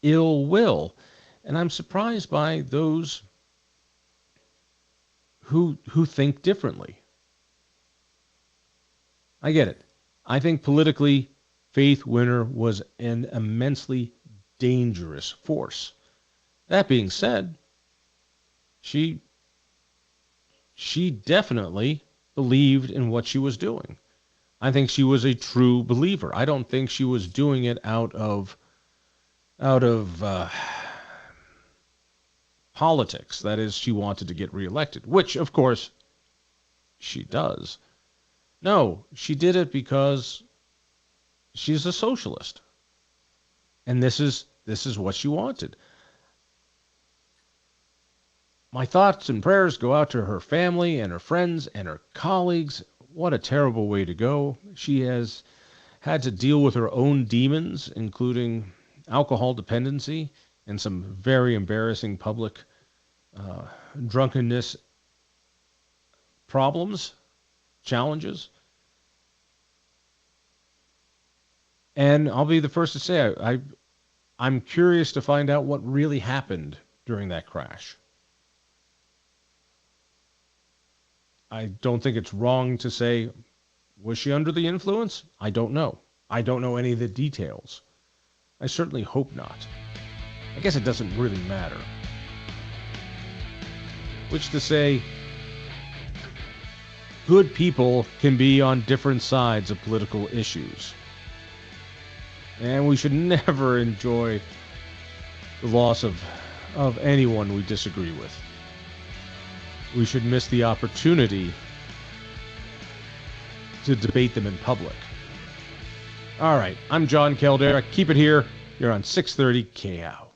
ill will. And I'm surprised by those who think differently. I get it. I think politically, Faith Winter was an immensely dangerous force. That being said, she definitely believed in what she was doing. I think she was a true believer. I don't think she was doing it out of politics. That is, she wanted to get reelected, which, of course, she does. No, she did it because she's a socialist. And this is what she wanted. My thoughts and prayers go out to her family and her friends and her colleagues. What a terrible way to go. She has had to deal with her own demons, including alcohol dependency and some very embarrassing public drunkenness problems, challenges. And I'll be the first to say I'm curious to find out what really happened during that crash. I don't think it's wrong to say, was she under the influence? I don't know. I don't know any of the details. I certainly hope not. I guess it doesn't really matter. Which to say, good people can be on different sides of political issues. And we should never enjoy the loss of anyone we disagree with. We should miss the opportunity to debate them in public. All right, I'm John Caldera. Keep it here. You're on 630 KO.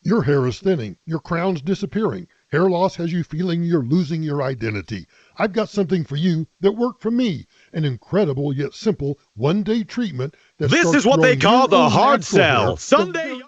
Your hair is thinning. Your crown's disappearing. Hair loss has you feeling you're losing your identity. I've got something for you that worked for me. An incredible yet simple one-day treatment that This is what they call the hard sell. Sunday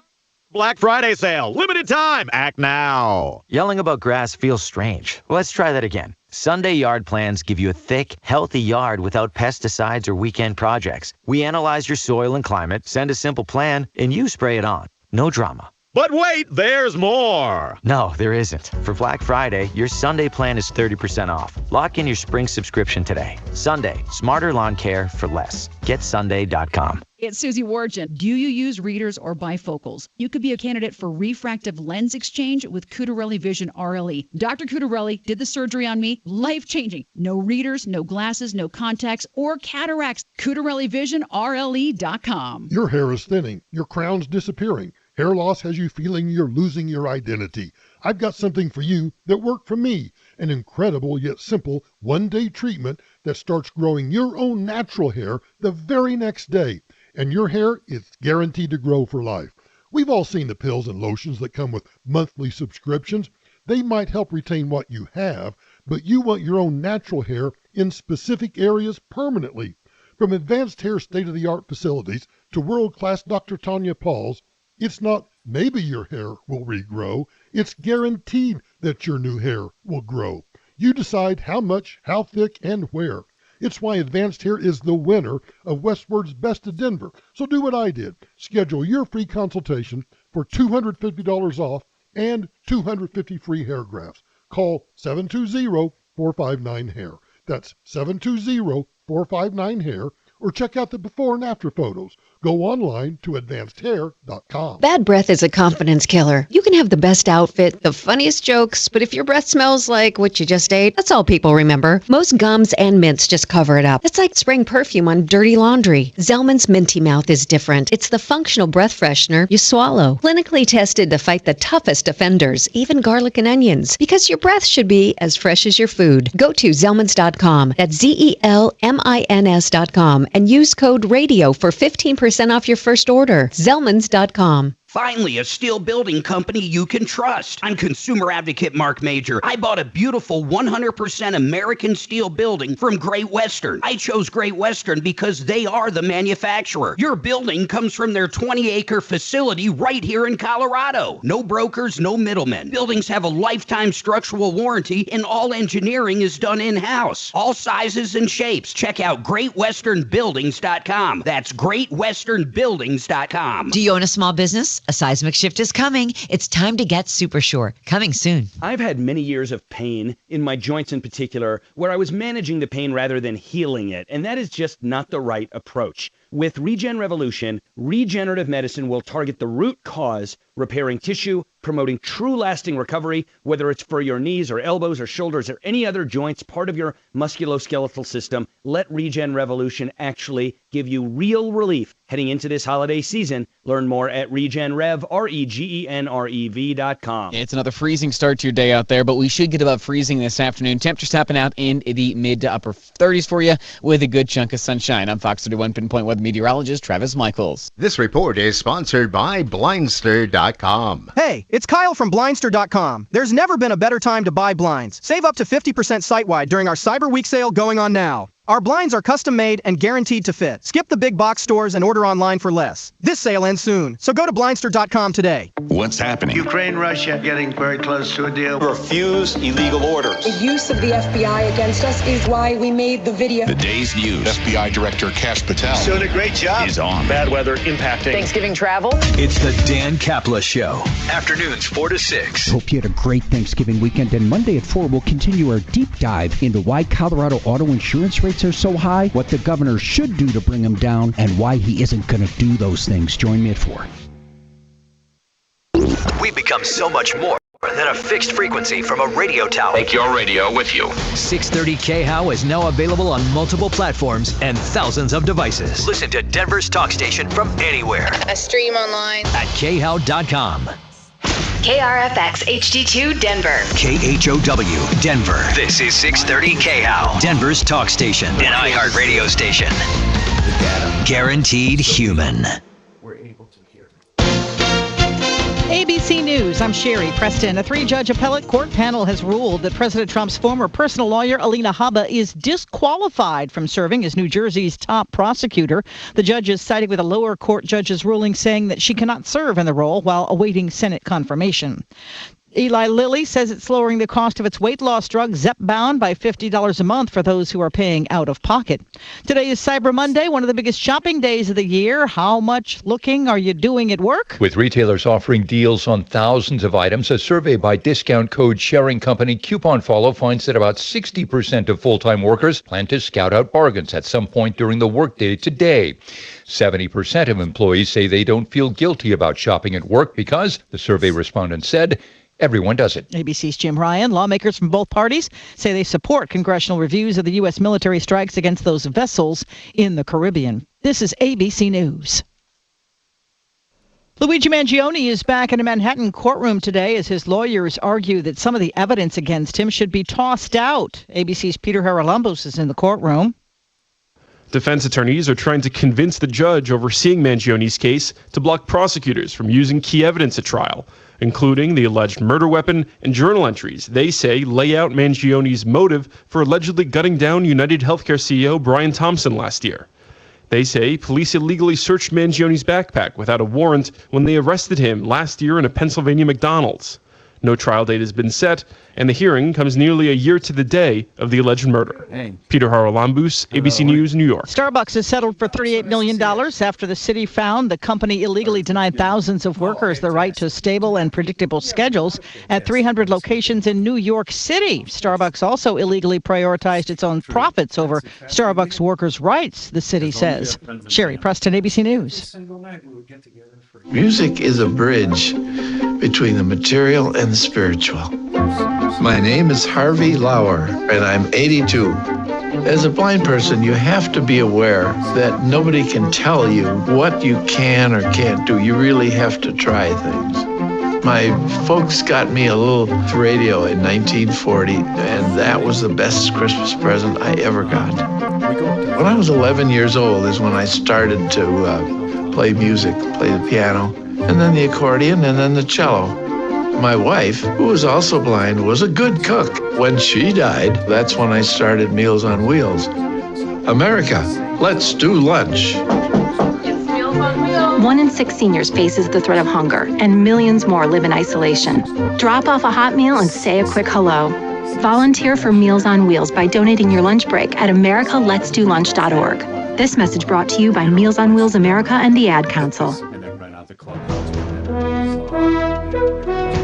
Black Friday sale. Limited time. Act now. Yelling about grass feels strange. Let's try that again. Sunday Yard Plans give you a thick, healthy yard without pesticides or weekend projects. We analyze your soil and climate, send a simple plan, and you spray it on. No drama. But wait, there's more. No, there isn't. For Black Friday, your Sunday plan is 30% off. Lock in your spring subscription today. Sunday, smarter lawn care for less. GetSunday.com. It's Susie Wargin. Do you use readers or bifocals? You could be a candidate for refractive lens exchange with Cutarelli Vision RLE. Dr. Cutarelli did the surgery on me. Life-changing. No readers, no glasses, no contacts, or cataracts. CutarelliVisionRLE.com. Your hair is thinning. Your crown's disappearing. Hair loss has you feeling you're losing your identity. I've got something for you that worked for me. An incredible yet simple one-day treatment that starts growing your own natural hair the very next day. And your hair is guaranteed to grow for life. We've all seen the pills and lotions that come with monthly subscriptions. They might help retain what you have, but you want your own natural hair in specific areas permanently. From advanced hair state-of-the-art facilities to world-class Dr. Tanya Paul's, it's not maybe your hair will regrow. It's guaranteed that your new hair will grow. You decide how much, how thick, and where. It's why Advanced Hair is the winner of Westward's Best of Denver. So do what I did. Schedule your free consultation for $250 off and 250 free hair grafts. Call 720-459-HAIR. That's 720-459-HAIR. Or check out the before and after photos. Go online to advancedhair.com. Bad breath is a confidence killer. You can have the best outfit, the funniest jokes, but if your breath smells like what you just ate, that's all people remember. Most gums and mints just cover it up. It's like spraying perfume on dirty laundry. Zellman's Minty Mouth is different. It's the functional breath freshener you swallow. Clinically tested to fight the toughest offenders, even garlic and onions. Because your breath should be as fresh as your food. Go to Zellmans.com. That's ZELMINS.com and use code RADIO for 15% off your first order. Zellmans.com. Finally, a steel building company you can trust. I'm consumer advocate Marc Mager. I bought a beautiful 100% American steel building from Great Western. I chose Great Western because they are the manufacturer. Your building comes from their 20-acre facility right here in Colorado. No brokers, no middlemen. Buildings have a lifetime structural warranty, and all engineering is done in-house. All sizes and shapes. Check out GreatWesternBuildings.com. That's GreatWesternBuildings.com. Do you own a small business? A seismic shift is coming. It's time to get Super Sure. Coming soon. I've had many years of pain, in my joints in particular, where I was managing the pain rather than healing it, and that is just not the right approach. With Regen Revolution, regenerative medicine will target the root cause, repairing tissue, promoting true lasting recovery, whether it's for your knees or elbows or shoulders or any other joints, part of your musculoskeletal system. Let Regen Revolution actually give you real relief heading into this holiday season. Learn more at RegenRev, RegenRev.com. It's another freezing start to your day out there, but we should get above freezing this afternoon. Temperatures tapping out in the mid to upper 30s for you with a good chunk of sunshine. I'm Fox 31 Pinpoint Weather Meteorologist Travis Michaels. This report is sponsored by Blindster.com. Hey, it's Kyle from Blindster.com. There's never been a better time to buy blinds. Save up to 50% site-wide during our Cyber Week sale going on now. Our blinds are custom-made and guaranteed to fit. Skip the big box stores and order online for less. This sale ends soon, so go to Blindster.com today. What's happening? Ukraine, Russia, getting very close to a deal. Refuse illegal orders. The use of the FBI against us is why we made the video. The day's news. FBI Director Kash Patel. He's doing a great job. Is on. Bad weather impacting Thanksgiving travel. It's the Dan Kapla Show. Afternoons 4 to 6. Hope you had a great Thanksgiving weekend. And Monday at 4, we'll continue our deep dive into why Colorado auto insurance rates are so high, what the governor should do to bring them down, and why he isn't going to do those things. Join me at 4. We've become so much more than a fixed frequency from a radio tower. Take your radio with you. 630 KHOW is now available on multiple platforms and thousands of devices. Listen to Denver's talk station from anywhere. I stream online at KHOW.com. KRFX HD2 Denver. KHOW Denver. This is 630 KHOW, Denver's talk station, an iHeart radio station. Guaranteed human. ABC News, I'm Sherry Preston. A 3-judge appellate court panel has ruled that President Trump's former personal lawyer, Alina Habba, is disqualified from serving as New Jersey's top prosecutor. The judge is siding with a lower court judge's ruling, saying that she cannot serve in the role while awaiting Senate confirmation. Eli Lilly says it's lowering the cost of its weight loss drug Zepbound by $50 a month for those who are paying out of pocket. Today is Cyber Monday, one of the biggest shopping days of the year. How much looking are you doing at work? With retailers offering deals on thousands of items, a survey by discount code sharing company CouponFollow finds that about 60% of full-time workers plan to scout out bargains at some point during the workday today. 70% of employees say they don't feel guilty about shopping at work because, the survey respondents said, everyone does it. ABC's Jim Ryan. Lawmakers from both parties say they support congressional reviews of the U.S. military strikes against those vessels in the Caribbean. This is ABC News. Luigi Mangione is back in a Manhattan courtroom today as his lawyers argue that some of the evidence against him should be tossed out. ABC's Peter Haralambos is in the courtroom. Defense attorneys are trying to convince the judge overseeing Mangione's case to block prosecutors from using key evidence at trial, including the alleged murder weapon and journal entries they say lay out Mangione's motive for allegedly gutting down United Healthcare CEO Brian Thompson last year. They say police illegally searched Mangione's backpack without a warrant when they arrested him last year in a Pennsylvania McDonald's. No trial date has been set, and the hearing comes nearly a year to the day of the alleged murder. Peter Haralambos, ABC News, New York. Starbucks has settled for $38 million after the city found the company illegally denied thousands of workers the right to stable and predictable schedules at 300 locations in New York City. Starbucks also illegally prioritized its own profits over Starbucks workers' rights, the city says. Sherry Preston, ABC News. Music is a bridge between the material and the spiritual. My name is Harvey Lauer, and I'm 82. As a blind person, you have to be aware that nobody can tell you what you can or can't do. You really have to try things. My folks got me a little radio in 1940, and that was the best Christmas present I ever got. When I was 11 years old is when I started to play music, play the piano. and then the accordion, and then the cello. My wife, who was also blind, was a good cook. When she died, that's when I started Meals on Wheels. America, let's do lunch. 1 in 6 seniors faces the threat of hunger, and millions more live in isolation. Drop off a hot meal and say a quick hello. Volunteer for Meals on Wheels by donating your lunch break at americaletsdolunch.org. This message brought to you by Meals on Wheels America and the Ad Council.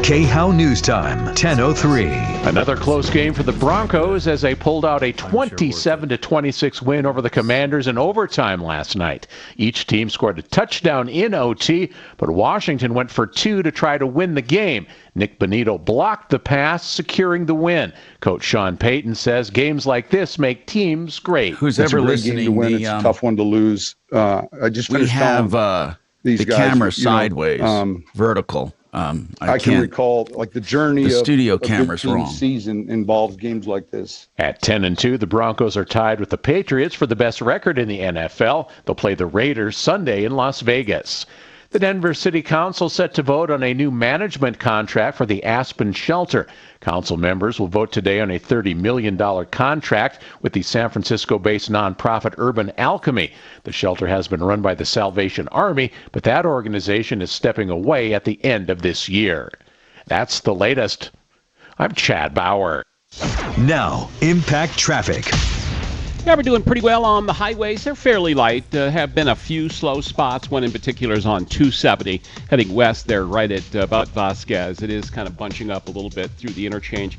KHOW News Time, 10:03. Another close game for the Broncos as they pulled out a 27-26 win over the Commanders in overtime last night. Each team scored a touchdown in OT, but Washington went for 2 to try to win the game. Nick Bonito blocked the pass, securing the win. Coach Sean Payton says games like this make teams great. Who's ever listening? Game to win. It's a tough one to lose. I just finished these guys, camera sideways, vertical. I can recall the journey the of studio a camera's good team wrong. Season involves games like this. At 10-2, the Broncos are tied with the Patriots for the best record in the NFL. They'll play the Raiders Sunday in Las Vegas. The Denver City Council set to vote on a new management contract for the Aspen Shelter. Council members will vote today on a $30 million contract with the San Francisco-based nonprofit Urban Alchemy. The shelter has been run by the Salvation Army, but that organization is stepping away at the end of this year. That's the latest. I'm Chad Bauer. Now, Impact Traffic. Yeah, we're doing pretty well on the highways. They're fairly light. Have been a few slow spots. One in particular is on 270, heading west there right at about Vasquez. It is kind of bunching up a little bit through the interchange.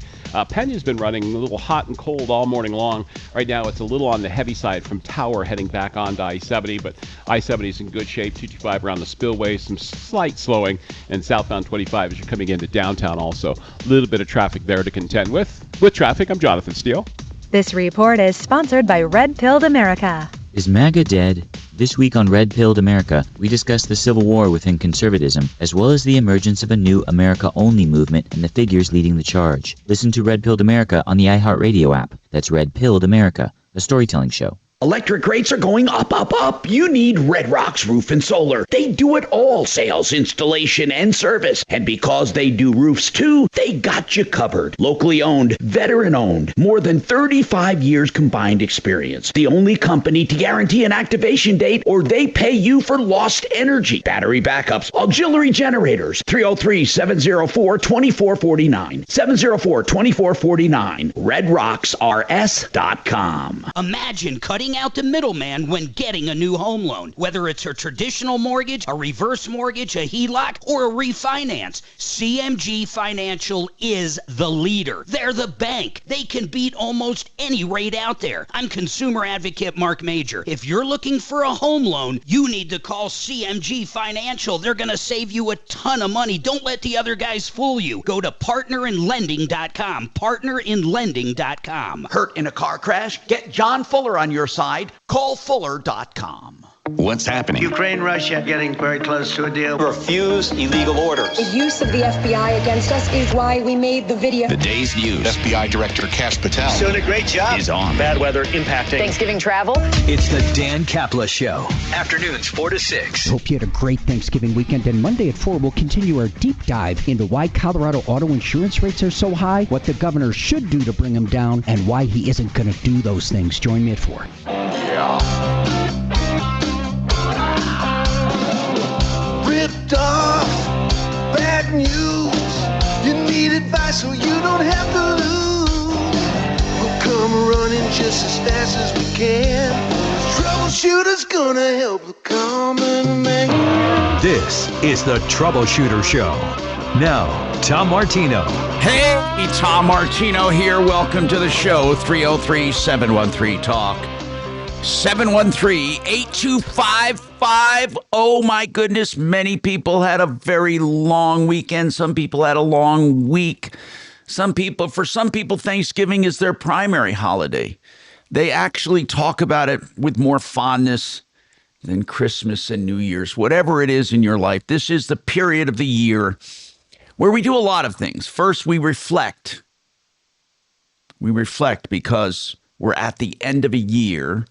Pena's been running a little hot and cold all morning long. Right now it's a little on the heavy side from Tower heading back onto I-70, but I-70 is in good shape. 225 around the spillway, some slight slowing, and southbound 25 as you're coming into downtown also. A little bit of traffic there to contend with. With traffic, I'm Jonathan Steele. This report is sponsored by Red Pilled America. Is MAGA dead? This week on Red Pilled America, we discuss the Civil War within conservatism, as well as the emergence of a new America-only movement and the figures leading the charge. Listen to Red Pilled America on the iHeartRadio app. That's Red Pilled America, a storytelling show. Electric rates are going up, up, up. You need Red Rocks Roof and Solar. They do it all, sales, installation, and service. And because they do roofs too, they got you covered. Locally owned, veteran owned, more than 35 years combined experience. The only company to guarantee an activation date or they pay you for lost energy. Battery backups, auxiliary generators. 303-704-2449. 704-2449. RedRocksRS.com. Imagine cutting out the middleman when getting a new home loan. Whether it's a traditional mortgage, a reverse mortgage, a HELOC, or a refinance, CMG Financial is the leader. They're the bank. They can beat almost any rate out there. I'm consumer advocate Marc Mager. If you're looking for a home loan, you need to call CMG Financial. They're going to save you a ton of money. Don't let the other guys fool you. Go to partnerinlending.com. Partnerinlending.com. Hurt in a car crash? Get John Fuller on your side. Call Fuller.com. What's happening? Ukraine, Russia, getting very close to a deal. Refuse illegal orders. The use of the FBI against us is why we made the video. The day's news. FBI Director Kash Patel Doing a great job. is on. Bad weather impacting Thanksgiving travel. It's the Dan Kapla Show. Afternoons 4 to 6. Hope you had a great Thanksgiving weekend, and Monday at 4 we'll continue our deep dive into why Colorado auto insurance rates are so high, what the governor should do to bring them down, and why he isn't going to do those things. Join me at 4. Ripped off, bad news. You need advice so you don't have to lose. We'll come running just as fast as we can. Troubleshooter's gonna help the common man. This is the Troubleshooter Show. Now, Tom Martino. Hey, Tom Martino here. Welcome to the show. 303-713-TALK. 713-8255. Oh my goodness, many people had a very long weekend. Some people had a long week. For some people, Thanksgiving is their primary holiday. They actually talk about it with more fondness than Christmas and New Year's. Whatever it is in your life, this is the period of the year where we do a lot of things. First, we reflect. We reflect because we're at the end of a year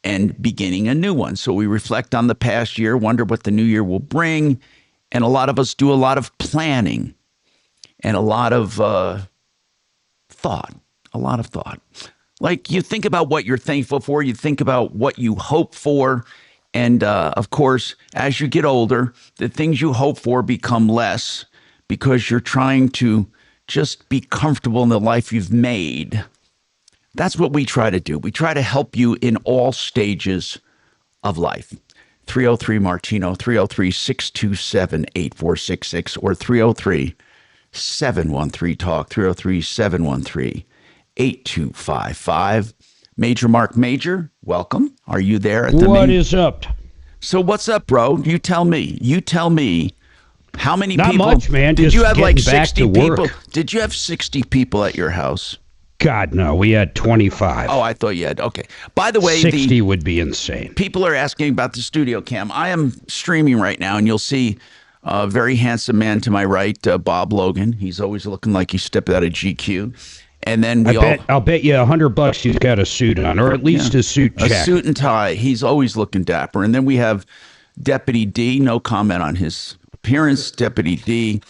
and beginning a new one. So we reflect on the past year, wonder what the new year will bring, And a lot of us do a lot of planning and a lot of thought. Like you think about what you're thankful for. You think about what you hope for. And of course, as you get older, the things you hope for become less because you're trying to just be comfortable in the life you've made. That's what we try to do. We try to help you in all stages of life. 303 Martino, 303-627-8466 or 303-713-TALK, 303-713-8255. Major Marc Mager, welcome. Are you there at the What is up? So what's up, bro? You tell me. How many Not people? Not much, man. Did Just you have like 60 people? Did you have 60 people at your house? God, no. We had 25. Oh, I thought you had. Okay. By the way, 60 would be insane. People are asking about the studio cam. I am streaming right now, and you'll see a very handsome man to my right, Bob Logan. He's always looking like he stepped out of GQ. And then I'll bet you $100 he's got a suit on, or at least a suit jacket. A suit and tie. He's always looking dapper. And then we have Deputy D. No comment on his appearance. Deputy D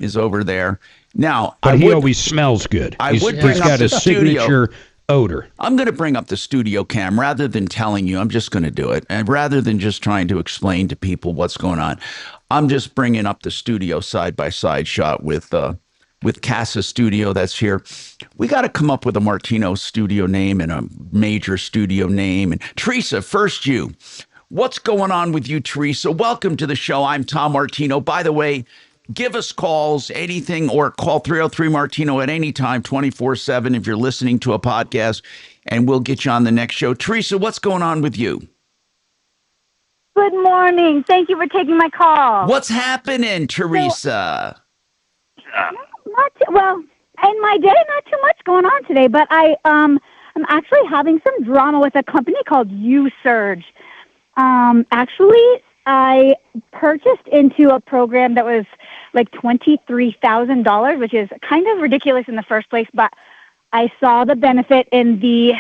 is over there. Now, but he always smells good. He's got a signature odor. I'm going to bring up the studio cam rather than telling you. I'm just going to do it. And rather than just trying to explain to people what's going on, I'm just bringing up the studio side-by-side shot with Casa Studio that's here. We got to come up with a Martino studio name and a Major studio name. And Teresa, first you. What's going on with you, Teresa? Welcome to the show. I'm Tom Martino. By the way, give us calls, anything, or call 303 Martino at any time, 24/7 if you're listening to a podcast, and we'll get you on the next show. Teresa, what's going on with you? Good morning. Thank you for taking my call. What's happening, Teresa? Well, in my day, not too much going on today, but I'm actually having some drama with a company called USurge. Actually, I purchased into a program that was like $23,000, which is kind of ridiculous in the first place, but I saw the benefit in the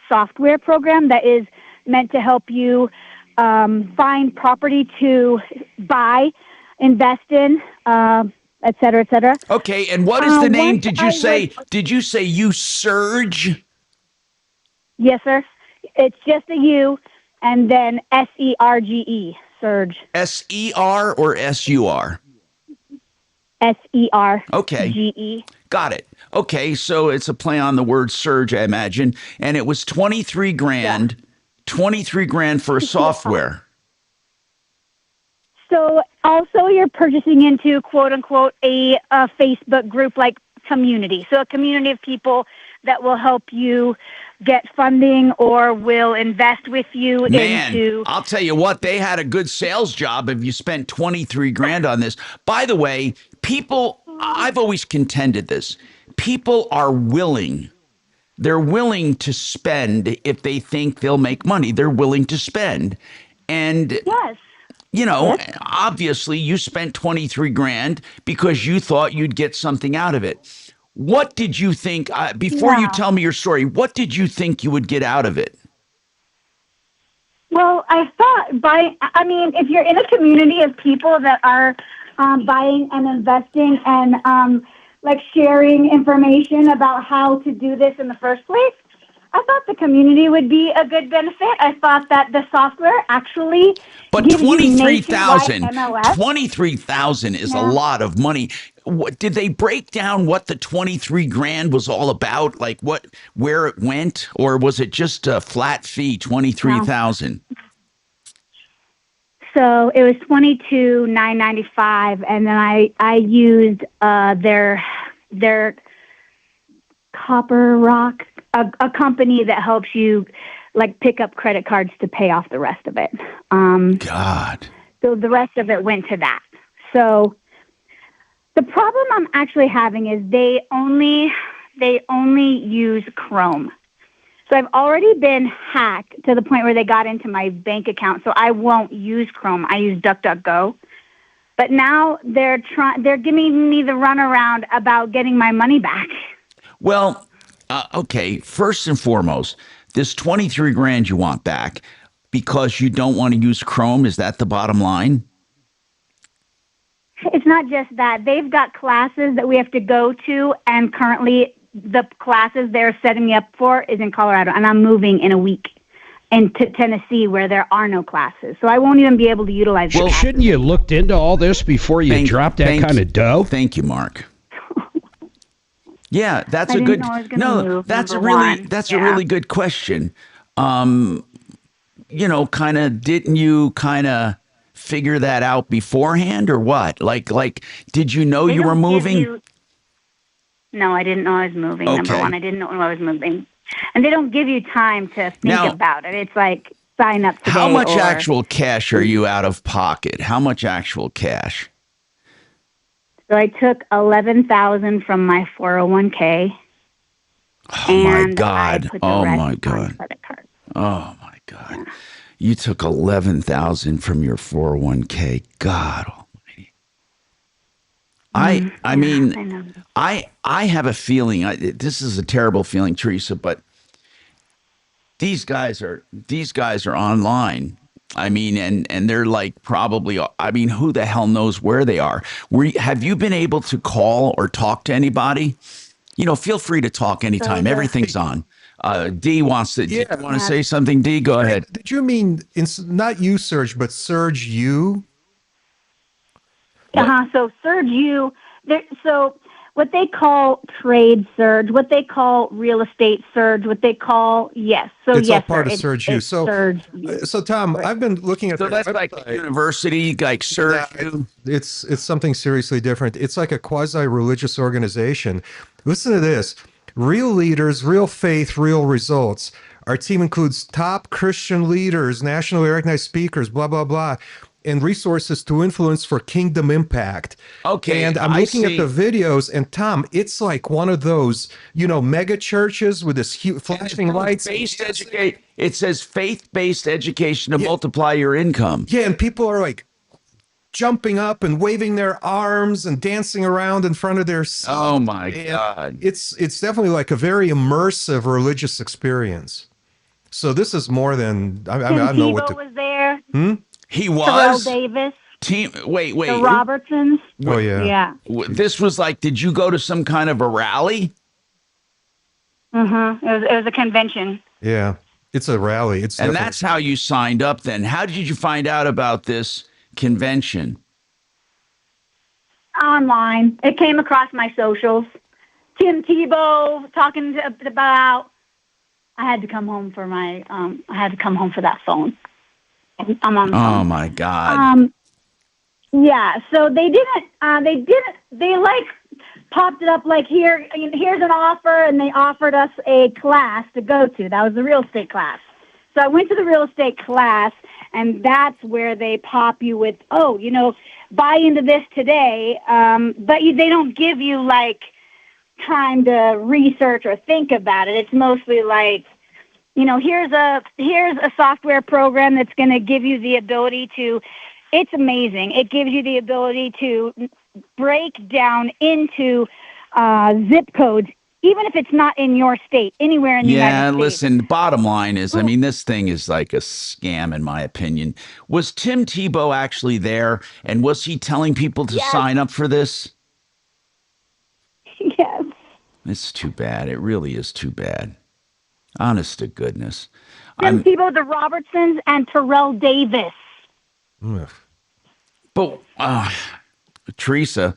software program that is meant to help you find property to buy, invest in, et cetera, et cetera. Okay, and what is the name? Did you say USurge? Yes, sir. It's just a U and then SERGE, Surge. SER or SUR? SER. Okay. GE. Got it. Okay, so it's a play on the word surge, I imagine, and it was 23 grand. Yeah. 23 grand for a software. So also you're purchasing into, quote unquote, a Facebook group like community. So a community of people that will help you get funding or will invest with you into. I'll tell you what, they had a good sales job if you spent 23 grand on this. By the way, people, I've always contended this. People are willing. They're willing to spend if they think they'll make money. They're willing to spend. And yes. You know, obviously you spent 23 grand because you thought you'd get something out of it. What did you think, before you tell me your story, what did you think you would get out of it? Well, I thought if you're in a community of people that are buying and investing and like sharing information about how to do this in the first place, I thought the community would be a good benefit. I thought that the software actually But $23,000 is a lot of money. What, did they break down what the 23 grand was all about? Like where it went? Or was it just a flat fee, 23,000? So it was $22,995, and then I used their Copper Rock, a company that helps you like pick up credit cards to pay off the rest of it. God. So the rest of it went to that. So the problem I'm actually having is they only use Chrome. So I've already been hacked to the point where they got into my bank account. So I won't use Chrome. I use DuckDuckGo. But now they're giving me the runaround about getting my money back. Well, okay. First and foremost, this 23 grand you want back because you don't want to use Chrome. Is that the bottom line? It's not just that. They've got classes that we have to go to, and currently the classes they're setting me up for is in Colorado, and I'm moving in a week into Tennessee where there are no classes. So I won't even be able to utilize Well, shouldn't you looked into all this before you dropped that kind of dough? Thank you, Mark. Yeah, that's a good. No, that's a really good question. Kind of didn't you kind of figure that out beforehand or what? Like did you know you were moving? No, I didn't know I was moving. Okay. Number one, I didn't know I was moving. And they don't give you time to think about it. It's like sign up today. How much actual cash are you out of pocket? How much actual cash? So I took $11,000 from my 401k. Oh my God! Oh my God! Oh my God! Yeah. You took $11,000 from your 401k. God Almighty! I mean, I have a feeling. This is a terrible feeling, Teresa, but these guys are online. I mean, and they're like probably, I mean, who the hell knows where they are? Have you been able to call or talk to anybody? Feel free to talk anytime. Everything's on. Dee wants to, you want to say something? Dee, go ahead. Did you mean, not you, Surge, but Surge U? So Surge U, so what they call trade surge, what they call real estate surge, what they call, it's all part of Surge U. So Tom, I've been looking at that's website. Like a university, like Surge U. It's something seriously different. It's like a quasi-religious organization. Listen to this. Real leaders, real faith, real results. Our team includes top Christian leaders, nationally recognized speakers, blah, blah, blah, and resources to influence for kingdom impact. Okay. And I'm looking at the videos, and Tom, it's like one of those, mega churches with this huge flashing lights. It says faith-based education to multiply your income. Yeah, and people are like jumping up and waving their arms and dancing around in front of their seat. Oh my God. It's definitely like a very immersive religious experience. So this is more than I don't know what to. was there. He was. Terrell Davis. Wait. The Robertsons. Oh yeah. Yeah. This was like, did you go to some kind of a rally? Mm-hmm. It was a convention. Yeah, it's a rally. And that's how you signed up. Then, how did you find out about this convention? Online. It came across my socials. Tim Tebow talking about. I had to come home for my. I had to come home for that phone. I'm on the phone. Oh my God. Yeah. So they didn't. They like popped it up like here's an offer, and they offered us a class to go to. That was the real estate class. So I went to the real estate class. And that's where they pop you with, buy into this today, but they don't give you, like, time to research or think about it. It's mostly like, here's a software program that's going to give you the ability to, it's amazing. It gives you the ability to break down into zip codes, even if it's not in your state, anywhere in the United States. Yeah, listen, bottom line is, this thing is like a scam, in my opinion. Was Tim Tebow actually there, and was he telling people to sign up for this? Yes. It's too bad. It really is too bad. Honest to goodness. Tim Tebow, the Robertsons, and Terrell Davis. But, Teresa,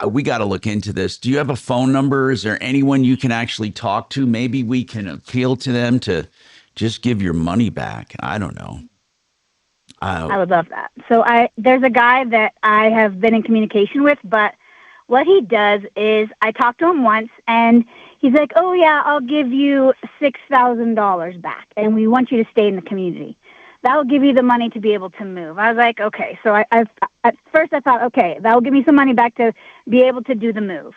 we got to look into this. Do you have a phone number? Is there anyone you can actually talk to? Maybe we can appeal to them to just give your money back. I don't know. I would love that. So there's a guy that I have been in communication with, but what he does is I talked to him once, and he's like, oh, yeah, I'll give you $6,000 back, and we want you to stay in the community. That'll give you the money to be able to move. I was like, okay. So at first I thought, okay, that'll give me some money back to be able to do the move.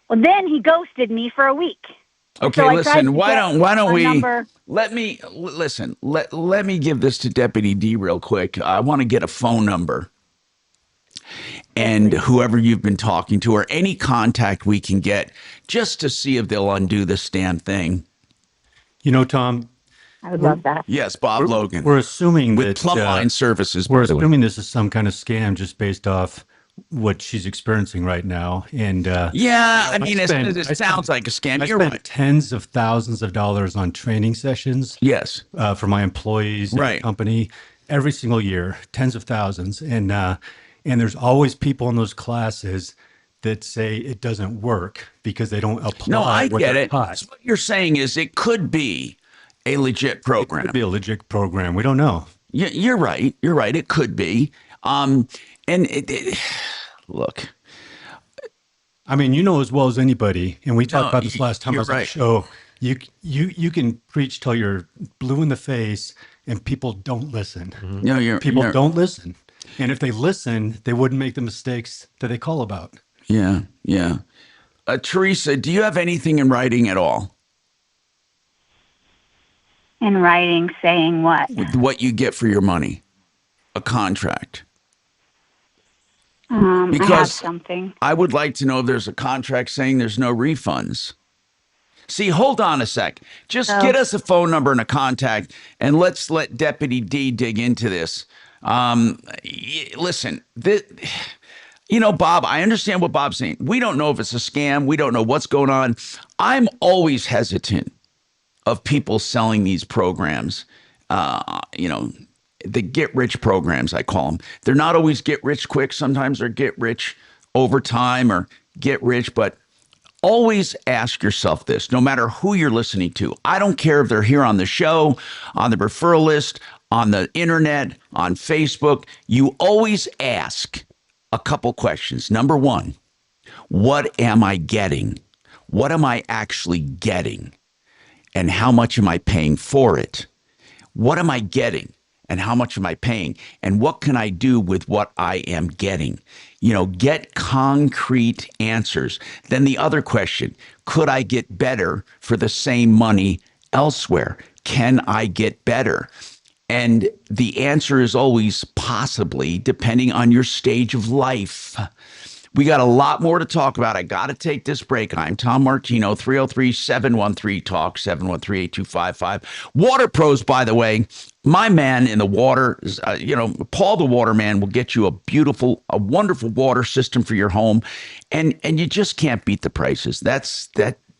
Well, then he ghosted me for a week. Okay, so listen, why don't we let me give this to Deputy D real quick. I want to get a phone number. And whoever you've been talking to, or any contact we can get, just to see if they'll undo this damn thing. Tom, I would love that. Yes, Bob Logan. We're assuming with Plumline Services. We're assuming this is some kind of scam just based off what she's experiencing right now. And it sounds like a scam. I spent tens of thousands of dollars on training sessions. Yes, for my employees in the company every single year, tens of thousands. And there's always people in those classes that say it doesn't work because they don't apply. No, I get it. Taught. So what you're saying is it could be a legit program. It could be a legit program. We don't know. You're right. You're right. It could be. Look. I mean, you know as well as anybody, and we talked about this last time I was on the show. You can preach till you're blue in the face, and people don't listen. Mm-hmm. No, people don't listen. And if they listen, they wouldn't make the mistakes that they call about. Yeah. Teresa, do you have anything in writing at all? In writing, saying what? What you get for your money, a contract. Because I have something. I would like to know if there's a contract saying there's no refunds. See, hold on a sec. Just get us a phone number and a contact, and let's let Deputy D dig into this. Listen, Bob, I understand what Bob's saying. We don't know if it's a scam. We don't know what's going on. I'm always hesitant of people selling these programs, the get-rich programs, I call them. They're not always get-rich quick. Sometimes they're get-rich over time or get-rich, but always ask yourself this, no matter who you're listening to. I don't care if they're here on the show, on the referral list, on the internet, on Facebook. You always ask a couple questions. Number one, what am I getting? What am I actually getting? And how much am I paying for it? What am I getting? And how much am I paying? And what can I do with what I am getting? Get concrete answers. Then the other question, could I get better for the same money elsewhere? Can I get better? And the answer is always possibly, depending on your stage of life. We got a lot more to talk about. I got to take this break. I'm Tom Martino, 303-713-TALK, 713-8255. Water Pros, by the way, my man in the water, Paul the Waterman will get you a wonderful water system for your home. And you just can't beat the prices.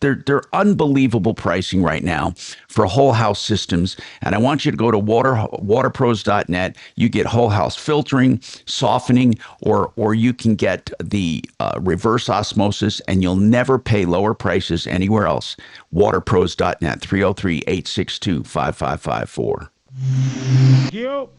They're unbelievable pricing right now for whole house systems. And I want you to go to waterpros.net. You get whole house filtering, softening, or you can get the reverse osmosis, and you'll never pay lower prices anywhere else. Waterpros.net, 303-862-5554. Yep.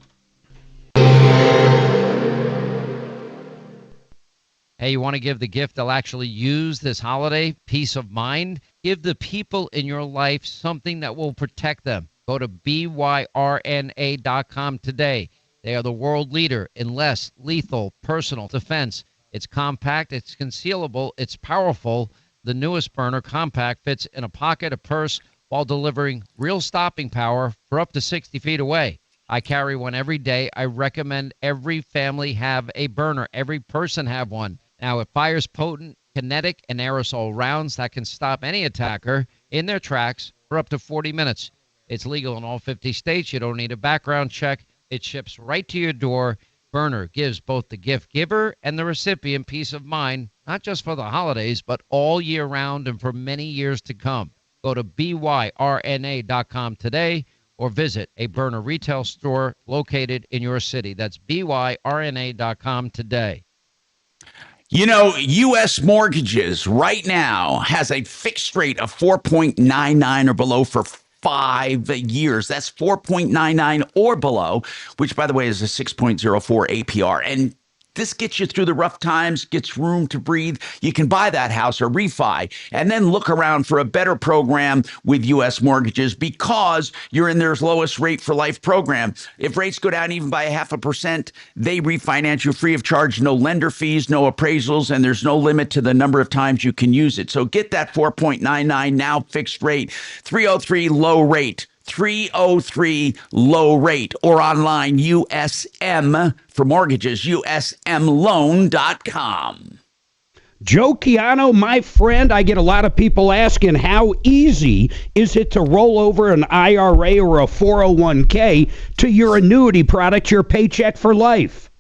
Hey, you want to give the gift they'll actually use this holiday? Peace of mind? Give the people in your life something that will protect them. Go to byrna.com today. They are the world leader in less lethal personal defense. It's compact, it's concealable, it's powerful. The newest burner compact fits in a pocket, a purse, while delivering real stopping power for up to 60 feet away. I carry one every day. I recommend every family have a burner, every person have one. Now, it fires potent, kinetic, and aerosol rounds that can stop any attacker in their tracks for up to 40 minutes. It's legal in all 50 states. You don't need a background check. It ships right to your door. Burner gives both the gift giver and the recipient peace of mind, not just for the holidays, but all year round and for many years to come. Go to byrna.com today or visit a burner retail store located in your city. That's byrna.com today. U.S. Mortgages right now has a fixed rate of 4.99 or below for 5 years. That's 4.99 or below, which, by the way, is a 6.04 APR. And this gets you through the rough times, gets room to breathe. You can buy that house or refi and then look around for a better program with U.S. Mortgages because you're in their lowest rate for life program. If rates go down even by 0.5%, they refinance you free of charge, no lender fees, no appraisals, and there's no limit to the number of times you can use it. So get that 4.99 now fixed rate, 303 low rate. 303 low rate or online USM for mortgages, usmloan.com. Joe Chiano, my friend, I get a lot of people asking how easy is it to roll over an IRA or a 401k to your annuity product, your Paycheck for Life?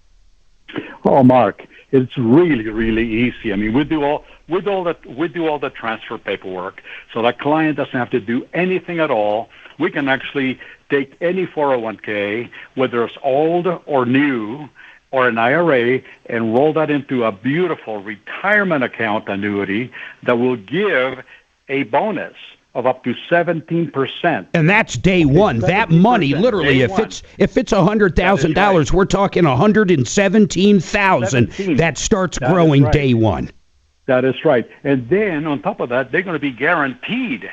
Oh, Mark, It's really, really easy. I mean, we do all the transfer paperwork, so the client doesn't have to do anything at all. We can actually take any 401k, whether it's old or new, or an IRA, and roll that into a beautiful retirement account annuity that will give a bonus of up to 17%. And that's day one. That money, literally, if it's $100,000, we're talking $117,000 that starts growing day one. That is right. And then on top of that, they're going to be guaranteed,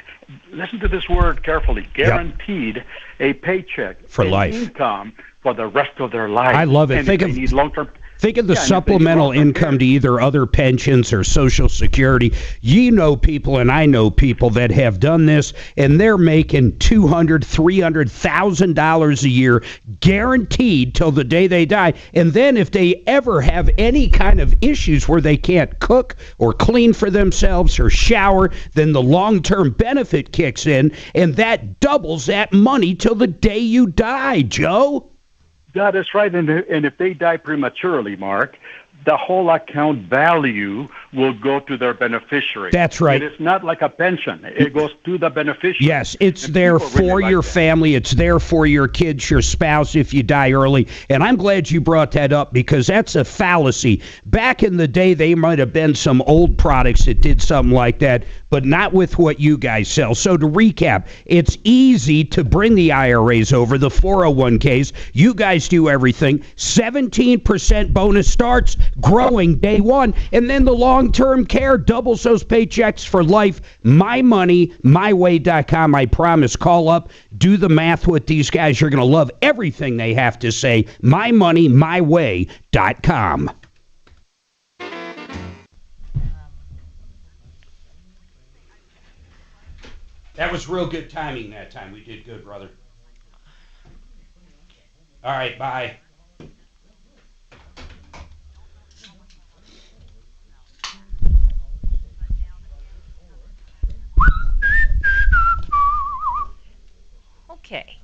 listen to this word carefully, guaranteed a paycheck for life, income for the rest of their life. I love it. And need long-term. Think of the supplemental income to either other pensions or Social Security. You know people, and I know people that have done this, and they're making $200,000, $300,000 a year, guaranteed till the day they die. And then if they ever have any kind of issues where they can't cook or clean for themselves or shower, then the long-term benefit kicks in, and that doubles that money till the day you die, Joe. That is right. And if they die prematurely, Mark, the whole account value will go to their beneficiary. That's right. It is not like a pension. It goes to the beneficiary. Yes, it's there for your family. It's there for your kids, your spouse if you die early. And I'm glad you brought that up because that's a fallacy. Back in the day, they might have been some old products that did something like that, but not with what you guys sell. So to recap, it's easy to bring the IRAs over, the 401ks. You guys do everything. 17% bonus starts, growing day one, and then the long-term care doubles those paychecks for life. MyMoneyMyWay.com. I promise. Call up, do the math with these guys. You're going to love everything they have to say. MyMoneyMyWay.com. That was real good timing that time. We did good, brother. All right, bye. Okay.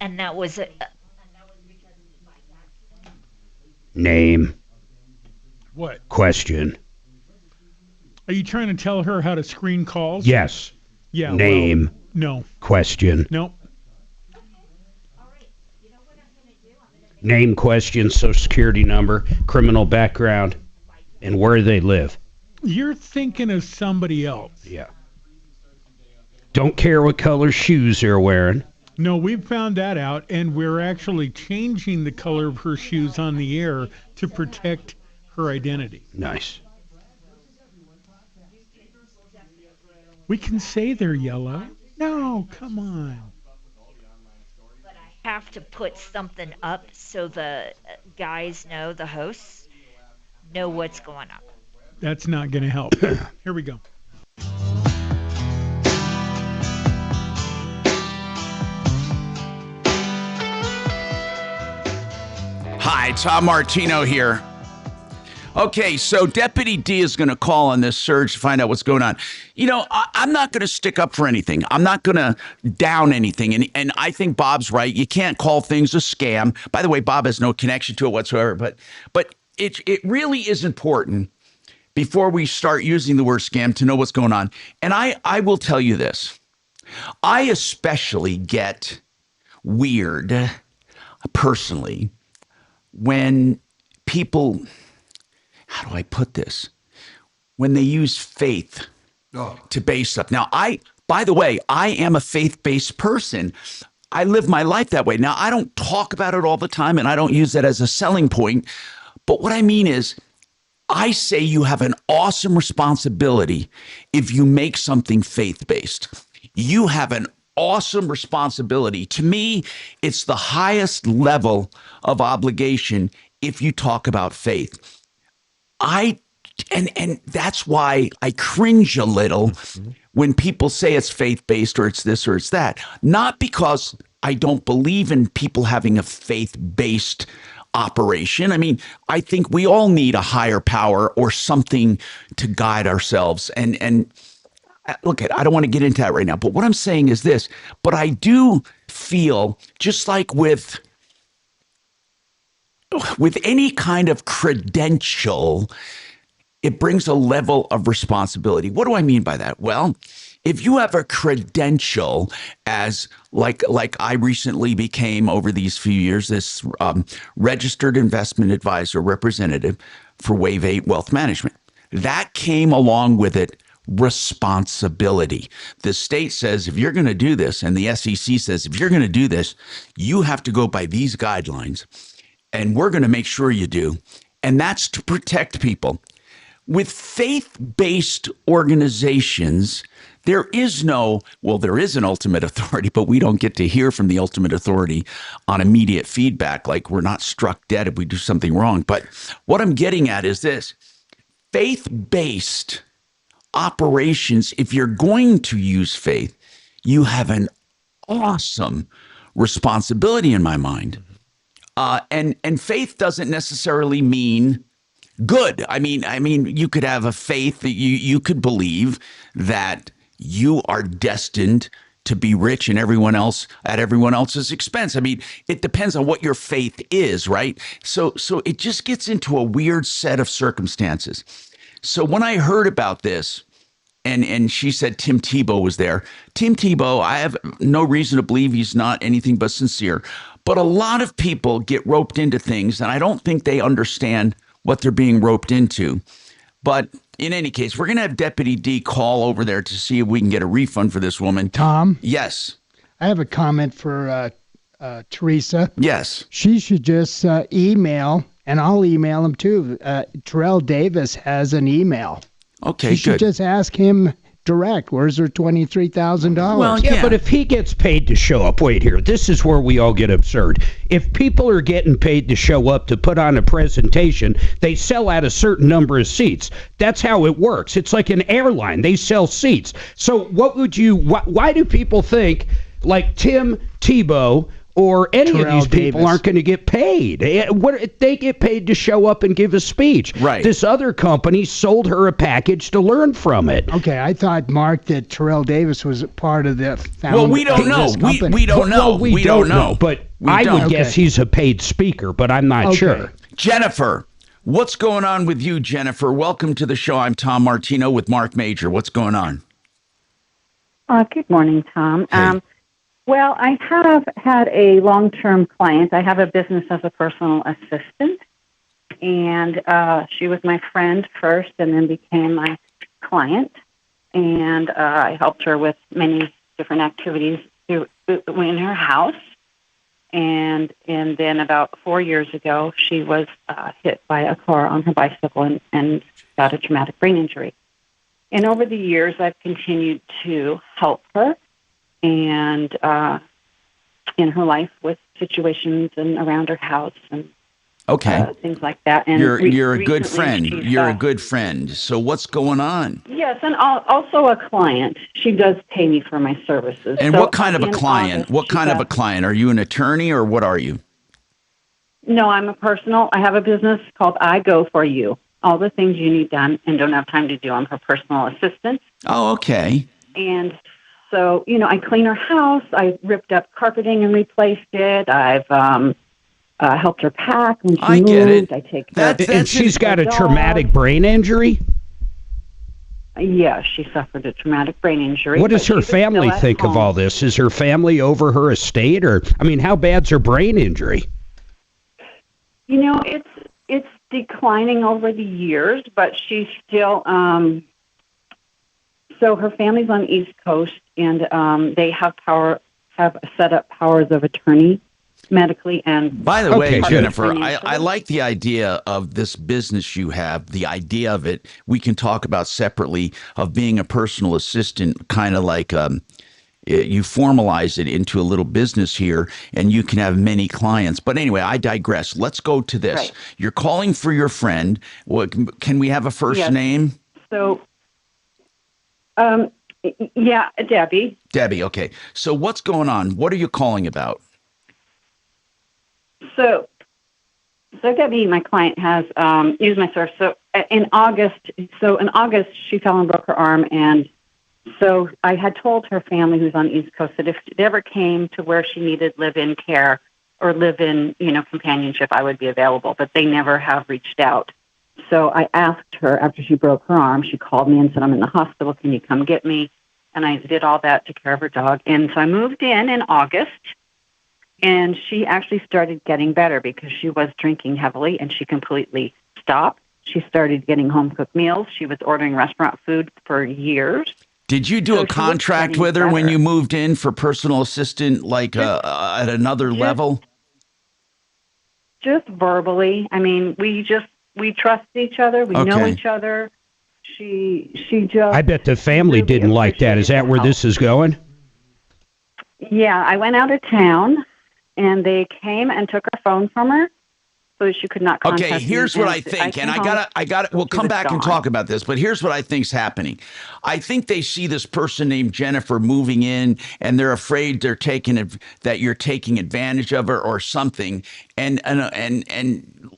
And that was a name. What? Question. Are you trying to tell her how to screen calls? Yes. Yeah. Name. Well, no. Question. No. Name, question, social security number, criminal background, and where they live. You're thinking of somebody else. Yeah. Don't care what color shoes they're wearing. No, we've found that out, and we're actually changing the color of her shoes on the air to protect her identity. Nice. We can say they're yellow. No, come on. have to put something up so the guys know, the hosts know what's going on. That's not going to help. Here we go. Hi, Tom Martino here. Okay, so Deputy D is going to call on this surge to find out what's going on. You know, I'm not going to stick up for anything. I'm not going to down anything. And I think Bob's right. You can't call things a scam. By the way, Bob has no connection to it whatsoever. But it really is important before we start using the word scam to know what's going on. And I will tell you this. I especially get weird, personally, when people... How do I put this? When they use faith to base stuff. Now, by the way, I am a faith-based person. I live my life that way. Now, I don't talk about it all the time, and I don't use that as a selling point. But what I mean is, I say you have an awesome responsibility if you make something faith-based. You have an awesome responsibility. To me, it's the highest level of obligation if you talk about faith. And that's why I cringe a little when people say it's faith-based or it's this or it's that. Not because I don't believe in people having a faith-based operation. I mean, I think we all need a higher power or something to guide ourselves. And look, I don't want to get into that right now, but what I'm saying is this. But I do feel, just like with any kind of credential, it brings a level of responsibility. What do I mean by that? Well, if you have a credential as like I recently became over these few years, this registered investment advisor representative for Wave 8 Wealth Management, that came along with it responsibility. The state says, if you're going to do this, and the SEC says, if you're going to do this, you have to go by these guidelines, and we're going to make sure you do. And that's to protect people. With faith-based organizations, there is an ultimate authority, but we don't get to hear from the ultimate authority on immediate feedback, like we're not struck dead if we do something wrong. But what I'm getting at is this. Faith-based operations, if you're going to use faith, you have an awesome responsibility in my mind. And faith doesn't necessarily mean good. I mean, you could have a faith that you could believe that you are destined to be rich and everyone else at everyone else's expense. I mean, it depends on what your faith is, right? So it just gets into a weird set of circumstances. So when I heard about this, and she said Tim Tebow was there. Tim Tebow, I have no reason to believe he's not anything but sincere. But a lot of people get roped into things, and I don't think they understand what they're being roped into. But in any case, we're going to have Deputy D call over there to see if we can get a refund for this woman. Tom? Yes. I have a comment for Teresa. Yes. She should just email, and I'll email him too. Terrell Davis has an email. Okay, she should just ask him direct. Where's her $23,000? Well, yeah, but if he gets paid to show up, wait here. This is where we all get absurd. If people are getting paid to show up to put on a presentation, they sell out a certain number of seats. That's how it works. It's like an airline. They sell seats. So why do people think like Tim Tebow or any Terrell of these people Davis aren't going to get paid? They get paid to show up and give a speech. Right. This other company sold her a package to learn from it. Okay, I thought, Mark, that Terrell Davis was part of the founding. Well, we don't know. We don't know. Well, we don't know. But I would guess Okay. he's a paid speaker, but I'm not sure. Jennifer, what's going on with you, Jennifer? Welcome to the show. I'm Tom Martino with Marc Mager. What's going on? Good morning, Tom. Hey. Well, I have had a long-term client. I have a business as a personal assistant, and she was my friend first and then became my client, and I helped her with many different activities in her house, and then about 4 years ago, she was hit by a car on her bicycle and got a traumatic brain injury. And over the years, I've continued to help her and in her life with situations and around her house and things like that. And you're a good friend. You're a good friend. So what's going on? Yes, and also a client. She does pay me for my services. And So what kind of a client? August, What kind of a client? Are you an attorney or what are you? No, I have a business called I Go For You. All the things you need done and don't have time to do. I'm her personal assistant. Oh, okay. And so, I clean her house. I ripped up carpeting and replaced it. I've helped her pack when she moved. I get it. I take And she's got a traumatic brain injury? Yeah, she suffered a traumatic brain injury. What does but her she was family still at think of home. all this? Is her family over her estate? Or, how bad's her brain injury? It's declining over the years, but she's still, so her family's on the East Coast, and they have set up powers of attorney medically and. By the way, good. Jennifer, I like the idea of this business you have, the idea of it. We can talk about separately of being a personal assistant, kind of like you formalize it into a little business here and you can have many clients. But anyway, I digress. Let's go to this. Right. You're calling for your friend. Can we have a first name? So, yeah, Debbie. Debbie, okay. So what's going on? What are you calling about? So Debbie, my client, has used my service. So in August, she fell and broke her arm, and So I had told her family, who's on the East Coast, that if it ever came to where she needed live-in care or live-in, companionship, I would be available. But they never have reached out. So I asked her after she broke her arm. She called me and said, "I'm in the hospital. Can you come get me?" And I did all that, took care of her dog. And so I moved in August, and she actually started getting better because she was drinking heavily, and she completely stopped. She started getting home-cooked meals. She was ordering restaurant food for years. Did you do a contract with her when you moved in for personal assistant, like at another level? Just verbally. I mean, we trust each other. We know each other. She just. I bet the family didn't like that. Is that where this is going? Yeah, I went out of town, and they came and took her phone from her, so she could not contact me. Okay, here's what I think, and I got we'll come back and talk about this, but here's what I think's happening. I think they see this person named Jennifer moving in, and they're afraid that you're taking advantage of her or something, and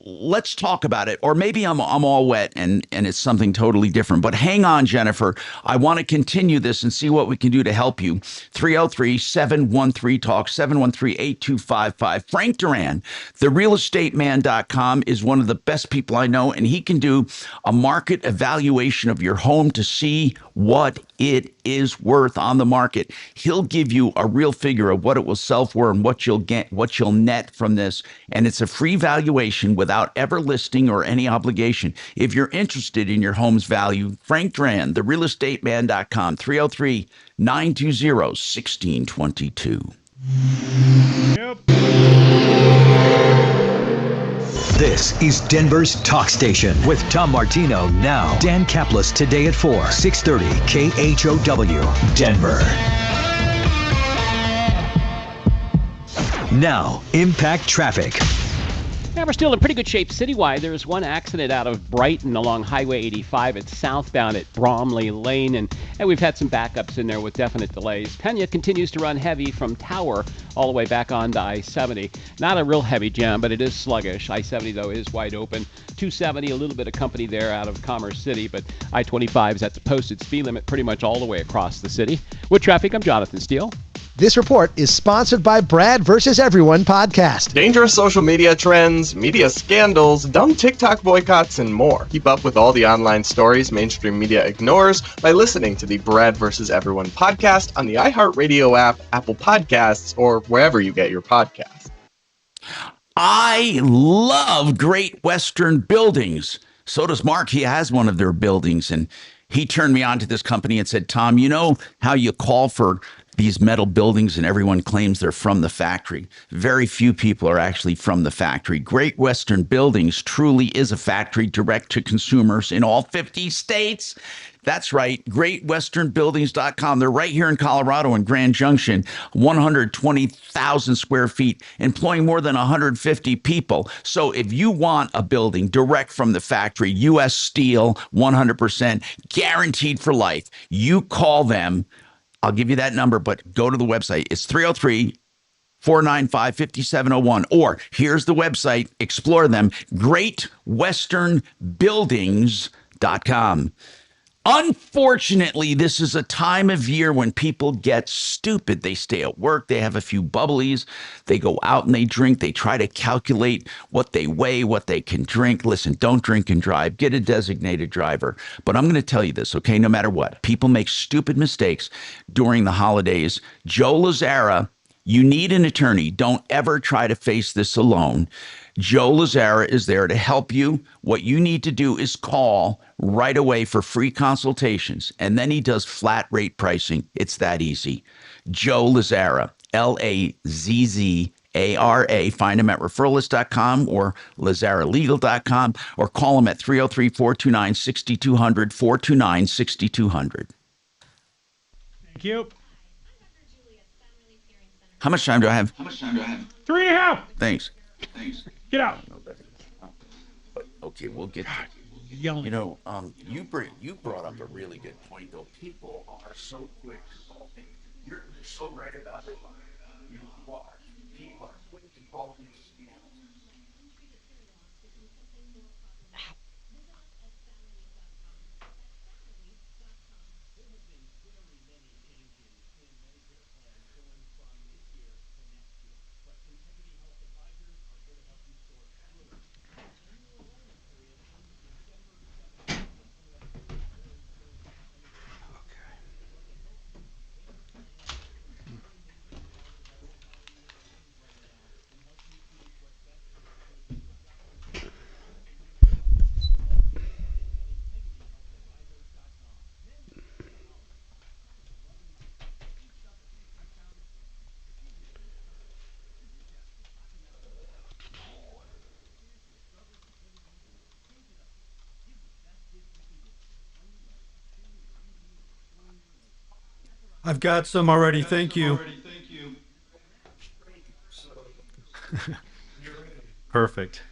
let's talk about it. Or maybe I'm all wet and it's something totally different. But hang on, Jennifer. I want to continue this and see what we can do to help you. 303-713-TALK, 713-8255. Frank Duran, therealestateman.com, is one of the best people I know, and he can do a market evaluation of your home to see what it is worth on the market. He'll give you a real figure of what it will sell for and what you'll get, what you'll net from this. And it's a free valuation without ever listing or any obligation. If you're interested in your home's value, Frank Duran, therealestateman.com, 303-920-1622. Yep. This is Denver's Talk Station with Tom Martino now. Dan Kaplis today at 4, 630 KHOW, Denver. Now, Impact Traffic. Yeah, we're still in pretty good shape citywide. There's one accident out of Brighton along Highway 85. It's southbound at Bromley Lane, and we've had some backups in there with definite delays. Pena continues to run heavy from Tower all the way back on to I-70. Not a real heavy jam, but it is sluggish. I-70, though, is wide open. 270, a little bit of company there out of Commerce City, but I-25 is at the posted speed limit pretty much all the way across the city. With traffic, I'm Jonathan Steele. This report is sponsored by Brad vs. Everyone podcast. Dangerous social media trends, media scandals, dumb TikTok boycotts, and more. Keep up with all the online stories mainstream media ignores by listening to the Brad vs. Everyone podcast on the iHeartRadio app, Apple Podcasts, or wherever you get your podcasts. I love Great Western Buildings. So does Mark. He has one of their buildings, and he turned me on to this company and said, Tom, you know how you call for these metal buildings and everyone claims they're from the factory? Very few people are actually from the factory. Great Western Buildings truly is a factory direct to consumers in all 50 states. That's right, greatwesternbuildings.com. They're right here in Colorado in Grand Junction, 120,000 square feet, employing more than 150 people. So if you want a building direct from the factory, U.S. steel, 100%, guaranteed for life, you call them. I'll give you that number, but go to the website. It's 303-495-5701. Or here's the website. Explore them. GreatWesternBuildings.com. Unfortunately, this is a time of year when people get stupid. They stay at work, they have a few bubblies, they go out and they drink, they try to calculate what they weigh, what they can drink. Listen, don't drink and drive. Get a designated driver. But I'm going to tell you this, okay? No matter what, people make stupid mistakes during the holidays. Joe Lazzara, you need an attorney. Don't ever try to face this alone. Joe Lazzara is there to help you. What you need to do is call right away for free consultations, and then he does flat rate pricing. It's that easy. Joe Lazzara, Lazzara. Find him at referralist.com or lazzaralegal.com, or call him at 303-429-6200, 429-6200. Thank you. How much time do I have? 3.5. Thanks. Get out. Okay, we'll get to yelling. You know, you brought up a really good point, though. People are so quick to call me. You're so right about it. You are. People are quick to call me. I've got some already. Thank you. Perfect.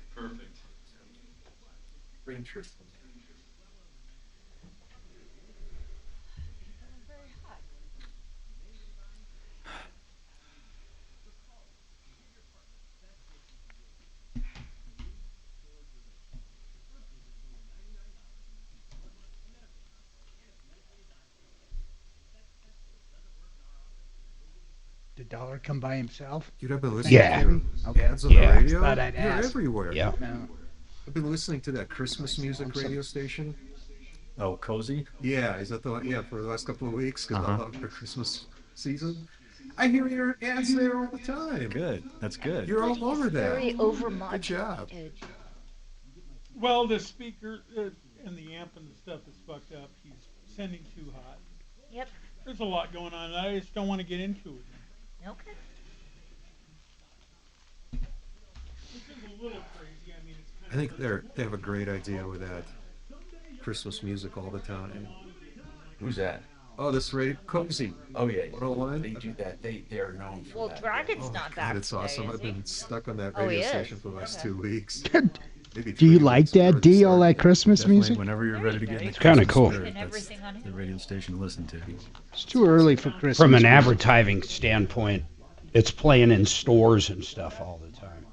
Did Dollar come by himself? You'd have been listening Yeah. to Okay. ads on the radio? Thought I'd You're ask. everywhere. Yeah. I've been listening to that Christmas music radio station. Oh, Cozy? Yeah, is that the one? Yeah, for the last couple of weeks, because I love the Christmas season. I hear your ads there all the time. Good. That's good. You're all over that. Very overmodulated. Good job. Well, the speaker and the amp and the stuff is fucked up. He's sending too hot. Yep. There's a lot going on. I just don't want to get into it. Okay. This is a little crazy. I mean, it's kind I think they have a great idea with that Christmas music all the time. Who's that? Oh, this radio Cozy. Oh yeah, 101. They do that. They're known for Well, that. Dragon's not back. God, it's today, awesome. is I've he? been stuck on that Oh, he radio is? station for the last 2 weeks. Maybe Do you 3 like weeks before that, they D, all start. that Christmas Definitely, music? whenever you're ready to get in the It's kinda Christmas cool. spirit, And that's everything on the radio station to listen to. It's too early for Christmas. From an music. advertising standpoint, it's playing in stores and stuff all the time.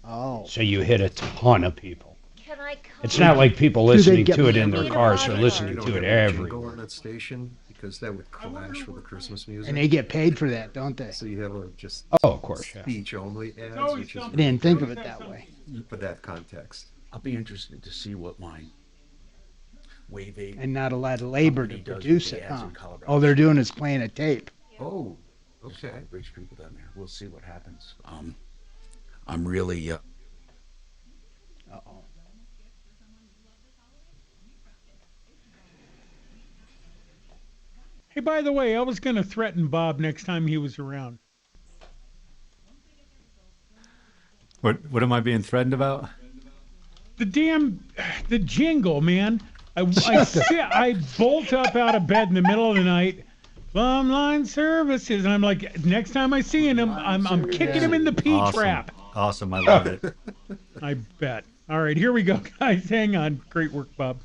Oh. So you hit a ton of people. Can I come? It's not like people they listening get to it in me their a cars or bodyguard? listening You to don't it have a jingle everywhere. on that station because that would clash with the Christmas music. And they get paid for that, don't they? So you have a just Oh, of course, yeah. speech only ads, always which is I didn't think of it that way. for that context. I'll be interested to see what my Wave 8 And not a lot of labor to company does produce with it, the ads huh? in Colorado. All they're doing is playing a tape. Oh, There's okay. a lot of rich people down there. We'll see what happens. I'm really Uh-oh. Hey, by the way, I was going to threaten Bob next time he was around. What am I being threatened about? The jingle, man. I bolt up out of bed in the middle of the night. Plumb Line Services, and I'm like, next time I see him, I'm kicking him in the P trap. Awesome. I love it. I bet. All right, here we go, guys. Hang on. Great work, Bob.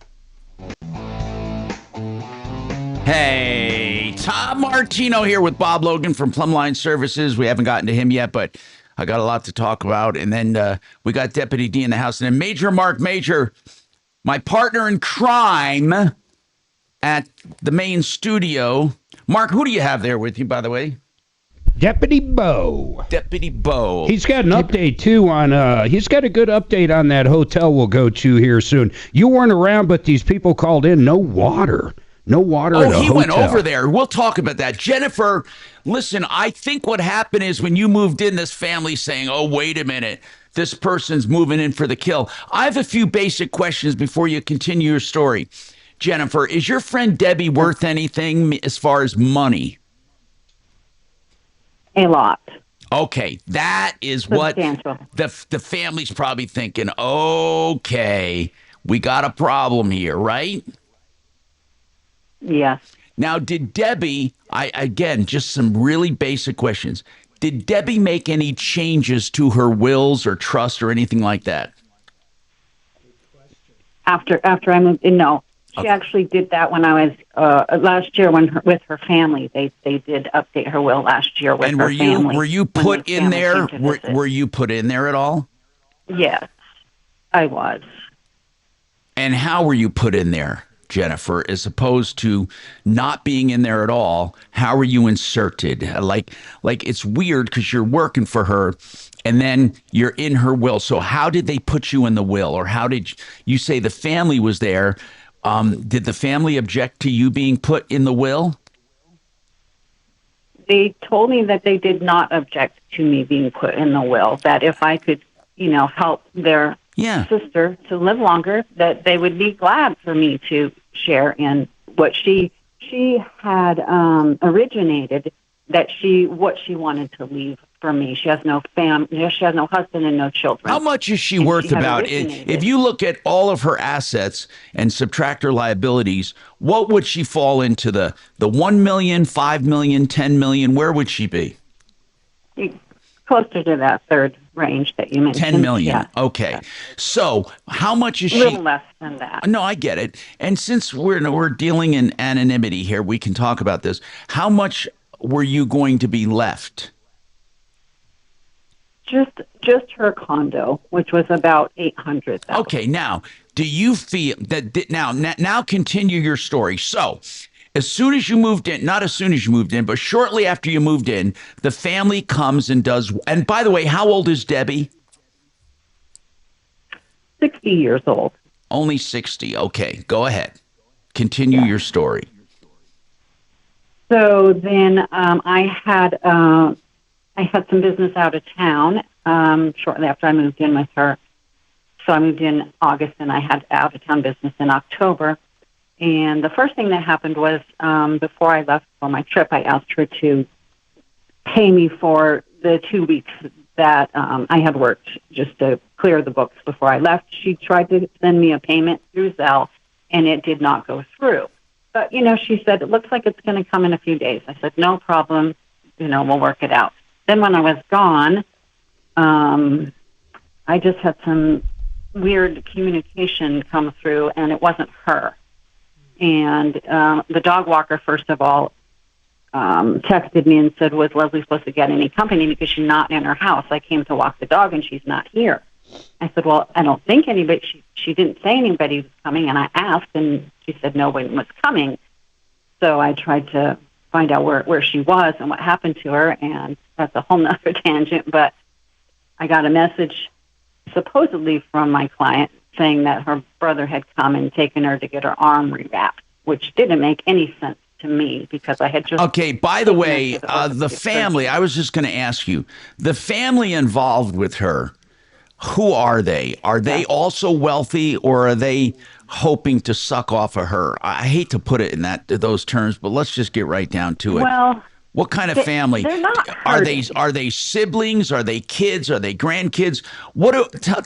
Hey, Tom Martino here with Bob Logan from Plumline Services. We haven't gotten to him yet, but I got a lot to talk about. And then we got Deputy D in the house. And then Major Marc Mager, my partner in crime at the main studio. Mark, who do you have there with you, by the way? Deputy Bo. Deputy Bo. He's got an update too on he's got a good update on that hotel we'll go to here soon. You weren't around, but these people called in. No water. No water at a hotel. Oh, he went over there. We'll talk about that. Jennifer, listen, I think what happened is when you moved in, this family saying, oh, wait a minute, this person's moving in for the kill. I have a few basic questions before you continue your story. Jennifer, is your friend Debbie worth anything as far as money? A lot. Okay, that is what the family's probably thinking. Okay, we got a problem here, right? Yes. Now, did Debbie, again, just some really basic questions. Did Debbie make any changes to her wills or trust or anything like that? After I moved in, no. She actually did that when I was last year with her family. They did update her will last year with her family. And were you put in there? Were you put in there at all? Yes, I was. And how were you put in there, Jennifer, as opposed to not being in there at all? How were you inserted? Like it's weird because you're working for her and then you're in her will. So how did they put you in the will? Or how did you say the family was there? Did the family object to you being put in the will? They told me that they did not object to me being put in the will, that if I could, help their sister to live longer, that they would be glad for me to share in what she had originated, what she wanted to leave for me. She has no she has no husband and no children. How much is she And worth she had about? originated. If you look at all of her assets and subtract her liabilities, what would she fall into? The 1 million, 5 million, 10 million? Where would she be? Closer to that third range that you mentioned. 10 million. Yeah. Okay. So how much is A she? little less than that. No, I get it. And since we're dealing in anonymity here, we can talk about this. How much were you going to be left? Just her condo, which was about $800,000. Okay, now, do you feel that now continue your story. So, as soon as you moved in, not as soon as you moved in, but shortly after you moved in, the family comes and does. And by the way, how old is Debbie? 60 years old. Only 60. Okay, go ahead. Continue your story. So then I had some business out of town shortly after I moved in with her. So I moved in August, and I had out of town business in October. And the first thing that happened was before I left for my trip, I asked her to pay me for the 2 weeks that I had worked just to clear the books before I left. She tried to send me a payment through Zelle, and it did not go through. But, she said, it looks like it's going to come in a few days. I said, no problem. We'll work it out. Then when I was gone, I just had some weird communication come through, and it wasn't her. And the dog walker, first of all, texted me and said, was Leslie supposed to get any company because she's not in her house? I came to walk the dog, and she's not here. I said, well, I don't think anybody, she didn't say anybody was coming, and I asked, and she said no one was coming. So I tried to find out where she was and what happened to her, and that's a whole nother tangent, but I got a message supposedly from my client saying that her brother had come and taken her to get her arm rewrapped, which didn't make any sense to me because I had just... Okay, by the way, the family, I was just going to ask you, the family involved with her, who are they? Are they also wealthy, or are they hoping to suck off of her? I hate to put it in those terms, but let's just get right down to it. Well, what kind of family? They're not are they siblings? Are they kids? Are they grandkids?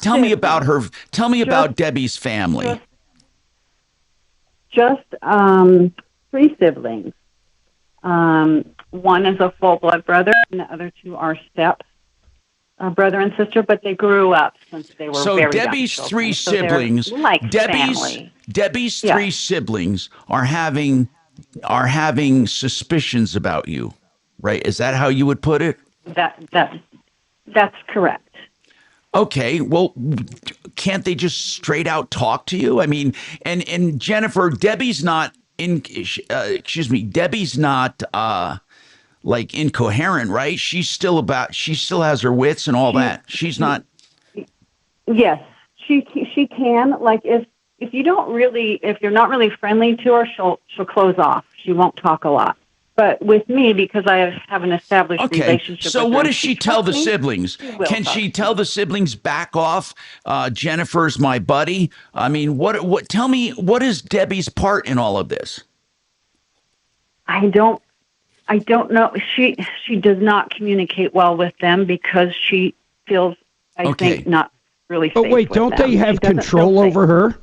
Tell me about her. Tell me about Debbie's family. Just 3 siblings. One is a full blood brother, and the other 2 are step brother and sister, but they grew up since they were very young. So Debbie's 3 siblings, Debbie's 3 siblings are having suspicions about you, right? Is that how you would put it? That's correct. Okay, well, can't they just straight out talk to you? I mean, and Jennifer, Debbie's not Debbie's not like incoherent, right? She still has her wits and all that. She's not. Yes, she can. Like if you're not really friendly to her, she'll close off. She won't talk a lot. But with me, because I have an established relationship. So with her, what does she tell the siblings? Can she talk. tell the siblings back off? Jennifer's my buddy. I mean, what? Tell me, what is Debbie's part in all of this? I don't know. She does not communicate well with them because she feels, I think, not really safe. But wait, with don't them. they have She doesn't control feel safe. over her?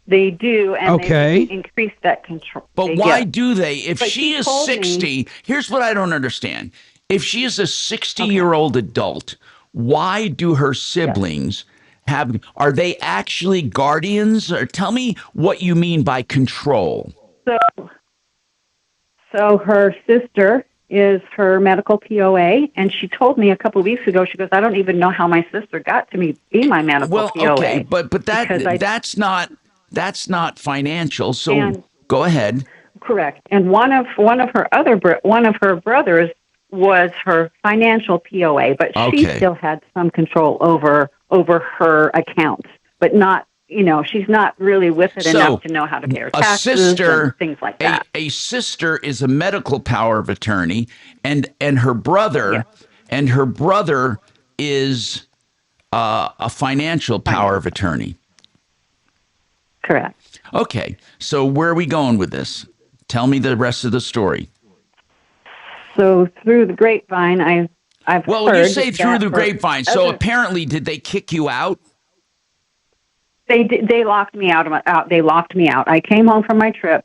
They do, and Okay. they increase that control. But why do they? If But she she is told me- 60, here's what I don't understand. If she is a 60-year-old adult, why do her siblings are they actually guardians? Or tell me what you mean by control. So her sister is her medical POA, and she told me a couple of weeks ago, she goes, I don't even know how my sister got to be my medical POA. Okay, but that's not financial. So go ahead. Correct. And one of her brothers was her financial POA, but she still had some control over her accounts, but not. She's not really with it enough to know how to pay her taxes and things like that. A sister is a medical power of attorney, and her brother, is a financial power of attorney. Correct. Okay, so where are we going with this? Tell me the rest of the story. So through the grapevine, I've Well, heard you say through that the for grapevine. So other- apparently, did they kick you out? They locked me out. They locked me out. I came home from my trip,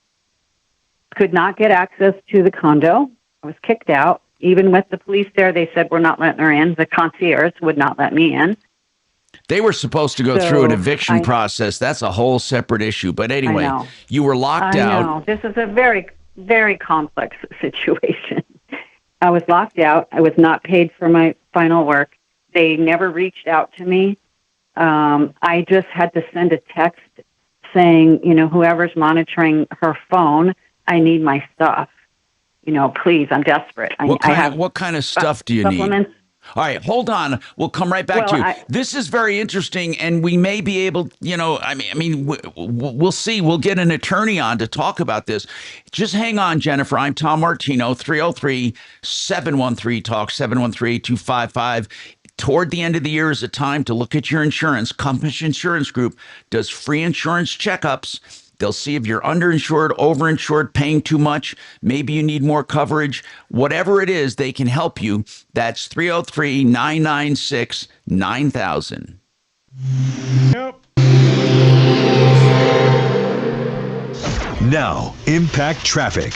could not get access to the condo. I was kicked out. Even with the police there, they said we're not letting her in. The concierge would not let me in. They were supposed to go through an eviction process. That's a whole separate issue. But anyway, you were locked out. I know. This is a very, very complex situation. I was locked out. I was not paid for my final work. They never reached out to me. I just had to send a text saying, whoever's monitoring her phone, I need my stuff. Please, I'm desperate. What kind of stuff do you supplements. need? All right, hold on. We'll come right back to you. This is very interesting, and we may be able, we'll see. We'll get an attorney on to talk about this. Just hang on, Jennifer. I'm Tom Martino, 303-713-TALK, 713-255. Toward the end of the year is a time to look at your insurance. Compass Insurance Group does free insurance checkups. They'll see if you're underinsured, overinsured, paying too much. Maybe you need more coverage. Whatever it is, they can help you. That's 303-996-9000. Yep. Now, Impact Traffic.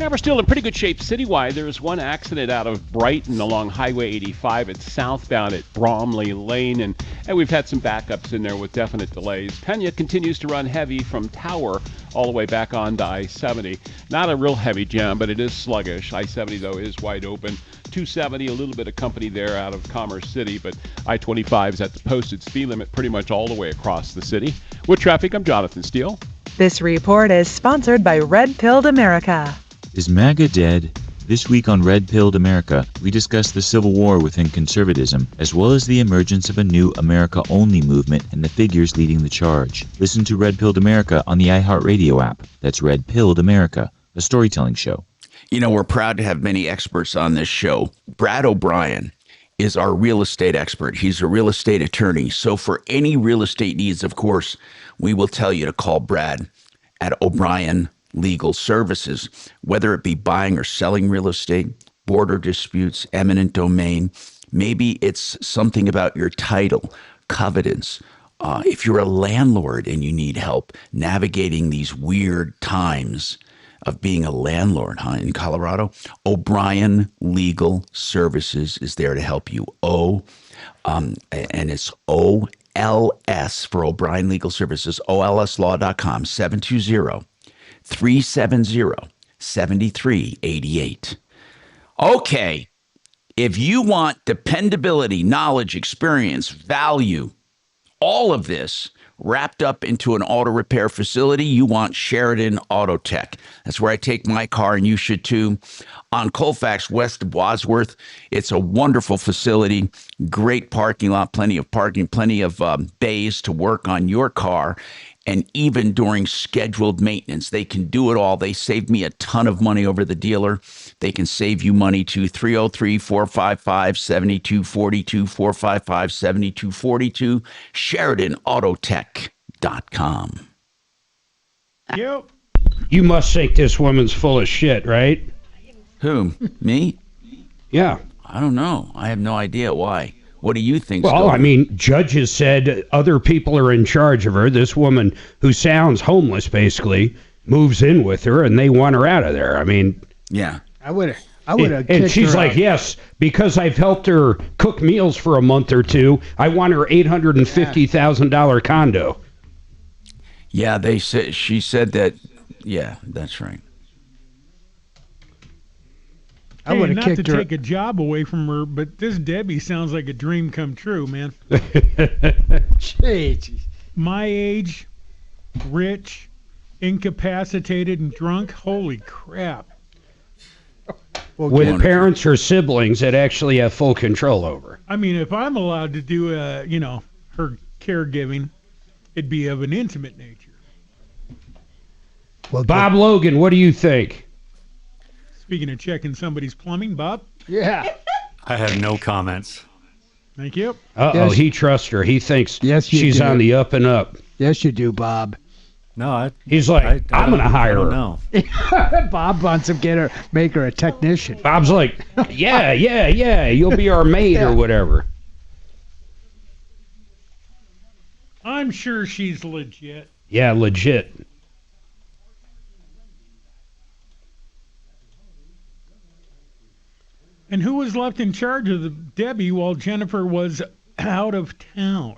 Yeah, we're still in pretty good shape citywide. There's one accident out of Brighton along Highway 85. It's southbound at Bromley Lane, and we've had some backups in there with definite delays. Pena continues to run heavy from Tower all the way back on to I-70. Not a real heavy jam, but it is sluggish. I-70, though, is wide open. 270, a little bit of company there out of Commerce City, but I-25 is at the posted speed limit pretty much all the way across the city. With traffic, I'm Jonathan Steele. This report is sponsored by Red Pilled America. Is MAGA dead? This week on Red Pilled America, we discuss the Civil War within conservatism, as well as the emergence of a new America-only movement and the figures leading the charge. Listen to Red Pilled America on the iHeartRadio app. That's Red Pilled America, a storytelling show. We're proud to have many experts on this show. Brad O'Brien is our real estate expert. He's a real estate attorney. So for any real estate needs, of course, we will tell you to call Brad at O'Brien Legal Services, whether it be buying or selling real estate, border disputes, eminent domain. Maybe it's something about your title, covenants. If you're a landlord and you need help navigating these weird times of being a landlord in Colorado, O'Brien Legal Services is there to help you. And it's OLS for O'Brien Legal Services, OLSlaw.com, 720-370-7388. Okay, if you want dependability, knowledge, experience, value, all of this wrapped up into an auto repair facility, you want Sheridan Auto Tech. That's where I take my car, and you should too. On Colfax, west of Wadsworth. It's a wonderful facility, great parking lot, plenty of parking, plenty of bays to work on your car. And even during scheduled maintenance, they can do it all. They saved me a ton of money over the dealer. They can save you money too. 303-455-7242, 455-7242, SheridanAutotech.com. Yep. You must think this woman's full of shit, right? Who? Me? Yeah. I don't know. I have no idea why. What do you think? Well, I mean, judges said other people are in charge of her. This woman, who sounds homeless, basically, moves in with her, and they want her out of there. I mean, yeah. I would have. And she's like, yes, because I've helped her cook meals for a month or two, I want her $850,000 condo. Yeah, they said. She said that. Yeah, that's right. I would have kicked her. Not to take a job away from her, but this Debbie sounds like a dream come true, man. Jeez. My age, rich, incapacitated, and drunk. Holy crap. Well, with parents or siblings that actually have full control over. I mean, if I'm allowed to do, her caregiving, it'd be of an intimate nature. Well, Bob Logan, what do you think? Speaking of checking somebody's plumbing, Bob? Yeah. I have no comments. Thank you. Uh-oh, he trusts her. He thinks she's on the up and up. Yes, you do, Bob. No, he's like, I'm going to hire her. No. Bob wants to make her a technician. Bob's like, yeah, you'll be our maid or whatever. I'm sure she's legit. Yeah, legit. And who was left in charge of the Debbie while Jennifer was out of town?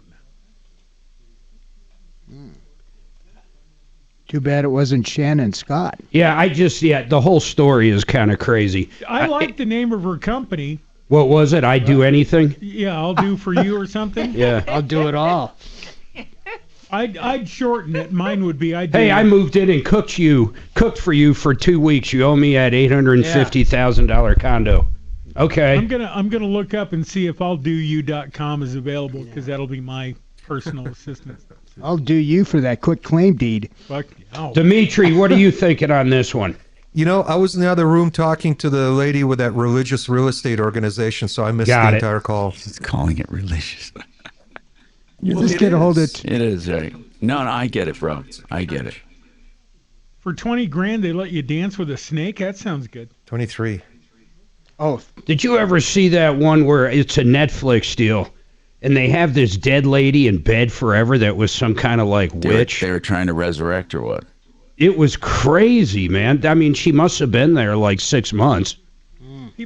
Too bad it wasn't Shannon Scott. Yeah, the whole story is kind of crazy. I like the name of her company. What was it? I Do Anything? Yeah, I'll do for you or something. Yeah. I'll do it all. I'd shorten it. Mine would be I moved in and cooked for you for 2 weeks. You owe me that $850,000 condo. Okay. I'm gonna look up and see if I'llDoYou.com is available, because that'll be my personal assistant. I'll do you for that quick claim deed. Fuck. Oh. Dimitri, what are you thinking on this one? You know, I was in the other room talking to the lady with that religious real estate organization, so I missed the entire call. She's calling it religious. Just get a hold of it. It is, right? No, I get it, bro. I get it. For $20,000, they let you dance with a snake? That sounds good. 23. Oh, did you ever see that one where it's a Netflix deal? And they have this dead lady in bed forever that was some kind of like witch. They were trying to resurrect or what? It was crazy, man. I mean, she must have been there like 6 months.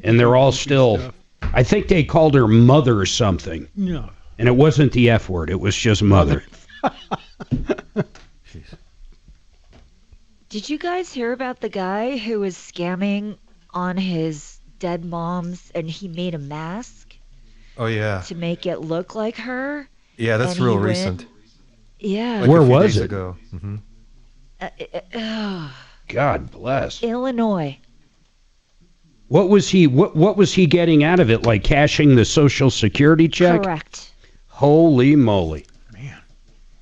And they're all still... I think they called her Mother or something. No. And it wasn't the F word. It was just Mother. Did you guys hear about the guy who was scamming on his dead moms and he made a mask? Oh, yeah. To make it look like her. Yeah, that's real recent. Yeah. Where was it? Ago. Mm-hmm. God bless. Illinois. What was he getting out of it? Like cashing the Social Security check? Correct. Holy moly. Man.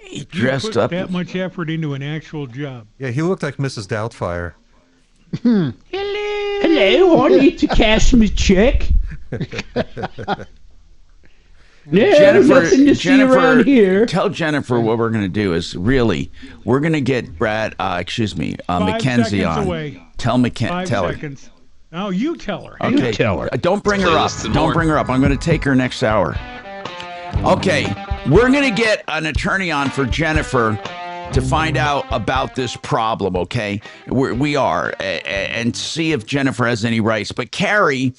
He dressed put up. That much effort into an actual job. Yeah, he looked like Mrs. Doubtfire. Hello, I need to cash my check. Yeah, nothing to see around here. Tell Jennifer what we're going to do is we're going to get Mackenzie on. Away. Tell Mackenzie. 5 seconds. No, you tell her. Okay. You tell her. Don't bring her up. Don't bring her up. I'm going to take her next hour. Okay, we're going to get an attorney on for Jennifer to find out about this problem, okay? We are, and see if Jennifer has any rights. But Carrie,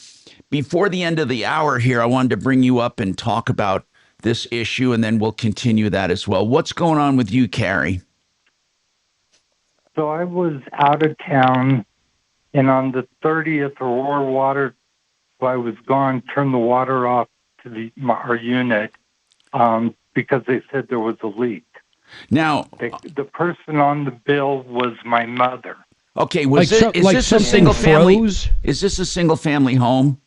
before the end of the hour here, I wanted to bring you up and talk about this issue, and then we'll continue that as well. What's going on with you, Carrie? So I was out of town, and on the 30th, Aurora Water, while I was gone, turned the water off to our unit because they said there was a leak. Now, the person on the bill was my mother. Okay, is this a single family? Is this a single family home?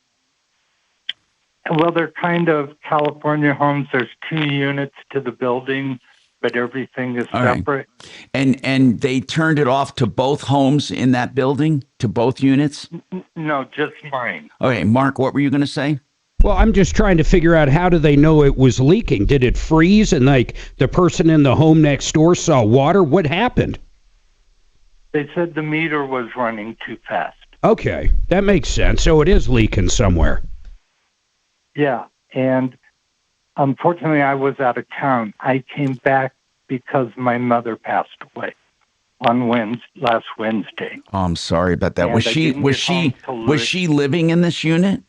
Well, they're kind of California homes. There's 2 units to the building, but everything is separate. Right. And they turned it off to both homes in that building, to both units? No, just mine. Okay, Mark, what were you going to say? Well, I'm just trying to figure out, how do they know it was leaking? Did it freeze and like the person in the home next door saw water? What happened? They said the meter was running too fast. Okay, that makes sense. So it is leaking somewhere. Yeah, and unfortunately, I was out of town. I came back because my mother passed away on last Wednesday. Oh, I'm sorry about that. And Was she living in this unit?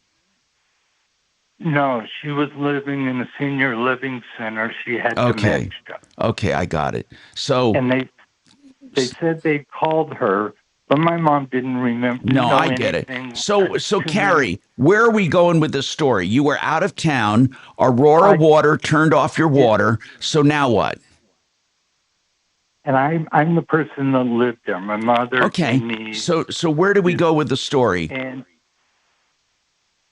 No, she was living in a senior living center. She had dementia. Okay, I got it. So, and they said they called her, but my mom didn't remember. No, I get it. So Carrie, where are we going with this story? You were out of town. Aurora Water turned off your water. So now what? And I'm the person that lived there. My mother. Okay. And me. So where do we go with the story? And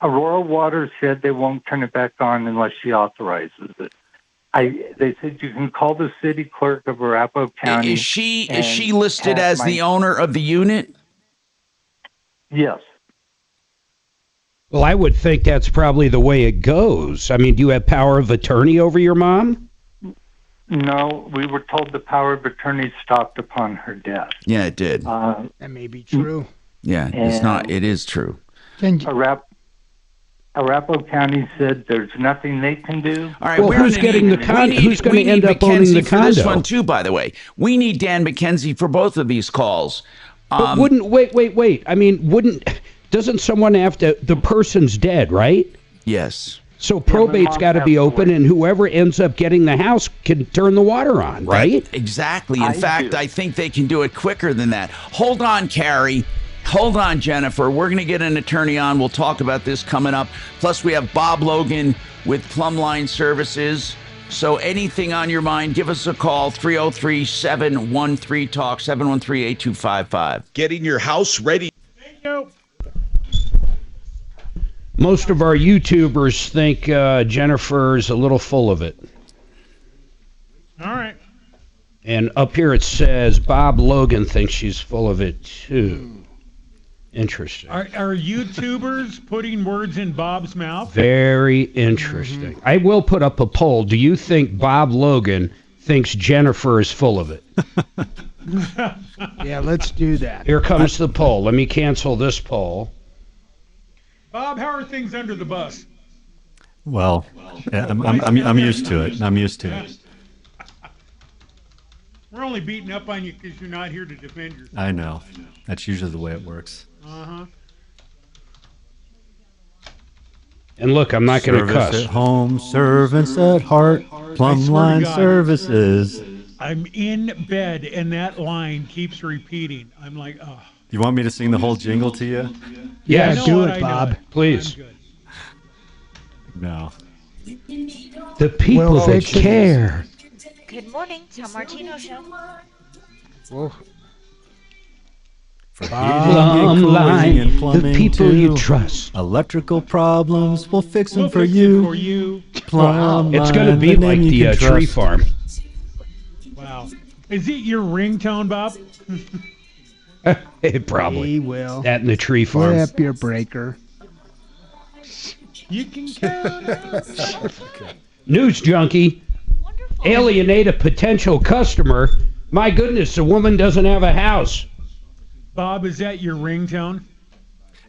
Aurora Water said they won't turn it back on unless she authorizes it. They said you can call the city clerk of Arapahoe County. Is she listed as the owner of the unit? Yes. Well, I would think that's probably the way it goes. I mean, do you have power of attorney over your mom? No, we were told the power of attorney stopped upon her death. Yeah, it did. That may be true. Yeah, it's not. It is true. Arapahoe County said there's nothing they can do. All right, well, who's getting the condo? Who's going to end up owning the condo? For this one too, by the way. We need Dan McKenzie for both of these calls. But wait. I mean, doesn't someone have to? The person's dead, right? Yes. So probate's got to be open, and whoever ends up getting the house can turn the water on, right? Exactly. In fact, I think they can do it quicker than that. Hold on, Carrie. Hold on, Jennifer. We're going to get an attorney on. We'll talk about this coming up. Plus, we have Bob Logan with Plumline Services. So anything on your mind, give us a call, 303-713-TALK, 713-8255. Getting your house ready. Thank you. Most of our YouTubers think Jennifer's a little full of it. All right. And up here it says Bob Logan thinks she's full of it too. Interesting. Are YouTubers putting words in Bob's mouth? Very interesting. I will put up a poll. Do you think Bob Logan thinks Jennifer is full of it? Yeah, let's do that. Here comes the poll. Let me cancel this poll. Bob, how are things under the bus? Well, yeah, I'm used to it. I'm used to it. We're only beating up on you because you're not here to defend yourself. I know. That's usually the way it works. Uh-huh. And look, I'm not going to cuss. Service at home, servants at heart, Plumline Services. I'm in bed, and that line keeps repeating. I'm like, oh. You want me to sing the whole jingle to you? Yeah, do it, Bob. Please. No. The people that care. Good morning, Tom Martino Show. Whoa. Plumline, the people you trust. Electrical problems, we'll fix them for you. Plumline, it's going to be like the tree farm. Wow. Is it your ringtone, Bob? It probably. He will. That in the tree farm. Flip your breaker. You can count. News junkie. Wonderful. Alienate a potential customer. My goodness, the woman doesn't have a house. Bob, is that your ringtone?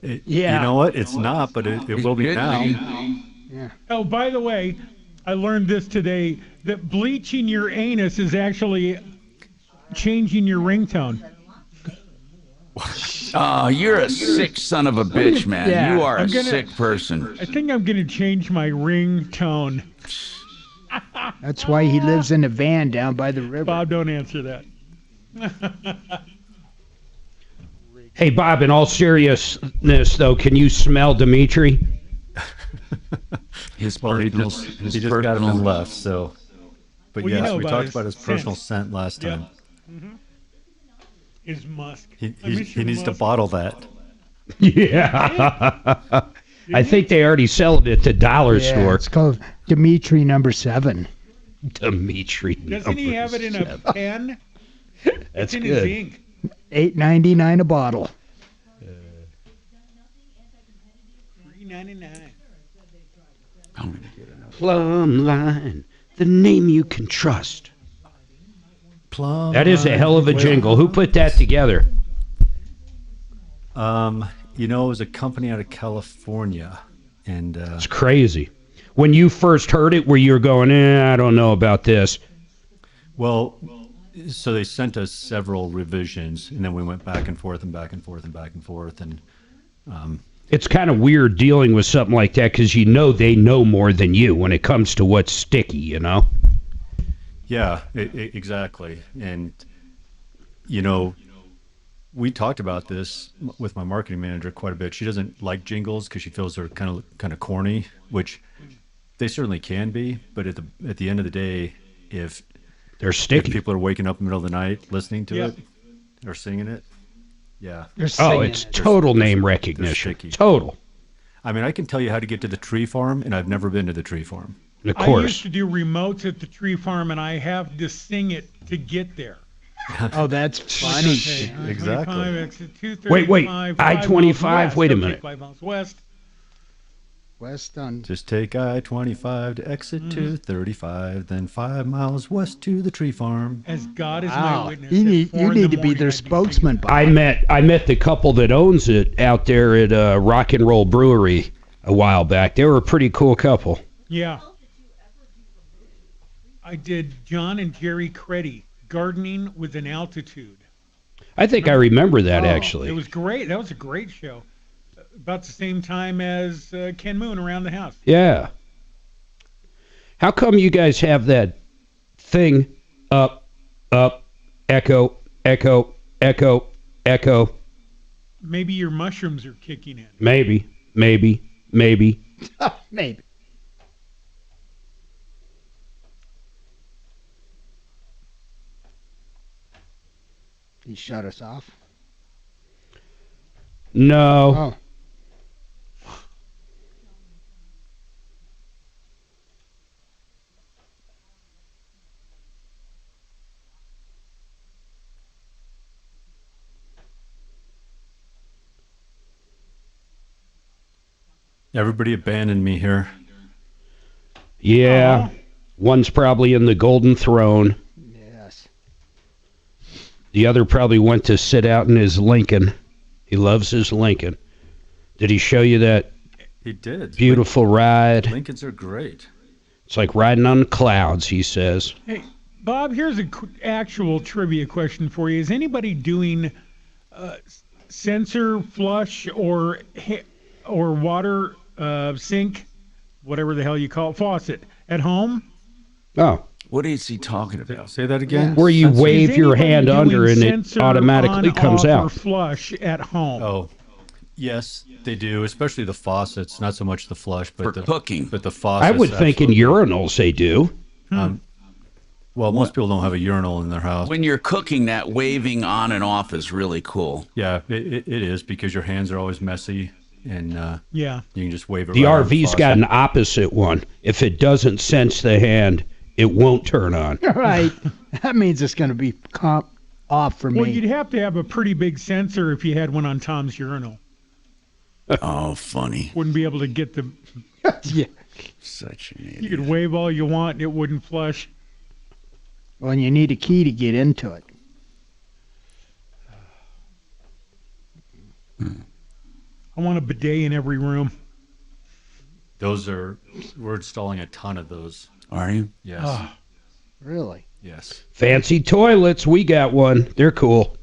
Yeah. You know what? It's not, but it will be now. Yeah. Oh, by the way, I learned this today, that bleaching your anus is actually changing your ringtone. Oh, you're a sick son of a bitch, man. Yeah, you are a sick person. I think I'm going to change my ringtone. That's why he lives in a van down by the river. Bob, don't answer that. Hey, Bob, in all seriousness, though, can you smell Dimitri? He just got him and left, so. But well, yes, we talked about his personal scent last time. Mm-hmm. His musk. He needs to bottle that. Yeah. I think they already sell it at the dollar store. It's called Dimitri number 7. Dimitri. Doesn't he have it in a pen? That's it's in good. his ink. $8.99 a bottle. $3.99. Plumline, the name you can trust. Plumline. That is a hell of a jingle. Who put that together? It was a company out of California, and it's crazy. When you first heard it, were you going, I don't know about this? Well, so they sent us several revisions, and then we went back and forth and back and forth and back and forth, and it's kind of weird dealing with something like that because they know more than you when it comes to what's sticky, Yeah, exactly, and we talked about this with my marketing manager quite a bit. She doesn't like jingles because she feels they're kind of corny, which they certainly can be. But at the end of the day, if they're sticky, if people are waking up in the middle of the night listening to it or singing it, yeah. It's total name recognition. Total. I mean, I can tell you how to get to the tree farm, and I've never been to the tree farm. Of course. I used to do remotes at the tree farm, and I have to sing it to get there. Oh, that's funny. Okay, Exactly. Wait, I-25, wait a minute. 5 miles west. west on. Just take I-25 to exit 235, then 5 miles west to the tree farm. As God is my witness. You need to be their spokesman. Bob. I met the couple that owns it out there at Rock and Roll Brewery a while back. They were a pretty cool couple. Yeah. I did John and Jerry Creddy, Gardening with an Altitude. I think I remember that, actually. It was great. That was a great show. About the same time as Ken Moon Around the House. Yeah. How come you guys have that thing up, echo, echo, echo, echo? Maybe your mushrooms are kicking in. Maybe. Maybe. He shut us off? No. Oh. Everybody abandoned me here. Yeah. One's probably in the Golden Throne. Yes. The other probably went to sit out in his Lincoln. He loves his Lincoln. Did he show you that He did. beautiful ride? Lincolns are great. It's like riding on the clouds, he says. Hey, Bob, here's an actual trivia question for you. Is anybody doing sensor flush or water sink, whatever the hell you call it, faucet, at home? Oh. What is he talking about? Say that again. Where you wave your hand under and it automatically comes out. Or flush at home. Oh, yes, they do, especially the faucets. Not so much the flush, but the cooking. But the faucets. I would think in urinals they do. Well, most people don't have a urinal in their house. When you're cooking, that waving on and off is really cool. Yeah, it is, because your hands are always messy, and yeah, you can just wave it. The right RV's got an opposite one. If it doesn't sense the hand, it won't turn on. Right. That means it's going to be off for me. Well, you'd have to have a pretty big sensor if you had one on Tom's urinal. Oh, funny. Wouldn't be able to get the... Yeah. Such an idiot. You could wave all you want and it wouldn't flush. Well, and you need a key to get into it. I want a bidet in every room. We're installing a ton of those. Are you? Yes. Oh, really? Yes. Fancy toilets. We got one. They're cool.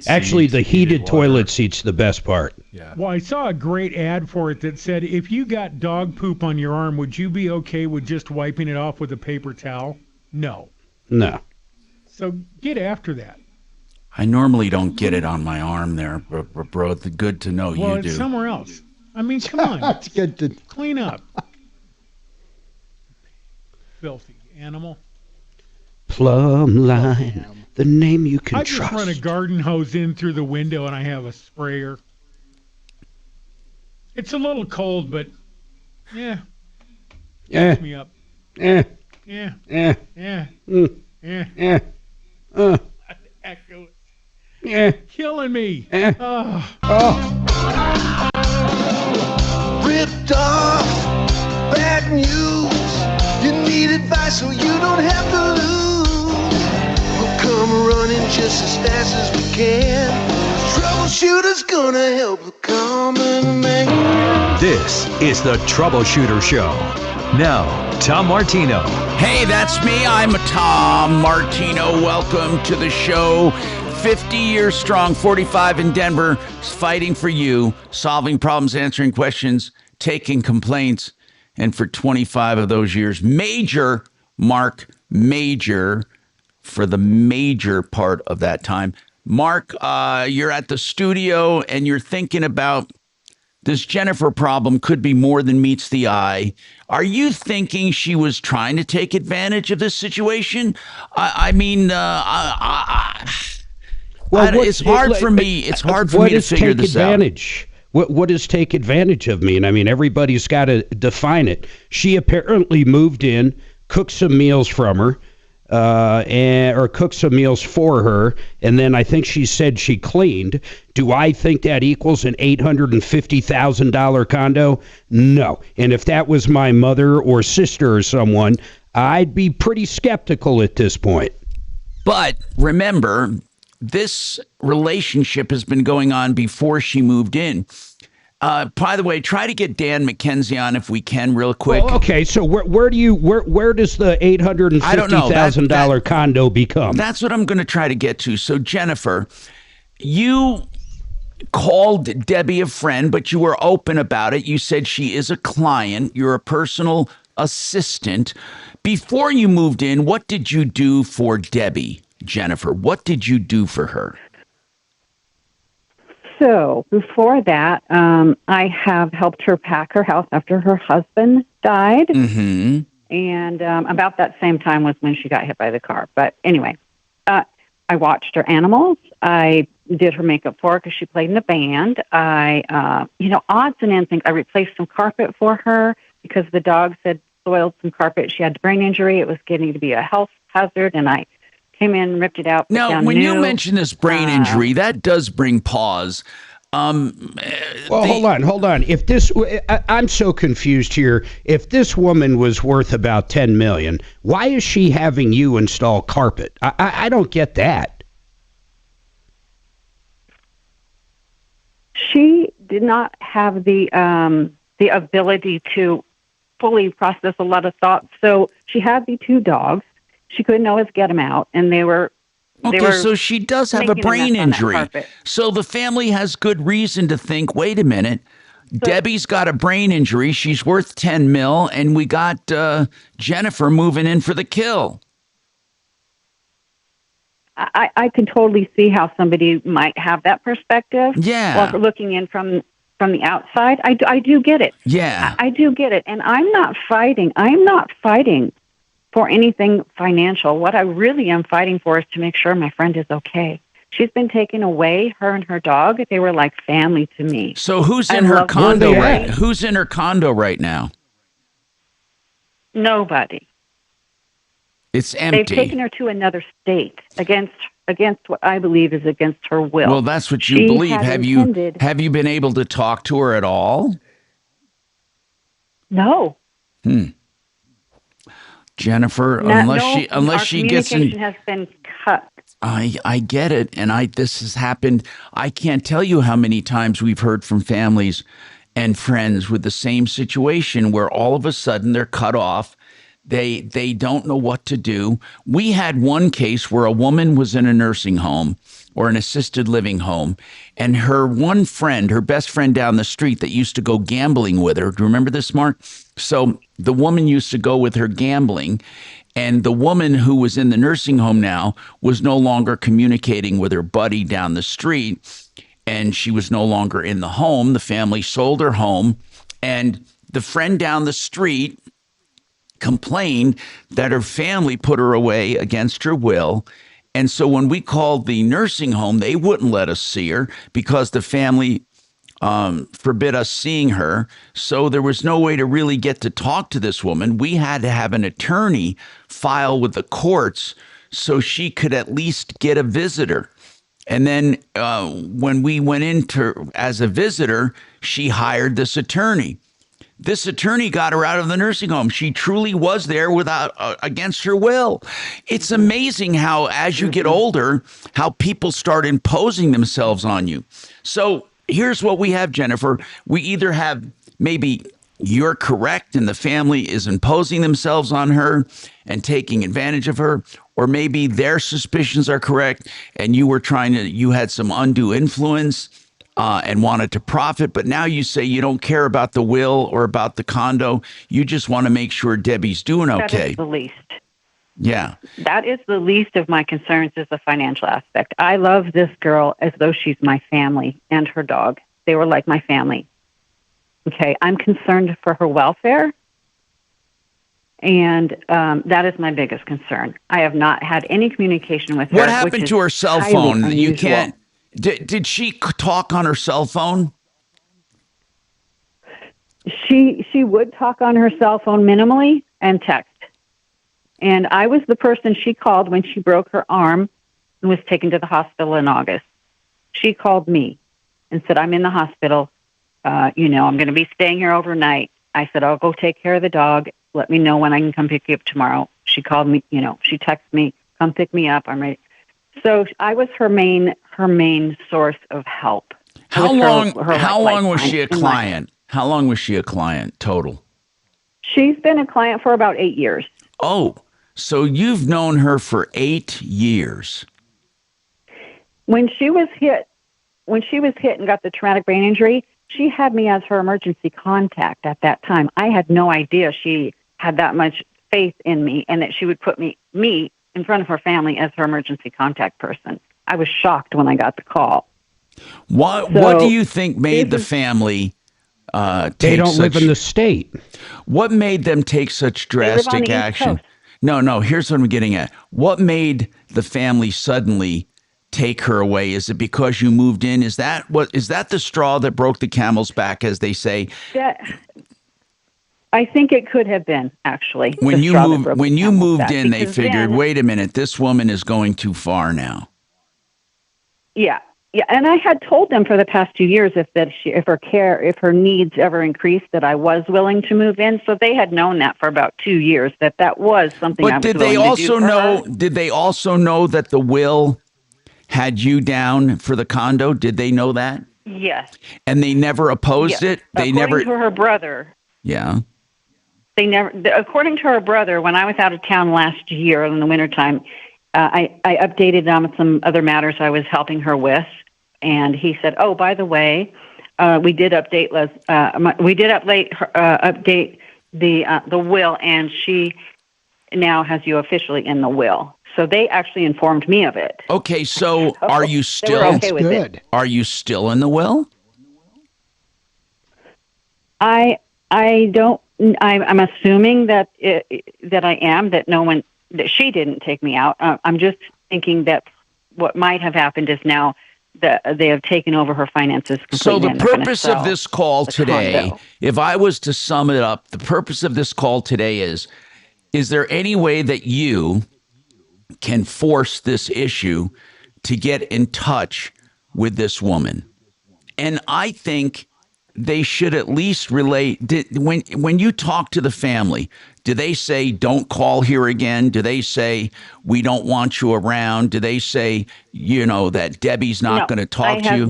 Actually, the heated toilet seat's the best part. Yeah. Well, I saw a great ad for it that said, if you got dog poop on your arm, would you be okay with just wiping it off with a paper towel? No. No. So get after that. I normally don't get it on my arm there, bro. It's good to know Well, you it's do. somewhere else. I mean, come on. That's good to clean up. Filthy animal. Plumb line, the name you can I just trust. run a garden hose in through the window and I have a sprayer. It's a little cold, but yeah. Wakes me up. Yeah. Yeah. Yeah. Yeah. Yeah. Yeah. Yeah. Yeah. Killing me. Yeah. Ripped off, bad news. You need advice so you don't have to lose. We'll come running just as fast as we can. Troubleshooter's gonna help the common man. This is the Troubleshooter Show. Now, Tom Martino. Hey, that's me. I'm Tom Martino. Welcome to the show. 50 years strong, 45 in Denver, fighting for you, solving problems, answering questions, taking complaints. And for 25 of those years, Marc Mager, for the major part of that time. Marc, you're at the studio and you're thinking about this Jennifer problem could be more than meets the eye. Are you thinking she was trying to take advantage of this situation? It's hard for me. It's hard for me to figure this out. What does take advantage of mean? I mean, everybody's got to define it. She apparently moved in, cooked some meals from her, or cooked some meals for her, and then I think she said she cleaned. Do I think that equals an $850,000 condo? No. And if that was my mother or sister or someone, I'd be pretty skeptical at this point. But remember, this relationship has been going on before she moved in. By the way, try to get Dan McKenzie on if we can, real quick. Well, okay, so where does the $850,000 condo become? That's what I'm going to try to get to. So Jennifer, you called Debbie a friend, but you were open about it. You said she is a client. You're a personal assistant. Before you moved in, what did you do for Debbie, Jennifer? What did you do for her? So before that, I have helped her pack her house after her husband died. Mm-hmm. And about that same time was when she got hit by the car. But anyway, I watched her animals. I did her makeup for her because she played in a band. I, odds and ends things. I replaced some carpet for her because the dogs had soiled some carpet. She had a brain injury. It was getting to be a health hazard, and I came in, ripped it out. Now, when you mention this brain injury, that does bring pause. Hold on. If this, I'm so confused here. If this woman was worth about $10 million, why is she having you install carpet? I don't get that. She did not have the ability to fully process a lot of thoughts. So she had the two dogs. She couldn't always get them out, and they were. Okay, so she does have a brain injury. So the family has good reason to think, wait a minute, Debbie's got a brain injury. She's worth $10 million, and we got Jennifer moving in for the kill. I can totally see how somebody might have that perspective. Yeah. While looking in from the outside, I do get it. Yeah. I do get it, and I'm not fighting for anything financial. What I really am fighting for is to make sure my friend is okay. She's been taken away, her and her dog. They were like family to me. So who's in her condo Who's in her condo right now? Nobody. It's empty. They've taken her to another state against what I believe is against her will. Well, that's what you believe. Have you been able to talk to her at all? No. Jennifer, unless she gets in, communication has been cut. I get it, and this has happened. I can't tell you how many times we've heard from families and friends with the same situation where all of a sudden they're cut off. They don't know what to do. We had one case where a woman was in a nursing home or an assisted living home, and her one friend, her best friend down the street that used to go gambling with her. Do you remember this, Mark? So the woman used to go with her gambling, and the woman who was in the nursing home now was no longer communicating with her buddy down the street, and she was no longer in the home. The family sold her home, and the friend down the street complained that her family put her away against her will. And so when we called the nursing home, they wouldn't let us see her because the family forbid us seeing her. So there was no way to really get to talk to this woman. We had to have an attorney file with the courts so she could at least get a visitor. And then when we went in as a visitor, she hired this attorney. This attorney got her out of the nursing home. She truly was there without against her will. It's amazing how, as you get older, how people start imposing themselves on you. So here's what we have, Jennifer. We either have maybe you're correct and the family is imposing themselves on her and taking advantage of her, or maybe their suspicions are correct and you had some undue influence and wanted to profit, but now you say you don't care about the will or about the condo. You just want to make sure Debbie's doing okay. That is the least. Yeah. That is the least of my concerns, is the financial aspect. I love this girl as though she's my family and her dog. They were like my family. Okay, I'm concerned for her welfare, and that is my biggest concern. I have not had any communication with her. What happened to her cell phone? You can't. Did she talk on her cell phone? She would talk on her cell phone minimally and text. And I was the person she called when she broke her arm and was taken to the hospital in August. She called me and said, I'm in the hospital. I'm going to be staying here overnight. I said, I'll go take care of the dog. Let me know when I can come pick you up tomorrow. She called me, she texted me, come pick me up. I'm ready. So I was her main source of help. How long was she a client? How long was she a client total? She's been a client for about 8 years. Oh, so you've known her for 8 years. When she was hit and got the traumatic brain injury, she had me as her emergency contact at that time. I had no idea she had that much faith in me and that she would put me in front of her family as her emergency contact person. I was shocked when I got the call. What do you think made the family they don't live in the state. What made them take such drastic action? No, here's what I'm getting at. What made the family suddenly take her away? Is it because you moved in? Is that the straw that broke the camel's back, as they say? I think it could have been, actually. When you moved in, they figured, wait a minute, this woman is going too far now. Yeah. Yeah, and I had told them for the past 2 years if her needs ever increased, that I was willing to move in. So they had known that for about 2 years, that was something I was willing to do. But did they also know that the will had you down for the condo? Did they know that? Yes. And they never opposed it? According to her brother. Yeah. According to her brother, when I was out of town last year in the wintertime, I updated on some other matters I was helping her with, and he said, "Oh, by the way, we did update the will, and she now has you officially in the will." So they actually informed me of it. Okay, so are you still okay with it? Are you still in the will? I don't. I'm assuming that I am. That she didn't take me out. I'm just thinking that what might have happened is now that they have taken over her finances completely. So the purpose of this call today, if I was to sum it up, the purpose of this call today is there any way that you can force this issue to get in touch with this woman? And I think they should at least relate. When you talk to the family, do they say, don't call here again? Do they say, we don't want you around? Do they say, that Debbie's not going to talk to you?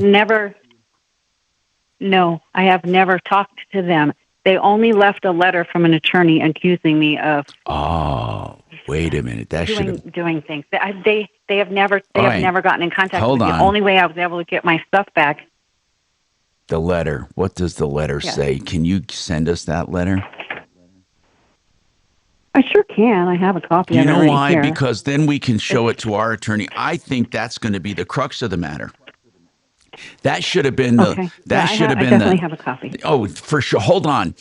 I have never talked to them. They only left a letter from an attorney accusing me of. Oh, wait a minute. That should doing things. They have never gotten in contact with me. The only way I was able to get my stuff back. The letter. What does the letter say? Can you send us that letter? I sure can. I have a copy of it. You know why? Here. Because then we can show it to our attorney. I think that's going to be the crux of the matter. That should have been the. Okay. I definitely have a copy. Oh, for sure. Hold on.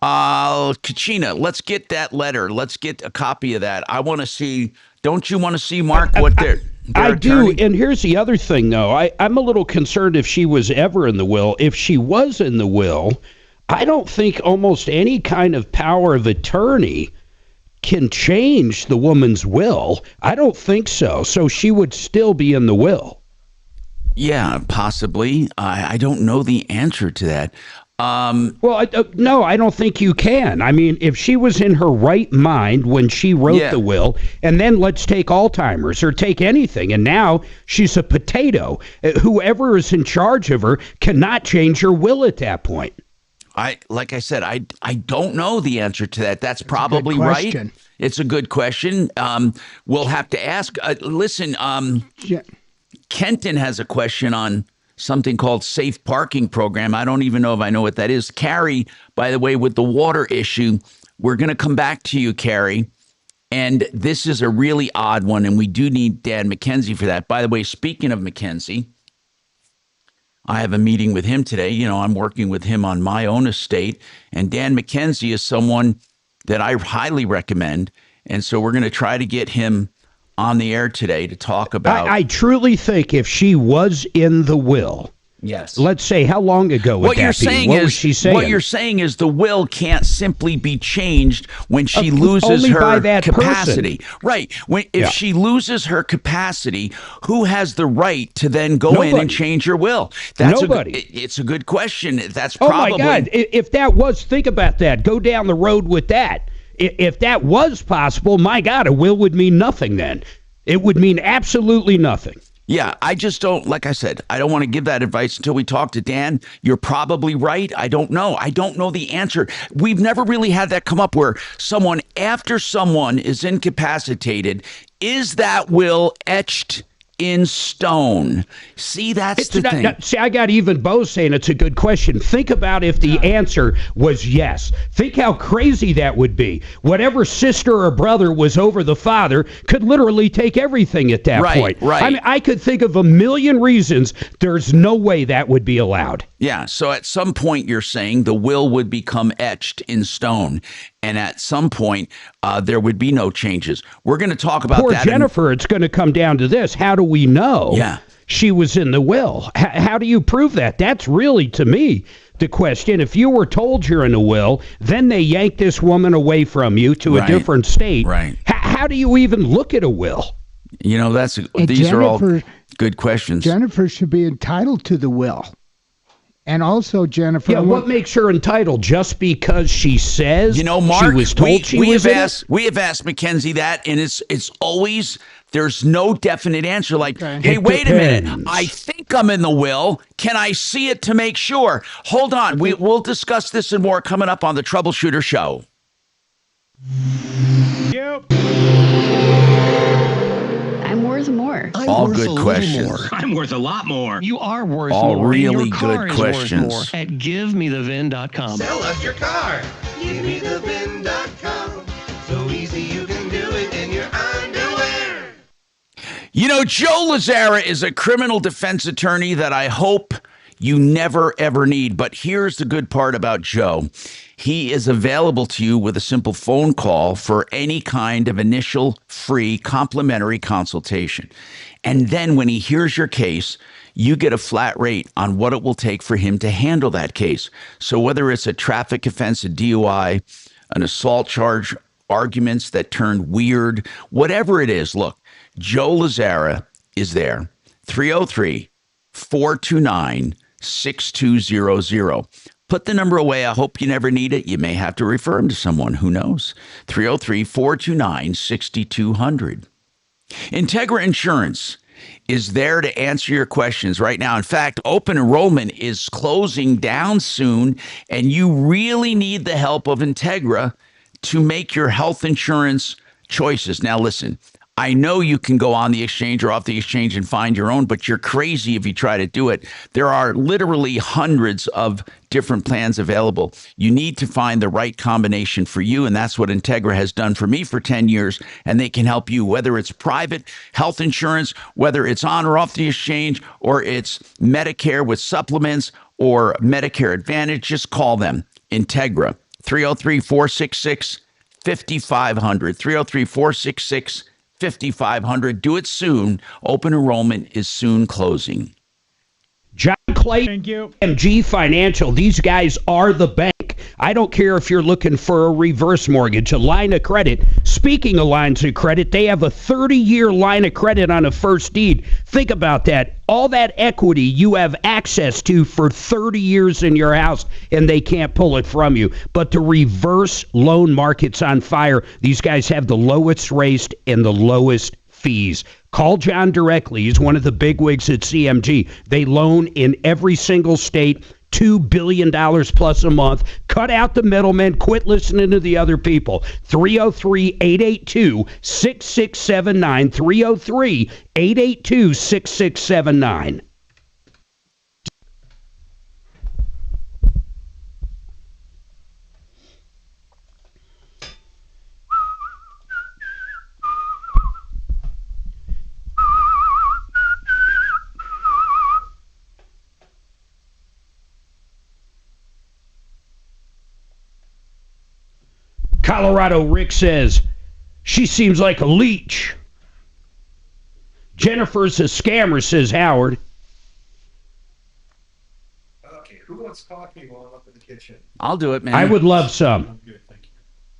Kachina, let's get that letter. Let's get a copy of that. I want to see. Don't you want to see, Mark, what they're. I do, and here's the other thing, though. I'm a little concerned if she was ever in the will. If she was in the will, I don't think almost any kind of power of attorney can change the woman's will. I don't think so. So she would still be in the will. Yeah, possibly. I don't know the answer to that. No, I don't think you can. I mean, if she was in her right mind when she wrote the will, and then let's take Alzheimer's or take anything, and now she's a potato. Whoever is in charge of her cannot change her will at that point. Like I said, I don't know the answer to that. That's probably right. It's a good question. We'll have to ask. Listen, Kenton has a question on something called Safe Parking Program. I don't even know if I know what that is. Carrie, by the way, with the water issue, we're going to come back to you, Carrie. And this is a really odd one, and we do need Dan McKenzie for that. By the way, speaking of McKenzie, I have a meeting with him today. I'm working with him on my own estate, and Dan McKenzie is someone that I highly recommend. And so we're going to try to get him on the air today to talk about. I truly think if she was in the will, Yes. Let's say, how long ago would What you're that be? saying What is was she saying? what you're saying is the will can't simply be changed when she loses only her by that capacity. person. Right. If she loses her capacity, who has the right to then go in and change her will? Nobody. It's a good question. That's Oh probably. my God! If that was, think about that. Go down the road with that. If that was possible, my God, a will would mean nothing then. It would mean absolutely nothing. Yeah, I just don't, like I said, I don't want to give that advice until we talk to Dan. You're probably right. I don't know. I don't know the answer. We've never really had that come up where after someone is incapacitated, is that will etched in stone? See, that's the thing. See, I got even Bo saying it's a good question. Think about if the answer was yes. Think how crazy that would be. Whatever sister or brother was over the father could literally take everything at that point. Right. I mean, I could think of a million reasons. There's no way that would be allowed. Yeah, so at some point you're saying the will would become etched in stone, and at some point there would be no changes. We're going to talk about Poor that. Jennifer, it's going to come down to this. How do we know she was in the will? How do you prove that? That's really, to me, the question. If you were told you're in the will, then they yank this woman away from you to a different state. Right. How do you even look at a will? You know, these are all good questions. Jennifer should be entitled to the will. And also, Jennifer... Yeah, what makes her entitled? Just because she says Mark, she was told she was in it? We have asked Mackenzie that, and it's always... There's no definite answer like, hey, wait a minute. I think I'm in the will. Can I see it to make sure? Hold on. We'll discuss this and more coming up on the Troubleshooter Show. Yep. I'm worth more. All good questions. I'm worth a lot more. You are worth all more. Really your car good is questions. Worth more at GiveMeTheVin.com. Sell us your car. GiveMeTheVin.com. So easy you can do it in your underwear. You know, Joe Lazzara is a criminal defense attorney that I hope you never, ever need. But here's the good part about Joe. He is available to you with a simple phone call for any kind of initial free complimentary consultation. And then when he hears your case, you get a flat rate on what it will take for him to handle that case. So whether it's a traffic offense, a DUI, an assault charge, arguments that turned weird, whatever it is, look, Joe Lazzara is there. 303-429-6200. Put the number away. I hope you never need it. You may have to refer him to someone. Who knows? 303-429-6200. Integra Insurance is there to answer your questions right now. In fact, open enrollment is closing down soon, and you really need the help of Integra to make your health insurance choices. Now, listen, I know you can go on the exchange or off the exchange and find your own, but you're crazy if you try to do it. There are literally hundreds of different plans available. You need to find the right combination for you, and that's what Integra has done for me for 10 years, and they can help you, whether it's private health insurance, whether it's on or off the exchange, or it's Medicare with supplements or Medicare Advantage. Just call them. Integra, 303-466-5500, 303-466-5500. 5,500. Do it soon. Open enrollment is soon closing. John Clay, thank you. MG Financial. These guys are the bank. I don't care if you're looking for a reverse mortgage, a line of credit. Speaking of lines of credit, they have a 30-year line of credit on a first deed. Think about that. All that equity you have access to for 30 years in your house, and they can't pull it from you. But the reverse loan market's on fire. These guys have the lowest rates and the lowest fees. Call John directly. He's one of the bigwigs at CMG. They loan in every single state, $2 billion plus a month. Cut out the middlemen. Quit listening to the other people. 303-882-6679. 303-882-6679. Colorado Rick says, she seems like a leech. Jennifer's a scammer, says Howard. wants coffee while I'm up in the kitchen? I'll do it, man. I would love some. Good, thank you.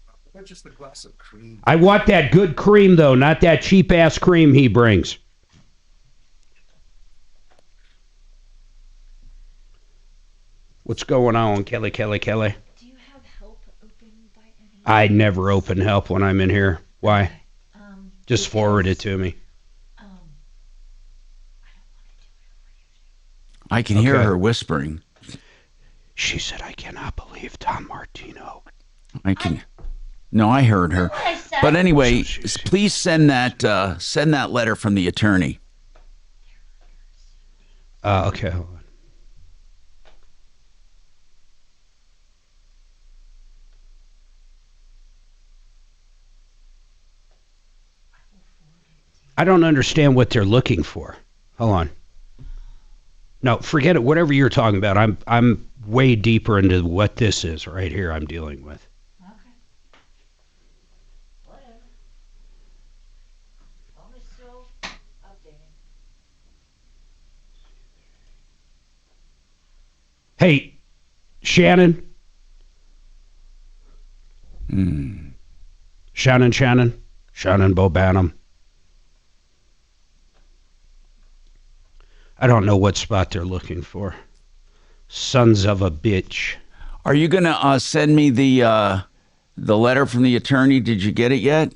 How about just a glass of cream? I want that good cream, though, not that cheap-ass cream he brings. What's going on, Kelly? Do you have help open by any? I never open help when I'm in here. Why? Just forward it to me. I can hear her whispering. She said, I cannot believe Tom Martino. No, I heard her. But anyway, please send that letter from the attorney. Okay, hold on. I don't understand what they're looking for. Hold on. No, forget it. Whatever you're talking about, I'm way deeper into what this is right here I'm dealing with. Okay. Whatever. Phone is still updating. Hey, Shannon. Shannon Bobanum. I don't know what spot they're looking for. Sons of a bitch. Are you going to send me the letter from the attorney? Did you get it yet?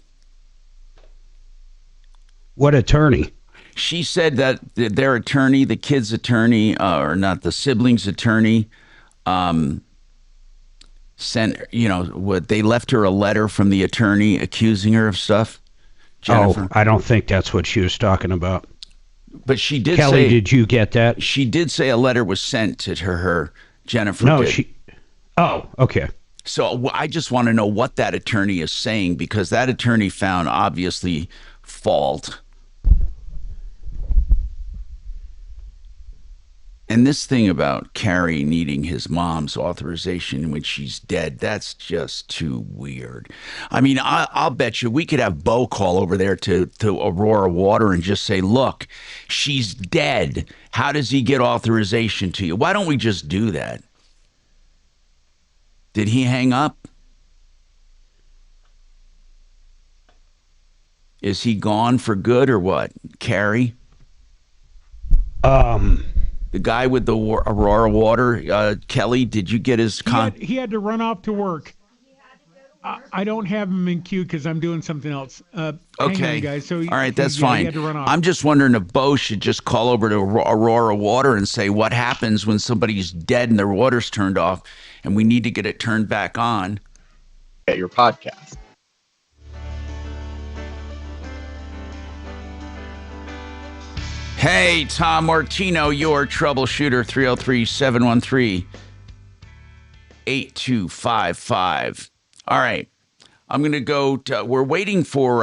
What attorney? She said that their attorney, the kid's attorney, or not the sibling's attorney, sent, they left her a letter from the attorney accusing her of stuff. Jennifer. Oh, I don't think that's what she was talking about. But she did Kelly, say... did you get that? She did say a letter was sent to her. Jennifer No, did. Oh, okay. So I just want to know what that attorney is saying, because that attorney found, obviously, fault. And this thing about Carrie needing his mom's authorization when she's dead, that's just too weird. I mean, I'll bet you we could have Bo call over there to Aurora Water and just say, look, she's dead. How does he get authorization to you? Why don't we just do that? Did he hang up? Is he gone for good or what? Carrie? The guy with the Aurora Water, Kelly, did you get his He had to run off to work. I don't have him in queue because I'm doing something else. Okay. Hang on, guys. So all right, that's He fine. had to run off. I'm just wondering if Bo should just call over to Aurora Water and say what happens when somebody's dead and their water's turned off and we need to get it turned back on. Get your podcast. Hey, Tom Martino, your troubleshooter, 303-713-8255. All right. I'm going to go to, we're waiting for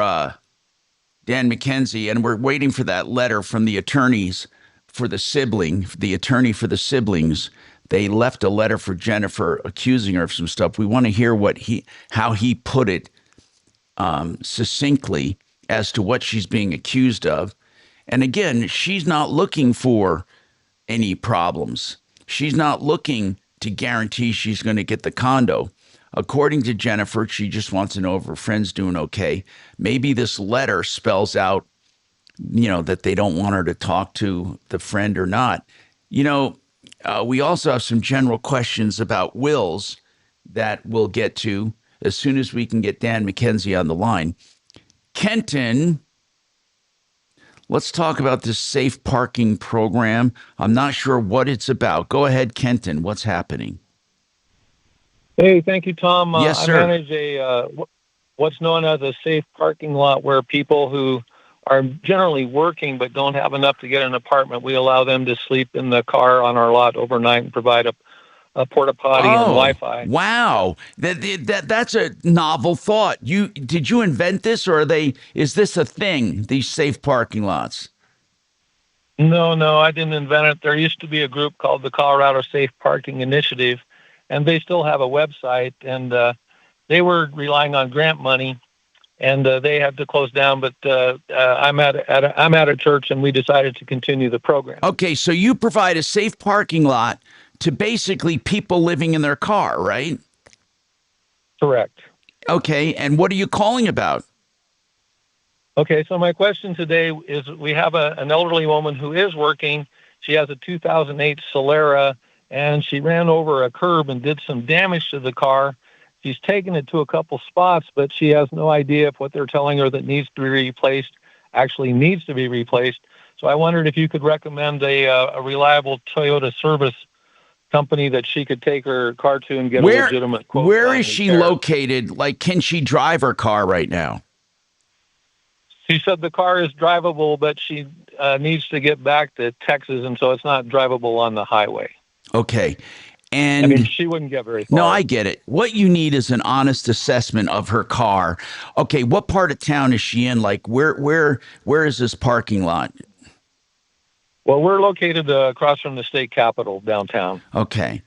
Dan McKenzie, and we're waiting for that letter from the attorneys for the attorney for the siblings. They left a letter for Jennifer accusing her of some stuff. We want to hear how he put it succinctly as to what she's being accused of. And again, she's not looking for any problems. She's not looking to guarantee she's going to get the condo. According to Jennifer, she just wants to know if her friend's doing okay. Maybe this letter spells out, that they don't want her to talk to the friend or not. We also have some general questions about wills that we'll get to as soon as we can get Dan McKenzie on the line. Kenton, let's talk about this safe parking program. I'm not sure what it's about. Go ahead, Kenton. What's happening? Hey, thank you, Tom. Yes, sir. I manage what's known as a safe parking lot where people who are generally working but don't have enough to get an apartment, we allow them to sleep in the car on our lot overnight and provide a porta potty and Wi-Fi. Wow, that's a novel thought. Did you invent this, or is this a thing? These safe parking lots? No, I didn't invent it. There used to be a group called the Colorado Safe Parking Initiative, and they still have a website. And they were relying on grant money, and they had to close down. But I'm at a church, and we decided to continue the program. Okay, so you provide a safe parking lot to basically people living in their car, right? Correct. Okay, and what are you calling about? Okay, so my question today is we have an elderly woman who is working. She has a 2008 Solera, and she ran over a curb and did some damage to the car. She's taken it to a couple spots, but she has no idea if what they're telling her that needs to be replaced actually needs to be replaced. So I wondered if you could recommend a reliable Toyota service company that she could take her car to and get a legitimate quote. Where is she located? Like, can she drive her car right now? She said the car is drivable, but she needs to get back to Texas, and so it's not drivable on the highway. Okay. And I mean, she wouldn't get very far. No, I get it. What you need is an honest assessment of her car. Okay, what part of town is she in? Like, where is this parking lot? Well, we're located across from the state capitol downtown. Okay.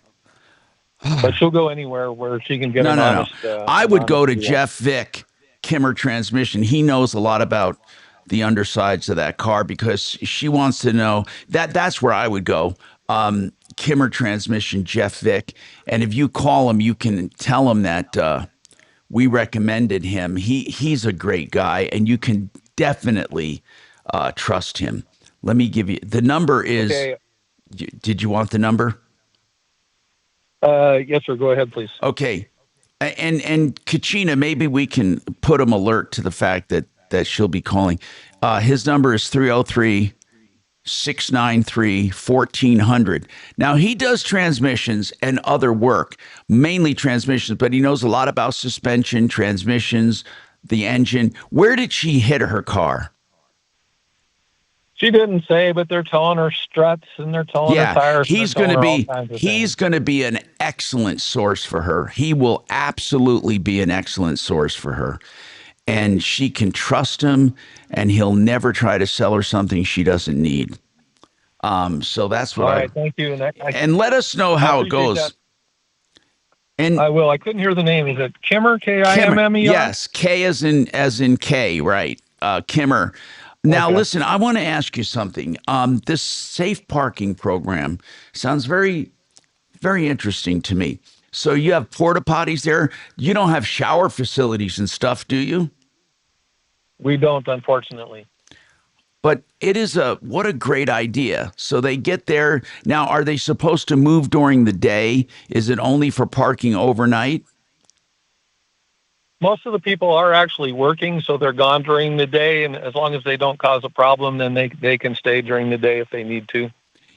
But she'll go anywhere where she can get an honest... I would go to Jeff Vick, Kimmer Transmission. He knows a lot about the undersides of that car because she wants to know. That's where I would go. Kimmer Transmission, Jeff Vick. And if you call him, you can tell him that we recommended him. He's a great guy, and you can definitely trust him. Let me give you the number. Is Okay. Did you want the number? Yes, sir. Go ahead, please. Okay. And Kachina, maybe we can put him alert to the fact that she'll be calling. His number is 303-693-1400. Now, he does transmissions and other work, mainly transmissions, but he knows a lot about suspension, transmissions, the engine. Where did she hit her car? She didn't say, but they're telling her struts and they're telling her tires. He's going to be an excellent source for her. He will absolutely be an excellent source for her. And she can trust him, and he'll never try to sell her something she doesn't need. So that's what All right, thank you. And let us know how it goes. That. And I will. I couldn't hear the name. Is it Kimmer? Kimmer? Yes, K as in K, right? Kimmer. Now, listen, I want to ask you something. This safe parking program sounds very, very interesting to me. So you have porta potties there. You don't have shower facilities and stuff, do you? We don't, unfortunately. But it is what a great idea. So they get there. Now, are they supposed to move during the day? Is it only for parking overnight? Most of the people are actually working, so they're gone during the day, and as long as they don't cause a problem, then they can stay during the day if they need to.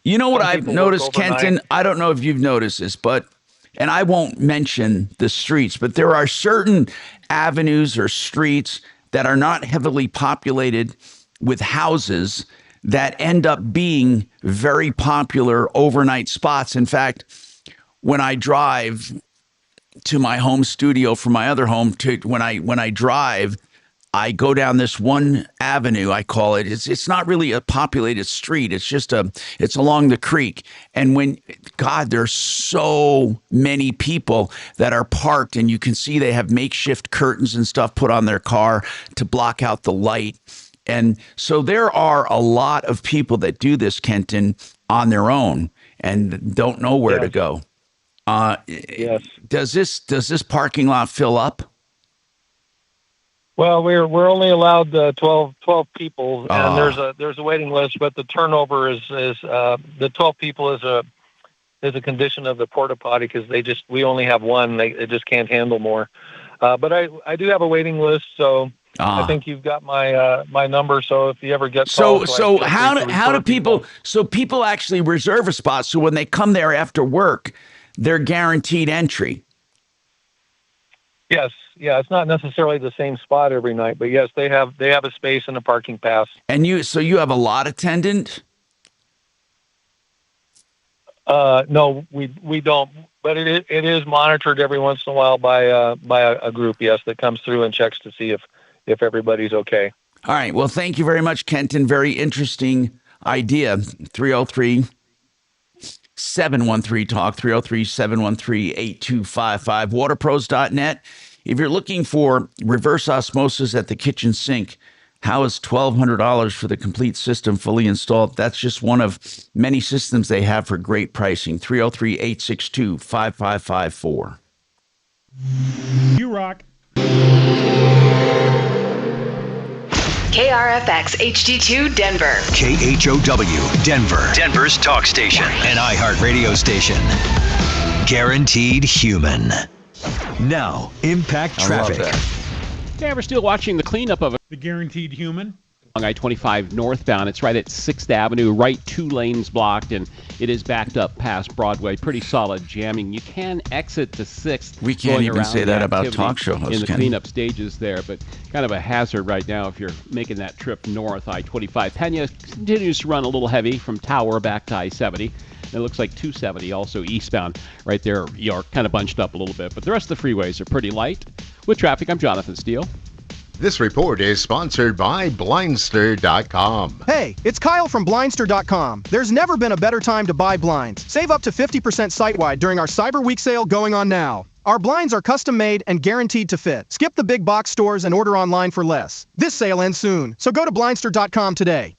You know what I've noticed, Kenton? I don't know if you've noticed this, and I won't mention the streets, but there are certain avenues or streets that are not heavily populated with houses that end up being very popular overnight spots. In fact, when I drive to my home studio from my other home, when I drive, I go down this one avenue, I call it. It's not really a populated street. It's just it's along the creek. And there's so many people that are parked, and you can see they have makeshift curtains and stuff put on their car to block out the light. And so there are a lot of people that do this, Kenton, on their own and don't know where to go. Yes. Does this parking lot fill up? Well, we're only allowed 12 people, and there's a waiting list. But the turnover is the 12 people is a condition of the porta potty because we only have one. They just can't handle more. But I do have a waiting list, so I think you've got my number. So if you ever get called, so how do people? So people actually reserve a spot. So when they come there after work, they're guaranteed entry. Yes. Yeah, it's not necessarily the same spot every night, but yes, they have a space and a parking pass. And you have a lot attendant? No, we don't. But it is monitored every once in a while by a group, yes, that comes through and checks to see if everybody's okay. All right. Well, thank you very much, Kenton. Very interesting idea. 303-713-TALK, 303-713-8255, waterpros.net. If you're looking for reverse osmosis at the kitchen sink, How is $1,200 for the complete system fully installed? That's just one of many systems they have for great pricing. 303-862-5554. You rock. KRFX HD2 Denver. KHOW Denver. Denver's talk station. An iHeart radio station. Guaranteed human. Now, impact traffic. Yeah, we're still watching the cleanup of The guaranteed human. on I-25 northbound. It's right at 6th Avenue, right 2 lanes blocked, and it is backed up past Broadway. Pretty solid jamming. You can exit to 6th. We can't going even around say the that about activity talk show hosts, in the can we? cleanup stages there, but kind of a hazard right now if you're making that trip north. I-25 Pena continues to run a little heavy from Tower back to I-70. And it looks like 270 also eastbound right there. You're kind of bunched up a little bit, but the rest of the freeways are pretty light. With traffic, I'm Jonathan Steele. This report is sponsored by Blindster.com. Hey, it's Kyle from Blindster.com. There's never been a better time to buy blinds. Save up to 50% site-wide during our Cyber Week sale going on now. Our blinds are custom-made and guaranteed to fit. Skip the big box stores and order online for less. This sale ends soon, so go to Blindster.com today.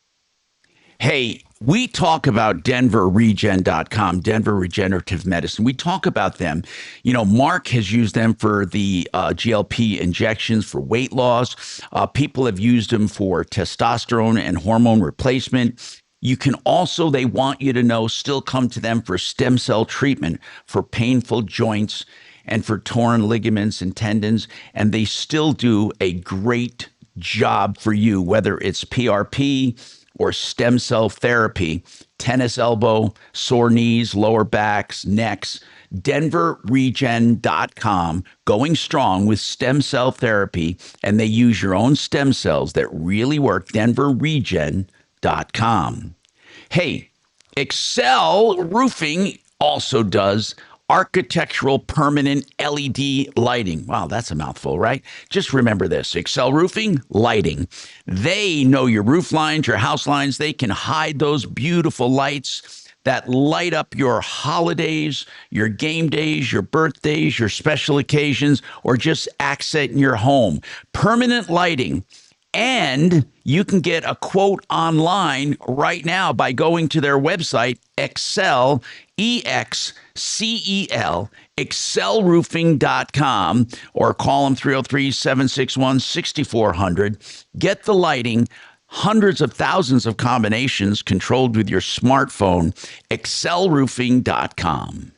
Hey, we talk about DenverRegen.com, Denver Regenerative Medicine. We talk about them. You know, Mark has used them for the GLP injections for weight loss. People have used them for testosterone and hormone replacement. You can also, they want you to know, still come to them for stem cell treatment for painful joints and for torn ligaments and tendons. And they still do a great job for you, whether it's PRP or stem cell therapy, tennis elbow, sore knees, lower backs, necks. DenverRegen.com, going strong with stem cell therapy, and they use your own stem cells that really work. DenverRegen.com. Hey, Excel Roofing also does architectural permanent LED lighting. Wow, that's a mouthful, right? Just remember this. Excel Roofing, lighting. They know your roof lines, your house lines. They can hide those beautiful lights that light up your holidays, your game days, your birthdays, your special occasions, or just accent your home. Permanent lighting. And you can get a quote online right now by going to their website, Excel, EXCEL, excelroofing.com, or call them 303-761-6400. Get the lighting, hundreds of thousands of combinations controlled with your smartphone, excelroofing.com.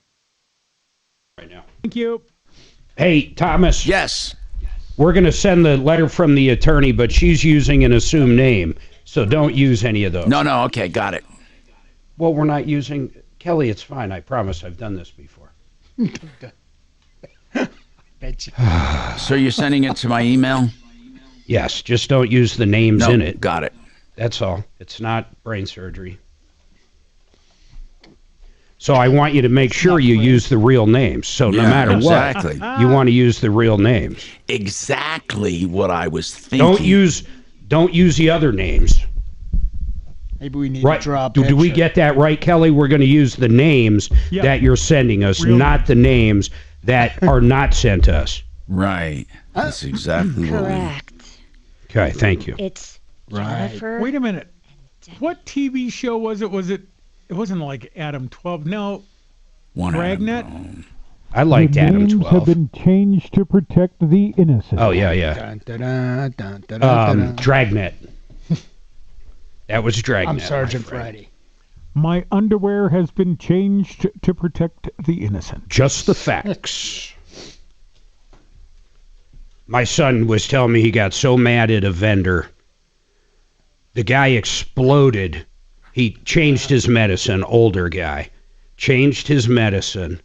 Right now. Thank you. Hey, Thomas. Yes. We're going to send the letter from the attorney, but she's using an assumed name, so don't use any of those. No, okay, got it. Well, we're not using... Kelly, it's fine. I promise I've done this before. Bet you. So you're sending it to my email? Yes, just don't use the names in it. Got it. That's all. It's not brain surgery. So I want you to make sure you use the real names. So no matter what, you want to use the real names. Exactly what I was thinking. Don't use the other names. Maybe we need to draw a picture. Do we get that right, Kelly? We're going to use the names that you're sending us, not the names that are not sent to us. Right. That's exactly what we... Correct. Okay, thank you. It's Jennifer. Wait a minute. What TV show was it? It wasn't like Adam 12. No. Dragnet? I liked Adam 12. Names have been changed to protect the innocent. Oh, yeah. Dragnet. That was Dragnet. I'm Sergeant Friday. My underwear has been changed to protect the innocent. Just the facts. My son was telling me he got so mad at a vendor. The guy exploded. He changed his medicine, older guy. Changed his medicine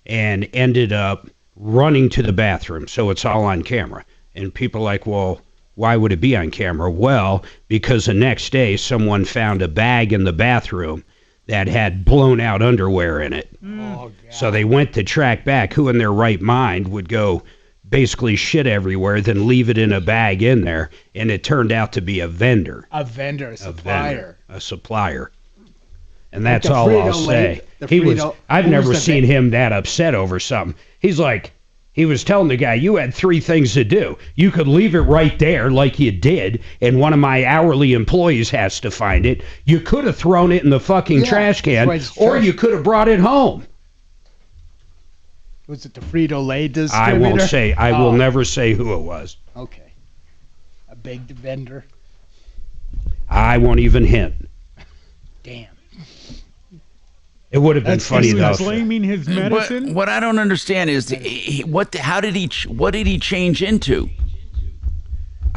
and ended up running to the bathroom. So it's all on camera. And people are like, well, why would it be on camera? Well, because the next day someone found a bag in the bathroom that had blown out underwear in it. Oh, so they went to track back. Who in their right mind would go basically shit everywhere, then leave it in a bag in there? And it turned out to be a vendor. A supplier. A supplier. And that's all I'll say. I've never seen him that upset over something. He's like, He was telling the guy, you had 3 things to do. You could leave it right there like you did, and one of my hourly employees has to find it. You could have thrown it in the fucking trash can, or you could have brought it home. Was it the Frito-Lay distributor? I won't say. I will never say who it was. Okay. A big vendor? I won't even hint. Damn. It would have been funny though. Blaming his medicine. But what I don't understand is what did he change into?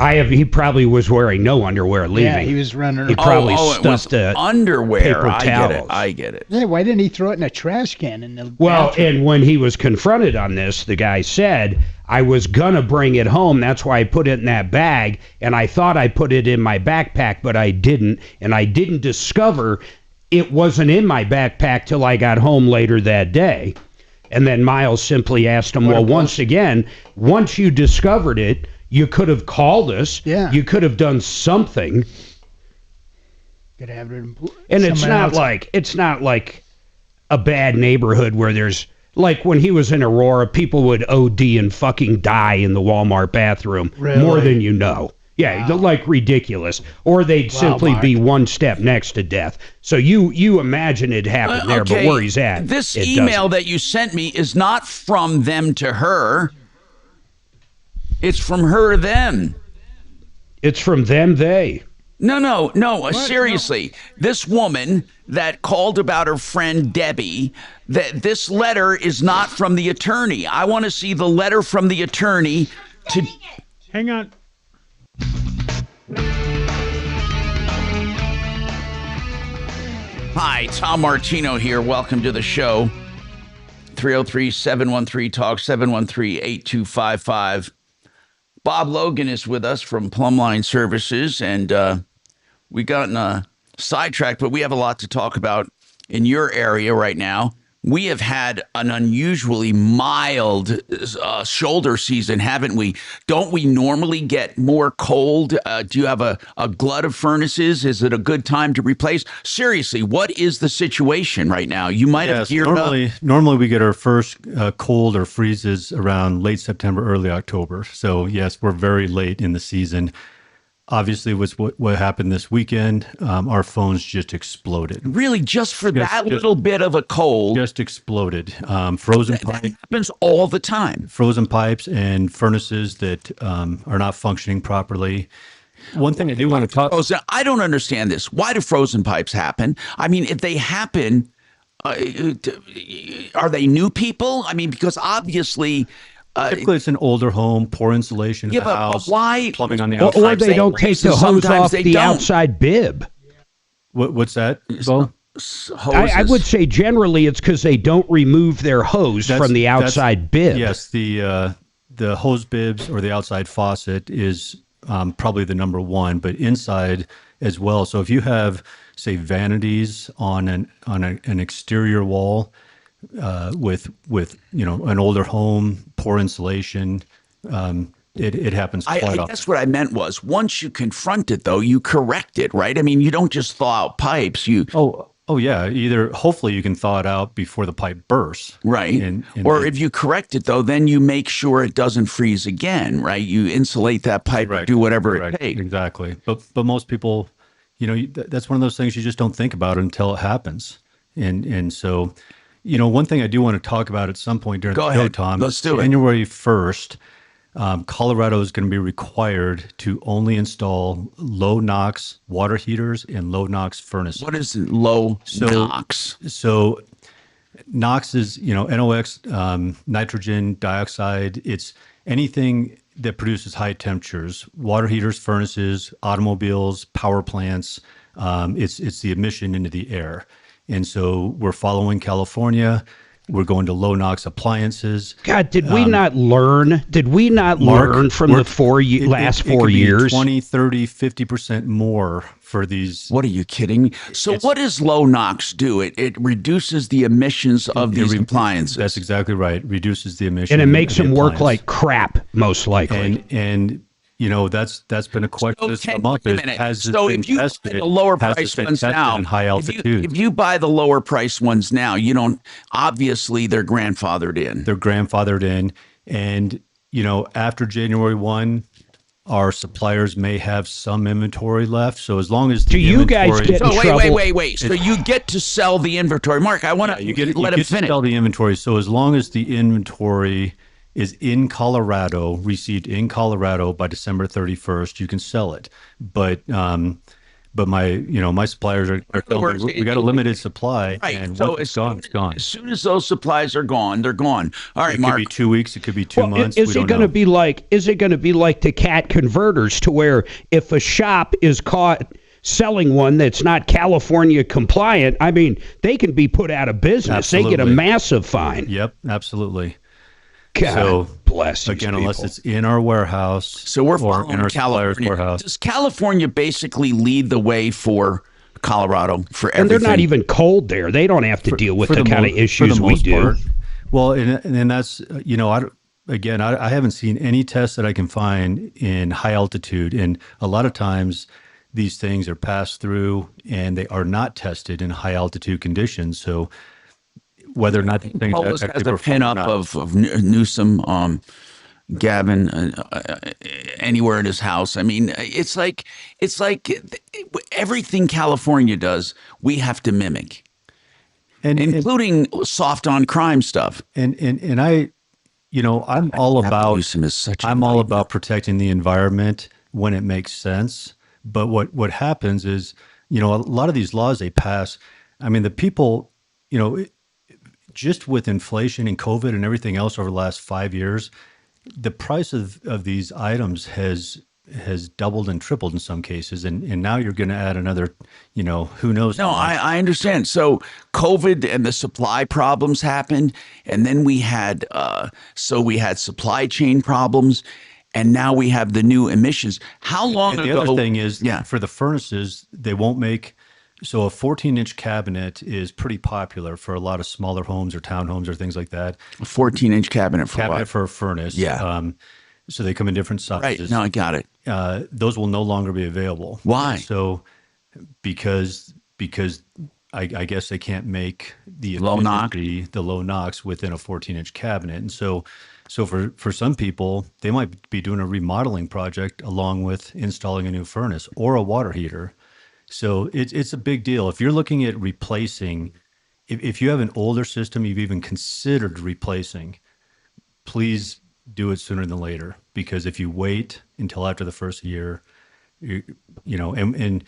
He probably was wearing no underwear leaving. Yeah, he was running. He probably stuffed underwear. paper towels. I get it. Yeah, why didn't he throw it in a trash can in the bathroom? And when he was confronted on this, the guy said, I was gonna bring it home. That's why I put it in that bag, and I thought I put it in my backpack, but I didn't, and I didn't discover it wasn't in my backpack till I got home later that day. And then Miles simply asked him, once you discovered it, you could have called us. Yeah. You could have done something. Could have it. And it's not like a bad neighborhood where there's, like when he was in Aurora, people would OD and fucking die in the Walmart bathroom. Really? More than you know. Yeah, like ridiculous. Or they'd simply be one step next to death. So you imagine it happened there, but where he's at. This email that you sent me is not from them to her. It's from her to them. It's from them, they. No. Seriously. No. This woman that called about her friend Debbie, this letter is not from the attorney. I want to see the letter from the attorney to... Hang on. Hi, Tom Martino here. Welcome to the show. 303-713-TALK, 713-8255. Bob Logan is with us from Plumline Services, and we gotten sidetracked, but we have a lot to talk about in your area right now. We have had an unusually mild shoulder season, haven't we? Don't we normally get more cold? Do you have a glut of furnaces? Is it a good time to replace? Seriously, what is the situation right now? You might have geared up. Normally we get our first cold or freezes around late September, early October. So yes, we're very late in the season. Obviously, with what happened this weekend, our phones just exploded. Really, just for that little bit of a cold? Just exploded. Frozen pipes. That happens all the time. Frozen pipes and furnaces that are not functioning properly. One thing I do want to talk... I don't understand this. Why do frozen pipes happen? I mean, if they happen, are they new people? I mean, because obviously... typically, it's an older home, poor insulation in the house, why, plumbing on the outside. Or they don't take the hose off the outside bib. What's that, Bo? I would say generally it's because they don't remove their hose from the outside bib. Yes, the hose bibs or the outside faucet is probably the number one, but inside as well. So if you have, say, vanities on an exterior wall, with an older home, poor insulation, it happens quite often. I guess what I meant was once you confront it, though, you correct it, right? I mean, you don't just thaw out pipes. Oh yeah. Hopefully you can thaw it out before the pipe bursts, right? Or if you correct it, though, then you make sure it doesn't freeze again, right? You insulate that pipe, do whatever it takes. Exactly. But most people, that's one of those things you just don't think about until it happens, and so. One thing I do want to talk about at some point during the show, Tom. Let's do it. January 1st, Colorado is going to be required to only install low NOx water heaters and low NOx furnaces. What is low NOx? So NOx is, NOx, nitrogen dioxide. It's anything that produces high temperatures, water heaters, furnaces, automobiles, power plants. It's the emission into the air. And so we're following California. We're going to low NOx appliances. God, did we not learn? Did we not learn from the last 4 years? 20, 30, 50% more for these. What are you kidding me? So what does low NOx do? It reduces the emissions of these appliances. That's exactly right. Reduces the emissions. And it makes them work like crap, most likely. And that's been a question that's come up. So if you buy the lower price ones now, high altitude. If you buy the lower price ones now, you don't, obviously they're grandfathered in. They're grandfathered in. And, after January 1, our suppliers may have some inventory left. So as long as the Do you guys inventory- get in So trouble? wait. So you get to sell the inventory. Mark, I want to you get let him to finish. sell the inventory. So as long as the inventory is in Colorado, received in Colorado by December 31st, you can sell it. But my suppliers are telling me, we got a limited supply, Right. and So once it's gone, it's gone. As soon as those supplies are gone, they're gone. All right, It Mark. could be 2 weeks. It could be 2 months. Is we it don't going to know. be like? Is it going to be like the cat converters, to where if a shop is caught selling one that's not California compliant, I mean, they can be put out of business. They get a Absolutely. massive fine. Yep, absolutely. God So bless these again, unless people. it's in our warehouse, So we're or in following our supplier's California. warehouse. Does California basically lead the way for Colorado for And everything? they're not even cold there. They don't have to deal with For the kind of mo- for issues the we most do. part. Well, and that's I haven't seen any tests that I can find in high altitude, and a lot of times these things are passed through and they are not tested in high altitude conditions. So whether or not these things Polis actually has a perform pin or up not. of Newsom, Gavin, anywhere in his house. I mean, it's like everything California does, we have to mimic, including soft on crime stuff. And I, I'm all about Newsom is such. I'm all about protecting the environment when it makes sense. But what happens is, a lot of these laws they pass. I mean, the people, just with inflation and COVID and everything else over the last 5 years, the price of these items has doubled and tripled in some cases, and now you're going to add another, who knows? No, I understand. So COVID and the supply problems happened, and then we had supply chain problems, and now we have the new emissions. How long And the ago? other thing is, for the furnaces, they won't make. So a 14-inch cabinet is pretty popular for a lot of smaller homes or townhomes or things like that. A 14-inch cabinet for what? For a furnace. Yeah. So they come in different sizes. Right. No, I got it. Those will no longer be available. Why? So because I guess they can't make the Low knock? the low NOx within a 14-inch cabinet. And so for some people, they might be doing a remodeling project along with installing a new furnace or a water heater. So it's a big deal. If you're looking at replacing, if you have an older system you've even considered replacing, please do it sooner than later. Because if you wait until after the first year, and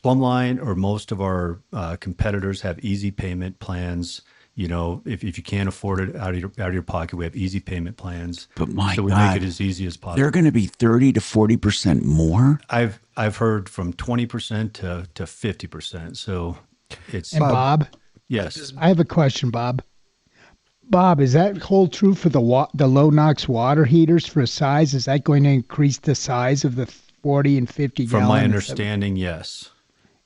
Plumline or most of our competitors have easy payment plans. If you can't afford it out of your pocket, we have easy payment plans. But my so we God, make it as easy as possible. They're going to be 30 to 40% more. I've heard from 20% to 50%. So it's And Bob? Yes. I have a question, Bob. Bob, is that hold true for the low NOx water heaters for size? Is that going to increase the size of the 40 and 50 From gallon? my understanding, yes.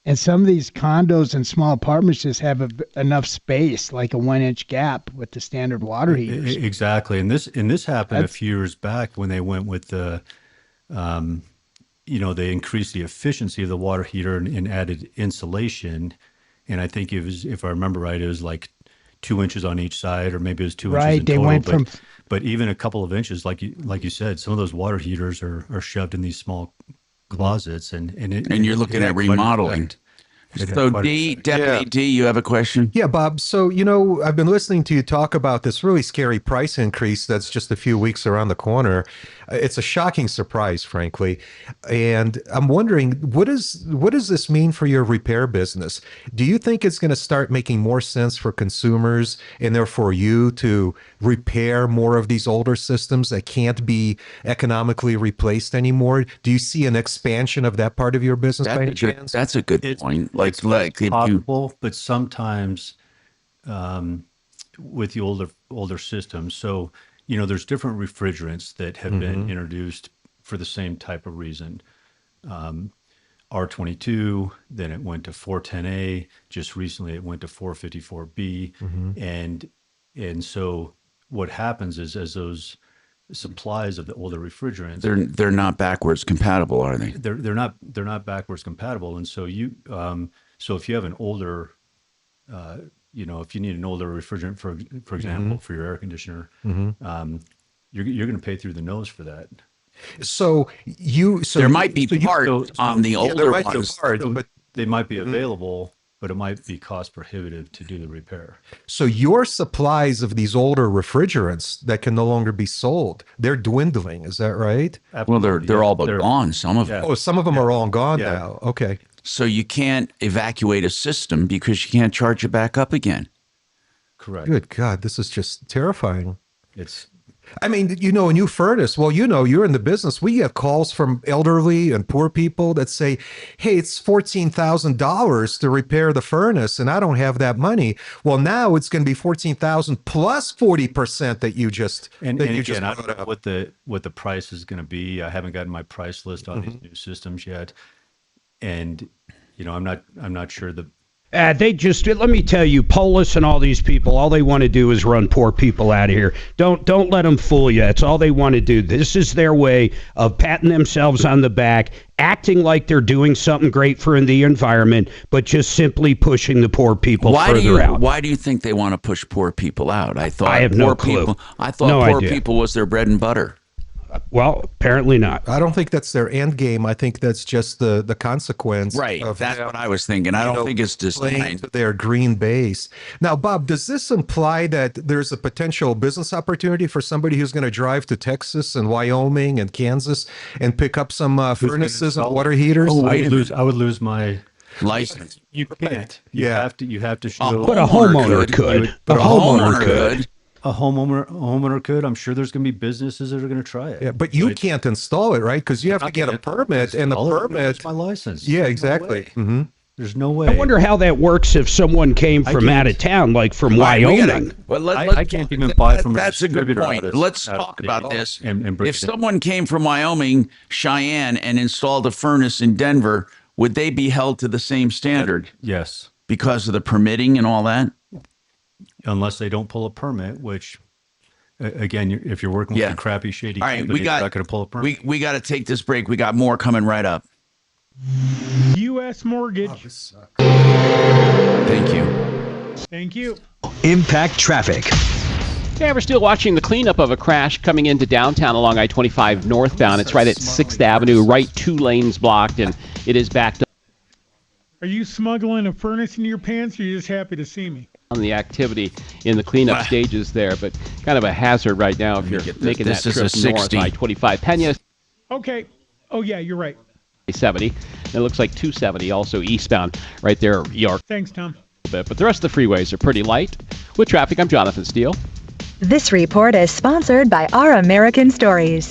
And some of these condos and small apartments just have enough space, like a 1-inch gap with the standard water heaters. Exactly. And this happened a few years back when they went with the, they increased the efficiency of the water heater and added insulation. And I think it was, if I remember right, it was like 2 inches on each side, or maybe it was 2 inches Right, in they total. went But even a couple of inches, like you said, some of those water heaters are shoved in these small closets, and you're looking at remodeling. So Deputy D, you have a question? Yeah, Bob. So, I've been listening to you talk about this really scary price increase that's just a few weeks around the corner. It's a shocking surprise, frankly. And I'm wondering, what does this mean for your repair business? Do you think it's going to start making more sense for consumers and therefore you to repair more of these older systems that can't be economically replaced anymore? Do you see an expansion of that part of your business by any chance? That's a good point. Like if possible, but sometimes with the older systems. So, there's different refrigerants that have been introduced for the same type of reason. R22, then it went to 410A. Just recently, it went to 454B, and so what happens is, as those supplies of the older refrigerants, they're not backwards compatible, are they? They're not backwards compatible, and so so if you have an older, if you need an older refrigerant, for example, for your air conditioner, you're going to pay through the nose for that. So there might be parts on the older ones, but they might be available, but it might be cost prohibitive to do the repair. So your supplies of these older refrigerants that can no longer be sold, they're dwindling. Is that right? Well, they're all but gone. Some of them. Oh, some of them are all gone now. Okay. So you can't evacuate a system because you can't charge it back up again. Correct. Good God, this is just terrifying. I mean, a new furnace. Well, you're in the business. We get calls from elderly and poor people that say, hey, it's $14,000 to repair the furnace, and I don't have that money. Well, now it's going to be $14,000 plus 40% that you just And you again, just I brought don't know up. what the price is going to be. I haven't gotten my price list on these new systems yet, and I'm not sure the. They just let me tell you, Polis and all these people, all they want to do is run poor people out of here. Don't let them fool you. That's all they want to do. This is their way of patting themselves on the back, acting like they're doing something great for the environment, but just simply pushing the poor people further out. Why do you think they want to push poor people out? I have no clue. I thought No poor idea. people was their bread and butter. Well, apparently not. I don't think that's their end game. I think that's just the consequence. Right. Of That's what I was thinking. I don't think it's playing designed. to their green base. Now, Bob, does this imply that there's a potential business opportunity for somebody who's going to drive to Texas and Wyoming and Kansas and pick up some furnaces and water heaters? Oh, I would lose my license. You can't. You have to show. But a homeowner could. But a homeowner could. A homeowner could. I'm sure there's going to be businesses that are going to try it. Yeah, but you can't install it, right? Because you have to get a permit, and the permit. It's my license. Yeah, exactly. Mm-hmm. There's no way. I wonder how that works if someone came from out of town, like from Wyoming. I can't even buy from. That's a good distributor point. Let's talk about this. And bring If it in. someone came from Wyoming, Cheyenne, and installed a furnace in Denver, would they be held to the same standard? Yes. Because of the permitting and all that? Unless they don't pull a permit, which, again, if you're working with a crappy, shady All right, company, we got you're not going to pull a permit. We got to take this break. We got more coming right up. U.S. mortgage. Thank you. Thank you. Impact traffic. Yeah, we're still watching the cleanup of a crash coming into downtown along I-25 northbound. It's right at 6th Avenue, right 2 lanes blocked, and it is backed up. Are you smuggling a furnace in your pants, or are you just happy to see me? On the activity in the cleanup stages there, but kind of a hazard right now if you're making that This trip is a north 60. I-25. Pena Okay. Oh, yeah, you're right. 70. And it looks like 270 also eastbound right there, York. Thanks, Tom. But the rest of the freeways are pretty light. With traffic, I'm Jonathan Steele. This report is sponsored by Our American Stories.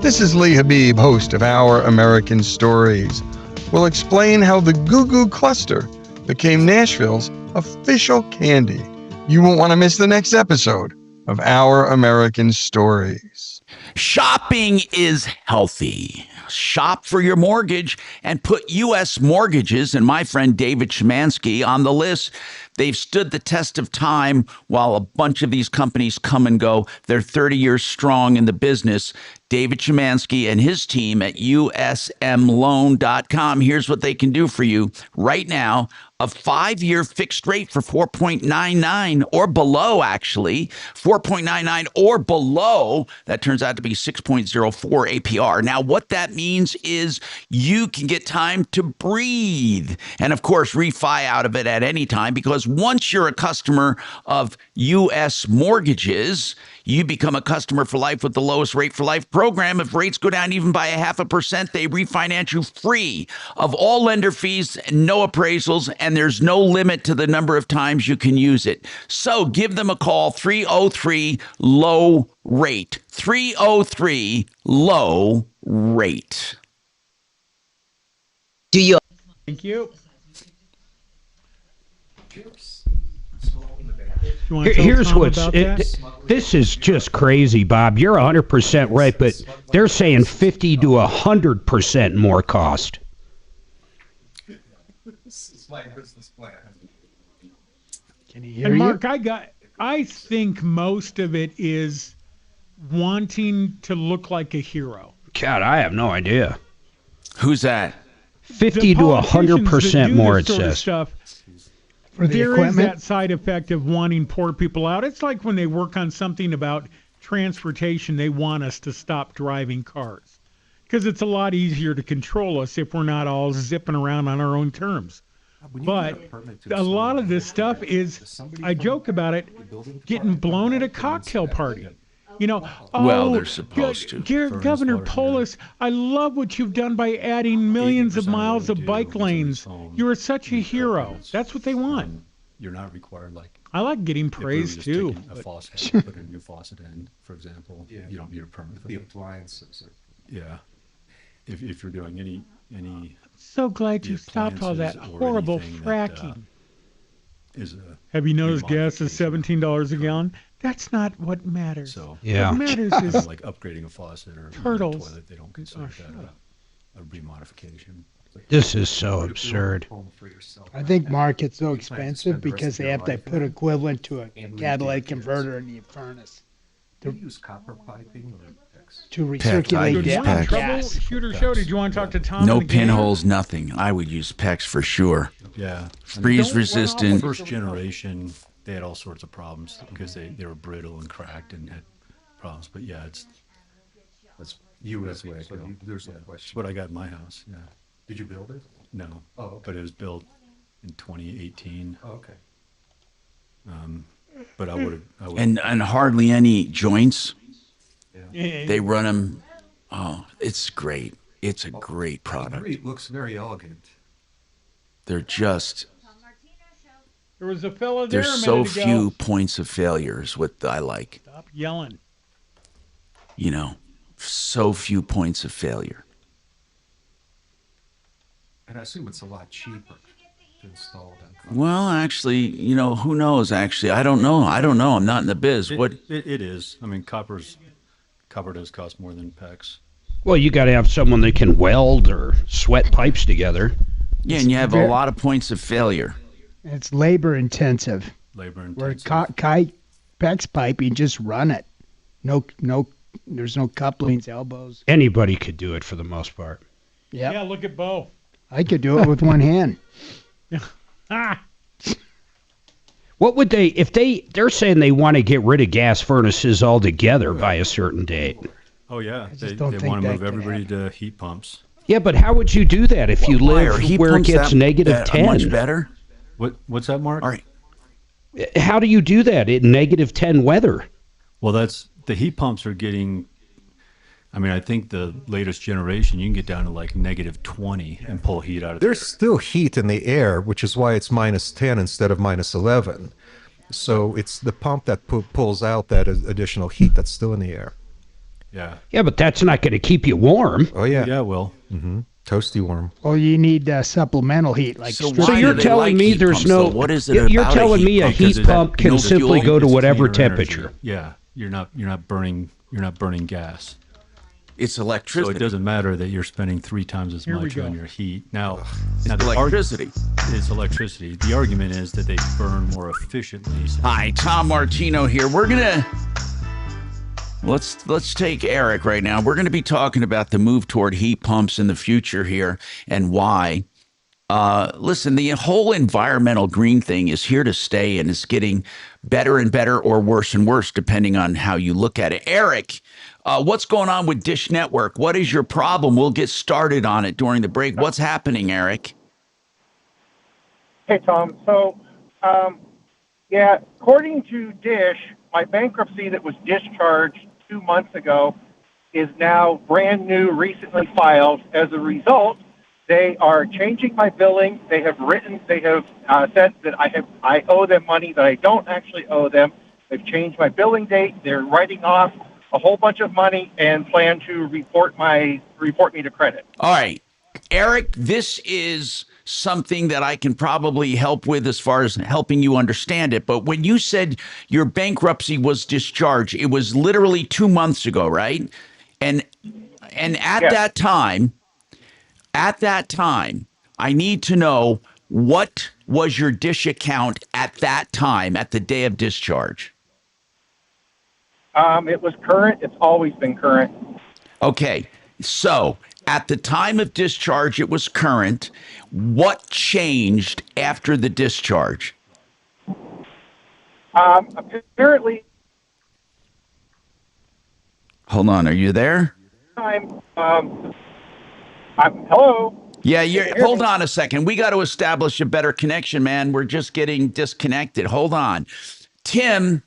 This is Lee Habib, host of Our American Stories. We'll explain how the Goo Goo Cluster became Nashville's official candy. You won't want to miss the next episode of Our American Stories. Shopping is healthy. Shop for your mortgage and put U.S. Mortgages and my friend David Szymanski on the list. They've stood the test of time while a bunch of these companies come and go. They're 30 years strong in the business. David Szymanski and his team at usmloan.com. Here's what they can do for you right now. A 5-year fixed rate for 4.99 or below, actually. 4.99 or below. That turns out to be 6.04 APR. Now, what that means is you can get time to breathe. And, of course, refi out of it at any time, because once you're a customer of U.S. Mortgages, you become a customer for life with the lowest rate for life program. If rates go down even by 0.5%, they refinance you free of all lender fees, no appraisals, and there's no limit to the number of times you can use it. So give them a call, 303-LOW-RATE. 303-LOW-RATE. Do you? Thank you. Here's what's this is just crazy, Bob. You're 100% right, but they're saying 50 to 100% more cost. This is my business plan. Can you hear and Mark, I think most of it is wanting to look like a hero. God, I have no idea. Who's that? 50 to 100% more, it says. Stuff, for the there equipment? Is that side effect of wanting poor people out. It's like when they work on something about transportation, they want us to stop driving cars because it's a lot easier to control us if we're not all zipping around on our own terms. But a lot of this stuff is, I joke about it, getting blown at a cocktail party. You know, well, they're supposed to. Governor Polis, I love what you've done by adding millions of miles of bike lanes. You are such a hero. That's what they want. You're not required, like. I like getting praise too. A faucet, put a new faucet in, for example. Yeah. You don't need a permit for the that. appliances. Yeah. If you're doing any. So glad you stopped all that horrible fracking. Have you noticed gas is $17 a gallon? That's not what matters. So yeah. What matters is like upgrading a faucet or turtles. A toilet. They don't consider that a remodification. This is so absurd. I think, Mark, it's so expensive because they have to put equivalent to a catalytic converter in the furnace. Do you use copper piping or PEX? To recirculate gas. Troubleshooter Show, did you want to talk to Tom? No pinholes, nothing. I would use PEX for sure. Yeah. Freeze resistant. First generation, they had all sorts of problems because they were brittle and cracked and had problems. But yeah, that's the way I go. There's no It's question. what I got in my house. Yeah. Did you build it? No. Oh, okay. But it was built in 2018. Oh, okay. But I would. And hardly any joints. Yeah. They run them. Oh, it's great. It's a great product. It looks very elegant. They're just. There was a fellow there There's a so minute ago. few points of failure is what I like. Stop yelling. You know, so few points of failure. And I assume it's a lot cheaper to install than. Well, actually, you know, who knows? Actually, I don't know. I'm not in the biz. It is. I mean, copper does cost more than PEX. Well, you got to have someone that can weld or sweat pipes together. Yeah, and you have a lot of points of failure. It's labor intensive. Where PEX pipe, you just run it. No, there's no couplings, elbows. Anybody could do it for the most part. Yep. Yeah, look at Bo. I could do it with one hand. What would they, if they're saying they want to get rid of gas furnaces altogether by a certain date? Oh yeah, they don't think want to that move could everybody to heat pumps. Yeah, but how would you do that if you Why? live Are heat where it pumps gets that negative 10? much better? What's that, Mark? All right. How do you do that in negative 10 weather? Well, the heat pumps are getting. I mean, I think the latest generation, you can get down to like negative 20 and pull heat out of There's still heat in the air, which is why it's minus 10 instead of minus 11. So it's the pump that pulls out that additional heat that's still in the air. Yeah. Yeah, but that's not going to keep you warm. Oh, yeah. Yeah, well. Mm-hmm. Toasty warm. Or you need supplemental heat, like So So you're telling me there's no. What is it You're about telling me a pump? heat Is it pump can no simply fuel? go to It's whatever cleaner energy. temperature. Yeah, you're not burning gas. It's So electricity. it doesn't matter that you're spending 3 times as Here we much go. on your heat. Now It's the electricity. It's electricity. The argument is that they burn more efficiently. Hi, Tom Martino here. We're gonna let's take Eric right now. We're gonna be talking about the move toward heat pumps in the future here and why. Listen, the whole environmental green thing is here to stay, and it's getting better and better, or worse and worse, depending on how you look at it. Eric, what's going on with Dish Network? What is your problem? We'll get started on it during the break. What's happening, Eric? Hey, Tom. So, according to Dish, my bankruptcy that was discharged 2 months ago is now brand new, recently filed. As a result, they are changing my billing. They have said that I owe them money that I don't actually owe them. They've changed my billing date. They're writing off a whole bunch of money and plan to report me to credit. All right, Eric, this is something that I can probably help with as far as helping you understand it. But when you said your bankruptcy was discharged, it was literally 2 months ago, right? And at that time, I need to know, what was your Dish account at that time, at the day of discharge? It was current. It's always been current. Okay, so at the time of discharge, it was current. What changed after the discharge? Apparently, Hold on, are you there? I'm hello. Yeah, hold on a second. We got to establish a better connection, man. We're just getting disconnected. Hold on. Tim,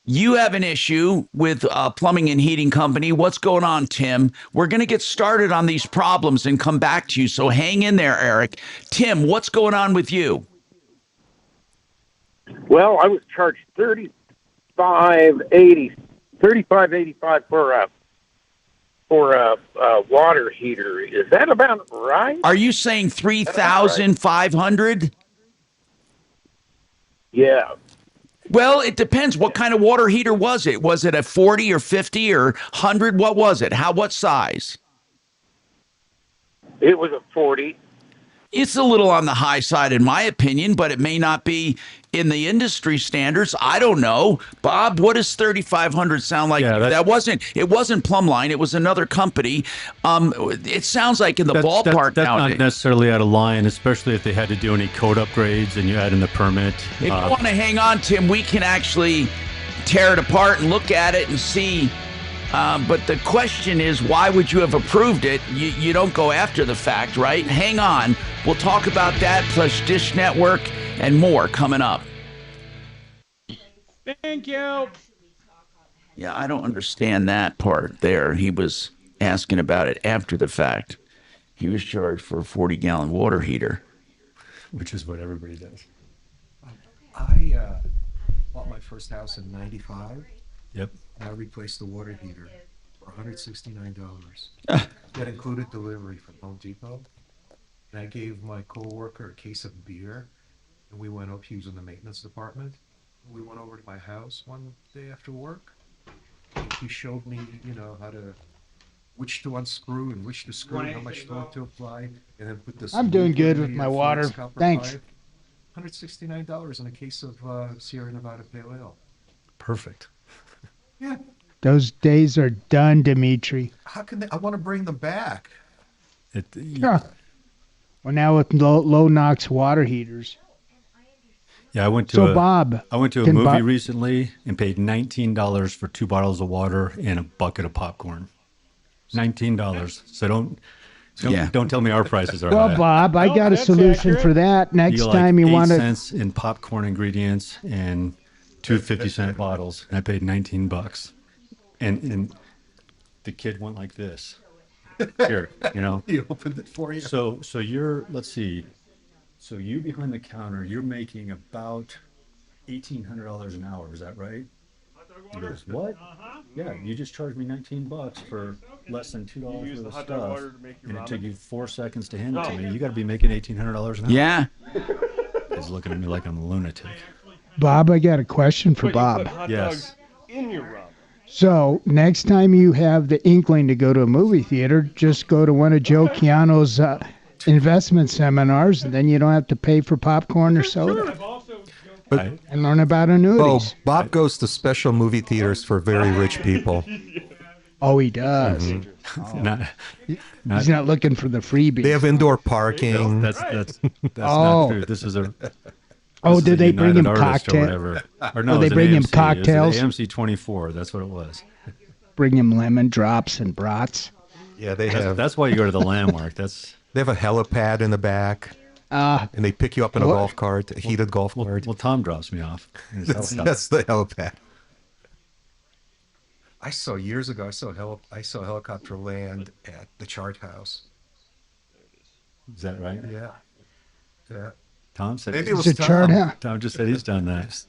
you have an issue with plumbing and heating company. What's going on, Tim? We're going to get started on these problems and come back to you. So hang in there, Eric. Tim, what's going on with you? Well, I was charged $35.85 for a water heater. Is that about right? Are you saying 3,500? Yeah. Well, it depends. What kind of water heater was it? Was it a 40 or 50 or 100? What was it? What size? It was a 40. It's a little on the high side, in my opinion, but it may not be in the industry standards. I don't know. Bob, what does 3,500 sound like? Yeah, it wasn't Plumline. It was another company. It sounds like in the ballpark that's now. Not necessarily out of line, especially if they had to do any code upgrades and you add in the permit. If you want to hang on, Tim, we can actually tear it apart and look at it and see. But the question is, why would you have approved it? You don't go after the fact, right? Hang on. We'll talk about that, plus Dish Network and more coming up. Thank you. Yeah, I don't understand that part there. He was asking about it after the fact. He was charged for a 40-gallon water heater. Which is what everybody does. I bought my first house in '95. Yep. I replaced the water heater for $169. That included delivery from Home Depot. And I gave my coworker a case of beer, and we went up. He was in the maintenance department. We went over to my house one day after work. And he showed me, which to unscrew and which to screw, and how much torque to apply, and then put this. I'm doing good with my water. Thanks. $169 in a case of Sierra Nevada Pale Ale. Perfect. Yeah. Those days are done, Dimitri. How can they? I want to bring them back. Yeah. Well, now with low NOx water heaters. Yeah, I went to a movie Bob recently and paid $19 for 2 bottles of water and a bucket of popcorn. $19. So don't tell me our prices are well, high. Bob, I got a solution for that. Next time you want to 8 cents in popcorn ingredients and 2 50-cent bottles, and I paid $19. And the kid went like this. Here, He opened it for you. So you're, let's see. So you behind the counter, you're making about $1,800 an hour. Is that right? He goes, what? Yeah, you just charged me $19 for less than $2 worth of stuff, and it took you 4 seconds to hand it to me. You got to be making $1,800 an hour. Yeah. He's looking at me like I'm a lunatic. Bob, I got a question for Bob. Yes. In your rub. So next time you have the inkling to go to a movie theater, just go to one of Joe Chiano's investment seminars, and then you don't have to pay for popcorn or soda. And learn about annuities. Oh, Bob goes to special movie theaters for very rich people. Oh, he does. Mm-hmm. He's not looking for the freebies. They have indoor parking. That's not true. This is a. Oh, did they bring him cocktails? Or no, they bring him cocktails? AMC 24. That's what it was. Bring him lemon drops and brats. Yeah, they have. That's why you go to the Landmark. They have a helipad in the back. And they pick you up in a golf cart, a heated golf cart. Well, Tom drops me off. That's the helipad. I saw years ago. I saw a helicopter land at the Chart House. Is that right? Yeah. Yeah. Tom said maybe it was Tom. Tom just said he's done that.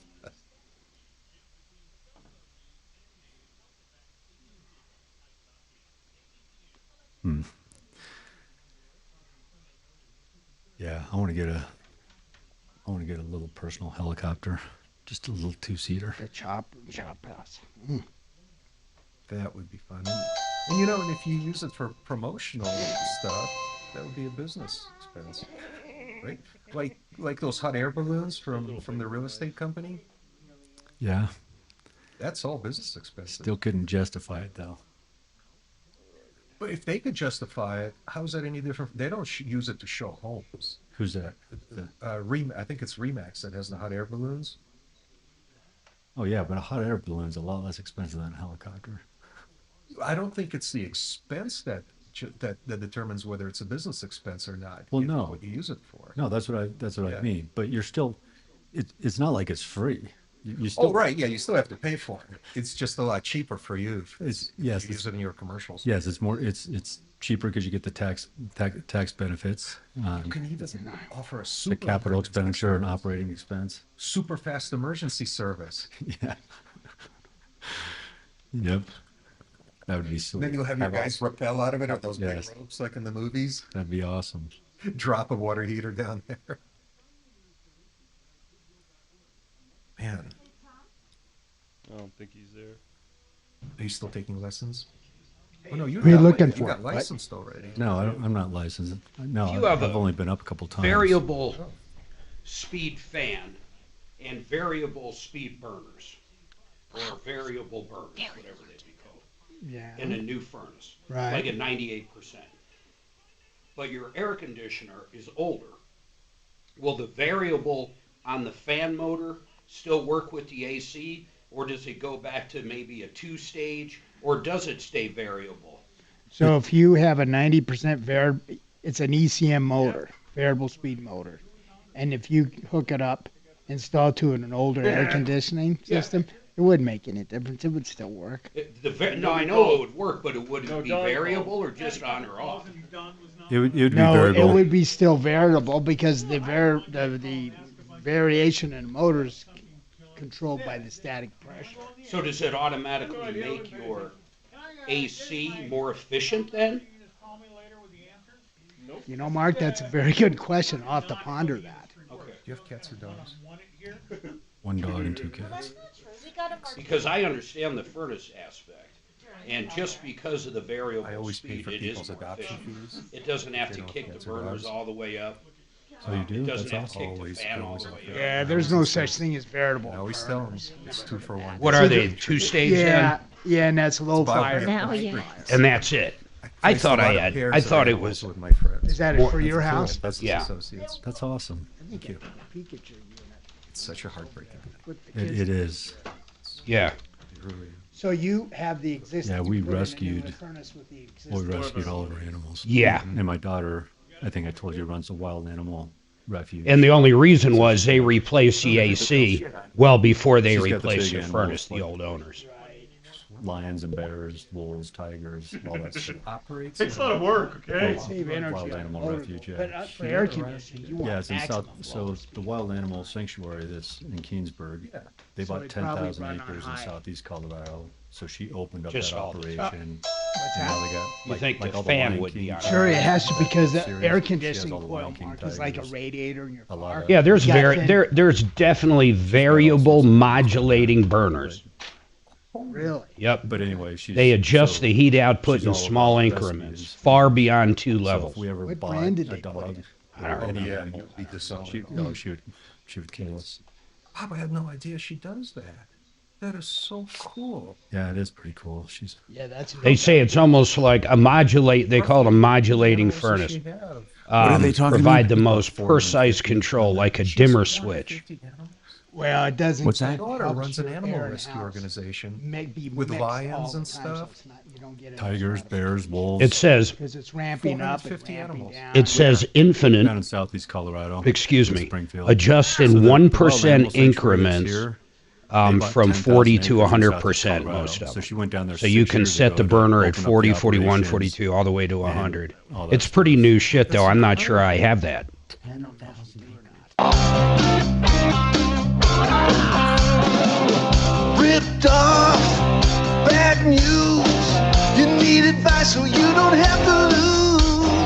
Yeah, I want to get a little personal helicopter, just a little 2-seater. The chop house. That would be fun. And if you use it for promotional stuff, that would be a business expense, right? Like those hot air balloons from the real estate company. Yeah. That's all business expenses. Still couldn't justify it though. But if they could justify it, how is that any different? They don't use it to show homes. Who's that? I think it's Remax that has the hot air balloons. Oh yeah, but a hot air balloon is a lot less expensive than a helicopter. I don't think it's the expense that determines whether it's a business expense or not. Well, You know no. what you use it for. No, that's what I mean. But you're still, it's not like it's free. You still, Oh, right. Yeah, you still have to pay for it. It's just a lot cheaper for you. It's yes, You use it in your commercials. yes, it's more. It's cheaper because you get the tax benefits. You can even offer a The super capital emergency expenditure and service. operating expense. Super fast emergency service. Yeah. Yep. That would be sweet. Then you'll have your guys rappel out of it with those big Yes. ropes like in the movies. That'd be awesome. Drop a water heater down there. Man, I don't think he's there. are you still taking lessons? Oh no, you What are you got, looking you for? got What? licensed already. No, I'm not licensed. No, You have I've a only been up a couple times. Variable speed fan and variable speed burners, or variable burners, whatever they be called, Yeah. in a new furnace, Right. like at 98%. But your air conditioner is older. Will the variable on the fan motor still work with the AC, or does it go back to maybe a two-stage, or does it stay variable? So if you have a 90% it's an ECM motor, variable speed motor. And if you hook it up, install to an older air conditioning Yeah. system, it wouldn't make any difference. It would still work. No, I know it would work, but it wouldn't be variable or just on or off. It would be No, variable. it would be still variable because the variation in the motor is controlled by the static pressure. So does it automatically make your AC more efficient then? You know, Mark, that's a very good question. I'll have to ponder that. Okay. Do you have cats or dogs? One dog and 2 cats. Because I understand the furnace aspect, and just because of the I variable always pay speed, for it is people's more adoption efficient. fees. It doesn't have They to don't kick the cats or burners dogs. all the way up. Oh, you do? It doesn't That's have to kick Always the fan all goes the up way there. up. Yeah, there's no such thing as variable. I always tell them it's 2 for 1. What are they, two-stage Yeah, then? yeah, and that's low fire. Now, yeah. And that's it? I thought I thought it was. with my friends. Is that it for your house? That's Yeah. associates. That's awesome. Thank you. Peek at your unit. It's such a heartbreaking. With the kids. It is. Yeah. It really is. So you have the existing. Yeah, we you put in a new rescued- furnace with the We existing. rescued all of our animals. Yeah. And my daughter, I think I told you, runs a wild animal refuge. And the only reason was they replaced the AC well before they She's got the replaced big the animals, furnace, the like- old owners. Lions and bears, wolves, tigers, all that shit. Operates. Takes a lot of work, okay? Save energy Wild on animal motor, refuge, yeah. But for air conditioning, you want Yeah, it's in South. maximum So load. the wild animal sanctuary that's in Keensburg. Yeah. They So bought it'd probably 10,000 run on acres in high. southeast Colorado. So she opened up Just that all the time. operation. What's And now that? they got, You like, think like the all fan Lion would be King on it. Sure, it has to because the series. air She has conditioning all the coil, Lion King Mark, is like a tigers. radiator in your A lot car. of- Yeah, there's You got thin- there's definitely variable modulating burners. Really? Yep. But anyway, she's They adjust so the heat output she's in all small about increments, rescues. far beyond 2 So levels. if we ever What bought brand did a they put dog, in? I don't or know. any Yeah, animal, you'd be disowned. she would kill us. Bob, I had no idea she does that. That is so cool. Yeah, it is pretty cool. She's Yeah, that's. They say it's almost like a modulate. They call it a modulating What animals does furnace. she have? What are they talking Provide about? the most precise control, like a dimmer switch. Well, it doesn't. What's that? My daughter helps runs an your animal air and rescue house organization be with mixed all lions the and time, so stuff. it's not- you don't get it tigers, bears, wolves. It says because it's ramping up and 450 ramping animals. down. it says down infinite. in southeast Colorado. Excuse in me. Springfield. Adjust So in the wild 1% animal sanctuary that's increments. here, they bought From 10,000 40 acres to in 100%, southeast Colorado. most of So them. she went down there. So you 6 can years set ago the to burner at open up 40, the 41, operations 42, all the way to and 100. all that It's stuff. pretty new shit, though. I'm not sure I have that. Ripped off, bad news. You need advice so you don't have to lose.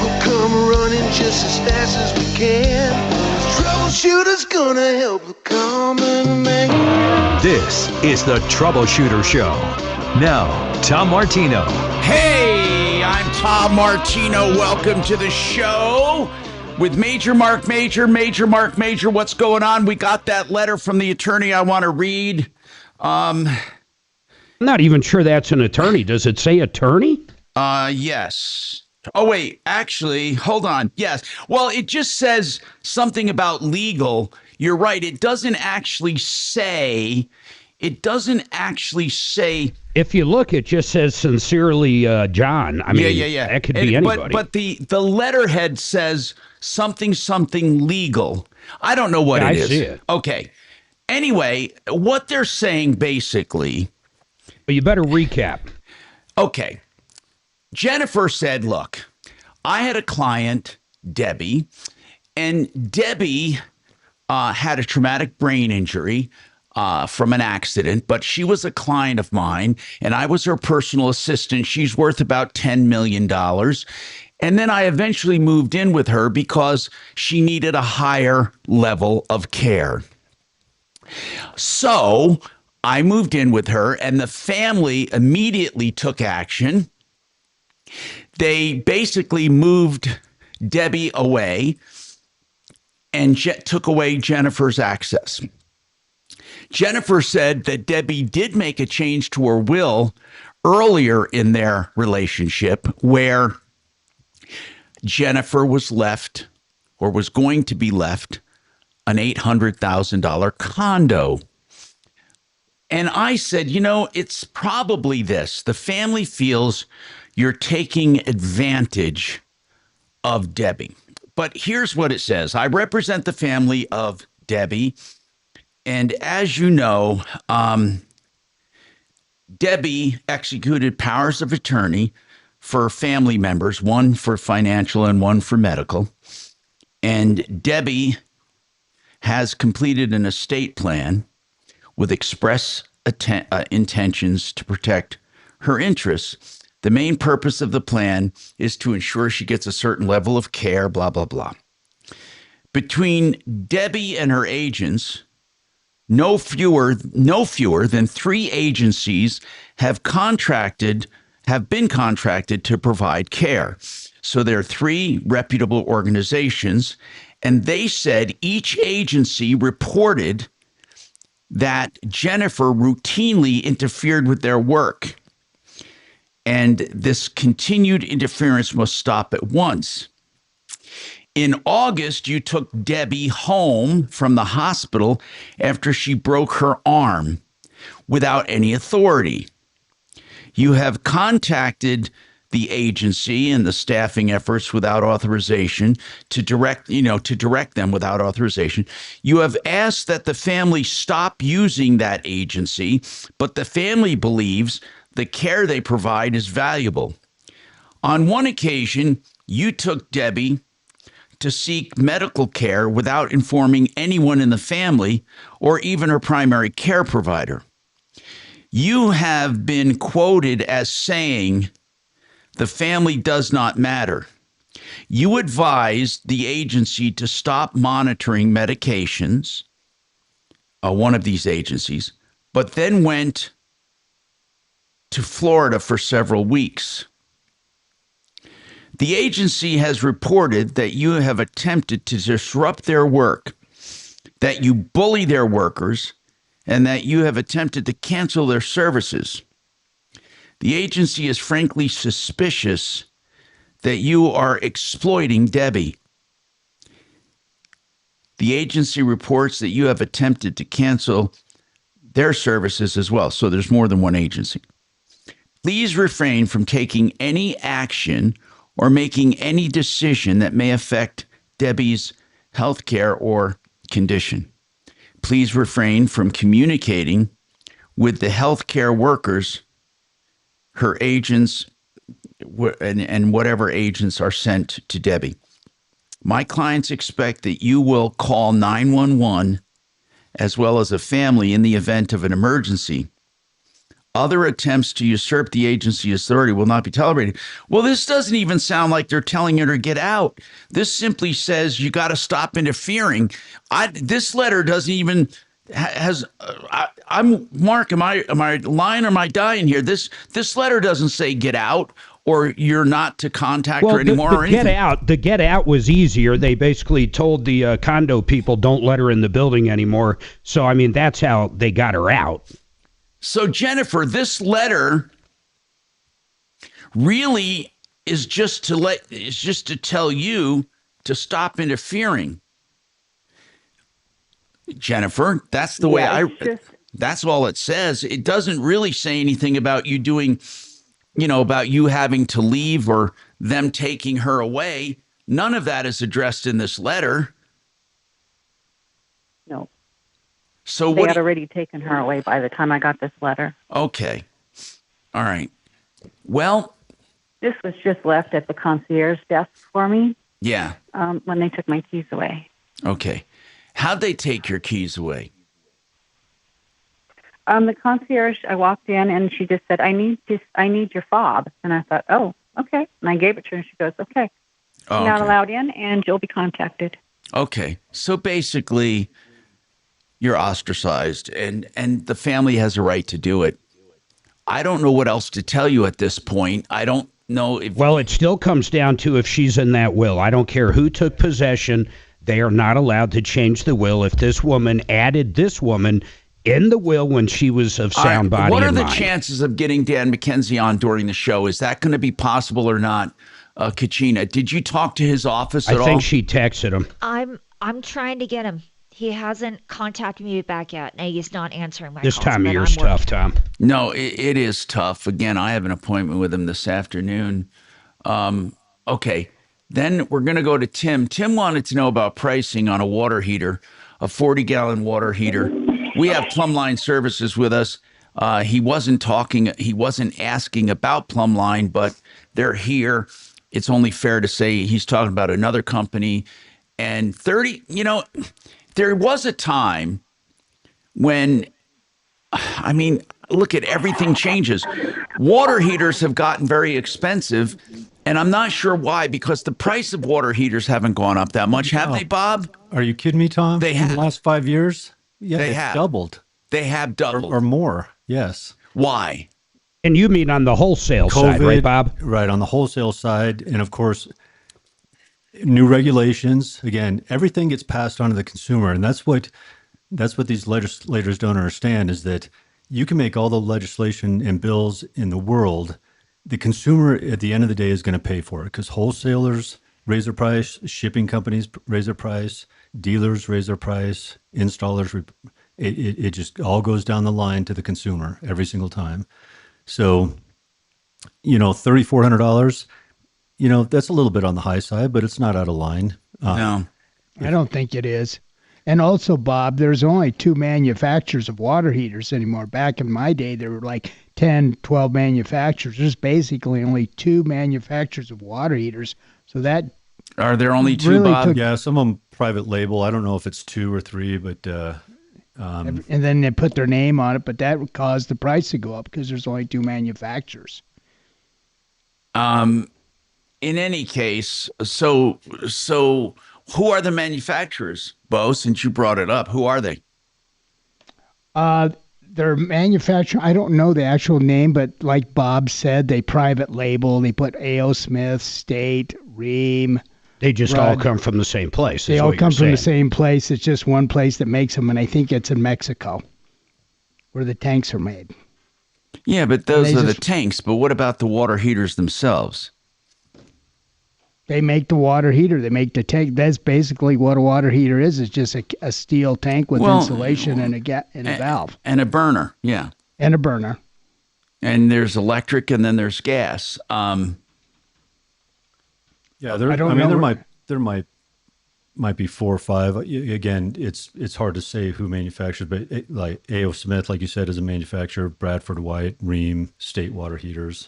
We'll come running just as fast as we can. Troubleshooter's gonna help the common man. This is the Troubleshooter Show. Now, Tom Martino. Hey, I'm Tom Martino. Welcome to the show with Major Marc Mager. Major Marc Mager, what's going on? We got that letter from the attorney I want to read. I'm not even sure that's an attorney. Does it say attorney? Yes. Oh, wait, actually, hold on. Yes. Well, it just says something about legal. You're right. It doesn't actually say If you look, it just says sincerely, John. I mean, yeah. that could be anybody. But the letterhead says something legal. I don't know what it is. I see it. Okay. Anyway, what they're saying basically. But you better recap. Okay. Jennifer said, look, I had a client, Debbie, and Debbie had a traumatic brain injury from an accident, but she was a client of mine, and I was her personal assistant. She's worth about $10 million. And then I eventually moved in with her because she needed a higher level of care. So I moved in with her, and the family immediately took action. They basically moved Debbie away and took away Jennifer's access. Jennifer said that Debbie did make a change to her will earlier in their relationship where Jennifer was left, or was going to be left, an $800,000 condo. And I said, it's probably this. The family feels you're taking advantage of Debbie. But here's what it says. I represent the family of Debbie. And as you know, Debbie executed powers of attorney for family members, one for financial and one for medical. And Debbie has completed an estate plan with express intentions to protect her interests. The main purpose of the plan is to ensure she gets a certain level of care, blah, blah, blah. Between Debbie and her agents, no fewer than 3 agencies have been contracted to provide care. So there are 3 reputable organizations, and they said each agency reported that Jennifer routinely interfered with their work. And this continued interference must stop at once. In August, you took Debbie home from the hospital after she broke her arm without any authority. You have contacted the agency and the staffing efforts without authorization to direct them without authorization. You have asked that the family stop using that agency, but the family believes the care they provide is valuable. On one occasion, you took Debbie to seek medical care without informing anyone in the family or even her primary care provider. You have been quoted as saying, the family does not matter. You advised the agency to stop monitoring medications, one of these agencies, but then went to Florida for several weeks. The agency has reported that you have attempted to disrupt their work, that you bully their workers, and that you have attempted to cancel their services. The agency is frankly suspicious that you are exploiting Debbie. The agency reports that you have attempted to cancel their services as well. So there's more than one agency. Please refrain from taking any action or making any decision that may affect Debbie's health care or condition. Please refrain from communicating with the healthcare workers, her agents, and whatever agents are sent to Debbie. My clients expect that you will call 911 as well as a family in the event of an emergency. Other attempts to usurp the agency's authority will not be tolerated. Well, this doesn't even sound like they're telling her to get out. This simply says you got to stop interfering. This letter doesn't even I'm Mark. Am I lying or am I dying here? This letter doesn't say get out or you're not to contact her anymore or anything. The get out was easier. They basically told the condo people don't let her in the building anymore. So I mean that's how they got her out. So, Jennifer, this letter really is just to tell you to stop interfering. Jennifer, that's the way That's all it says. It doesn't really say anything about you doing, about you having to leave or them taking her away. None of that is addressed in this letter. No. So they had already taken her away by the time I got this letter. Okay. All right. Well, this was just left at the concierge desk for me. Yeah. When they took my keys away. Okay. How'd they take your keys away? The concierge, I walked in and she just said, I need your fob. And I thought, oh, okay. And I gave it to her and she goes, okay. Oh, You're not okay. allowed in and you'll be contacted. Okay. So basically, you're ostracized and the family has a right to do it. I don't know what else to tell you at this point. I don't know if... Well, it still comes down to if she's in that will. I don't care who took possession. They are not allowed to change the will. If this woman added this woman in the will when she was of sound body and mind. What are the chances of getting Dan McKenzie on during the show? Is that going to be possible or not? Kachina, did you talk to his office at all? I think she texted him. I'm trying to get him. He hasn't contacted me back yet, and he's not answering my This calls. time of year's tough, Tom. No, it is tough. Again, I have an appointment with him this afternoon. Okay, then we're going to go to Tim. Tim wanted to know about pricing on a water heater, a 40-gallon water heater. We have Plumline Services with us. He wasn't asking about Plumline, but they're here. It's only fair to say he's talking about another company. And there was a time when, look at everything changes. Water heaters have gotten very expensive, and I'm not sure why, because the price of water heaters haven't gone up that much, have they, Bob? Are you kidding me, Tom? They have. In the last 5 years? Yeah, They it's have. doubled. They have doubled. Or more, yes. Why? And you mean on the wholesale side, right, Bob? Right, on the wholesale side. And of course, new regulations. Again, everything gets passed on to the consumer. And that's what these legislators don't understand, is that you can make all the legislation and bills in the world. The consumer at the end of the day is going to pay for it, because wholesalers raise their price, shipping companies raise their price, dealers raise their price, installers. It just all goes down the line to the consumer every single time. So, $3,400, that's a little bit on the high side, but it's not out of line. No. I don't think it is. And also, Bob, there's only 2 manufacturers of water heaters anymore. Back in my day, there were like 10, 12 manufacturers. There's basically only 2 manufacturers of water heaters. So that... Are there only 2, really Bob? Yeah, some of them private label. I don't know if it's 2 or 3, but... and then they put their name on it, but that would cause the price to go up because there's only 2 manufacturers. In any case, so who are the manufacturers, Bo, since you brought it up? Who are they? They're manufacturing, I don't know the actual name, but like Bob said, they private label. They put A.O. Smith, State, Ream. They just Rudd. all come from the same place. They all come from the same place. It's just one place that makes them, and I think it's in Mexico, where the tanks are made. Yeah, but those are the tanks. But what about the water heaters themselves? They make the water heater. They make the tank. That's basically what a water heater is. It's just a steel tank with insulation and a valve. And a burner, yeah. And a burner. And there's electric, and then there's gas. Yeah, there might be 4 or 5. Again, it's hard to say who manufactures, but like A.O. Smith, like you said, is a manufacturer. Bradford White, Ream, State Water Heaters.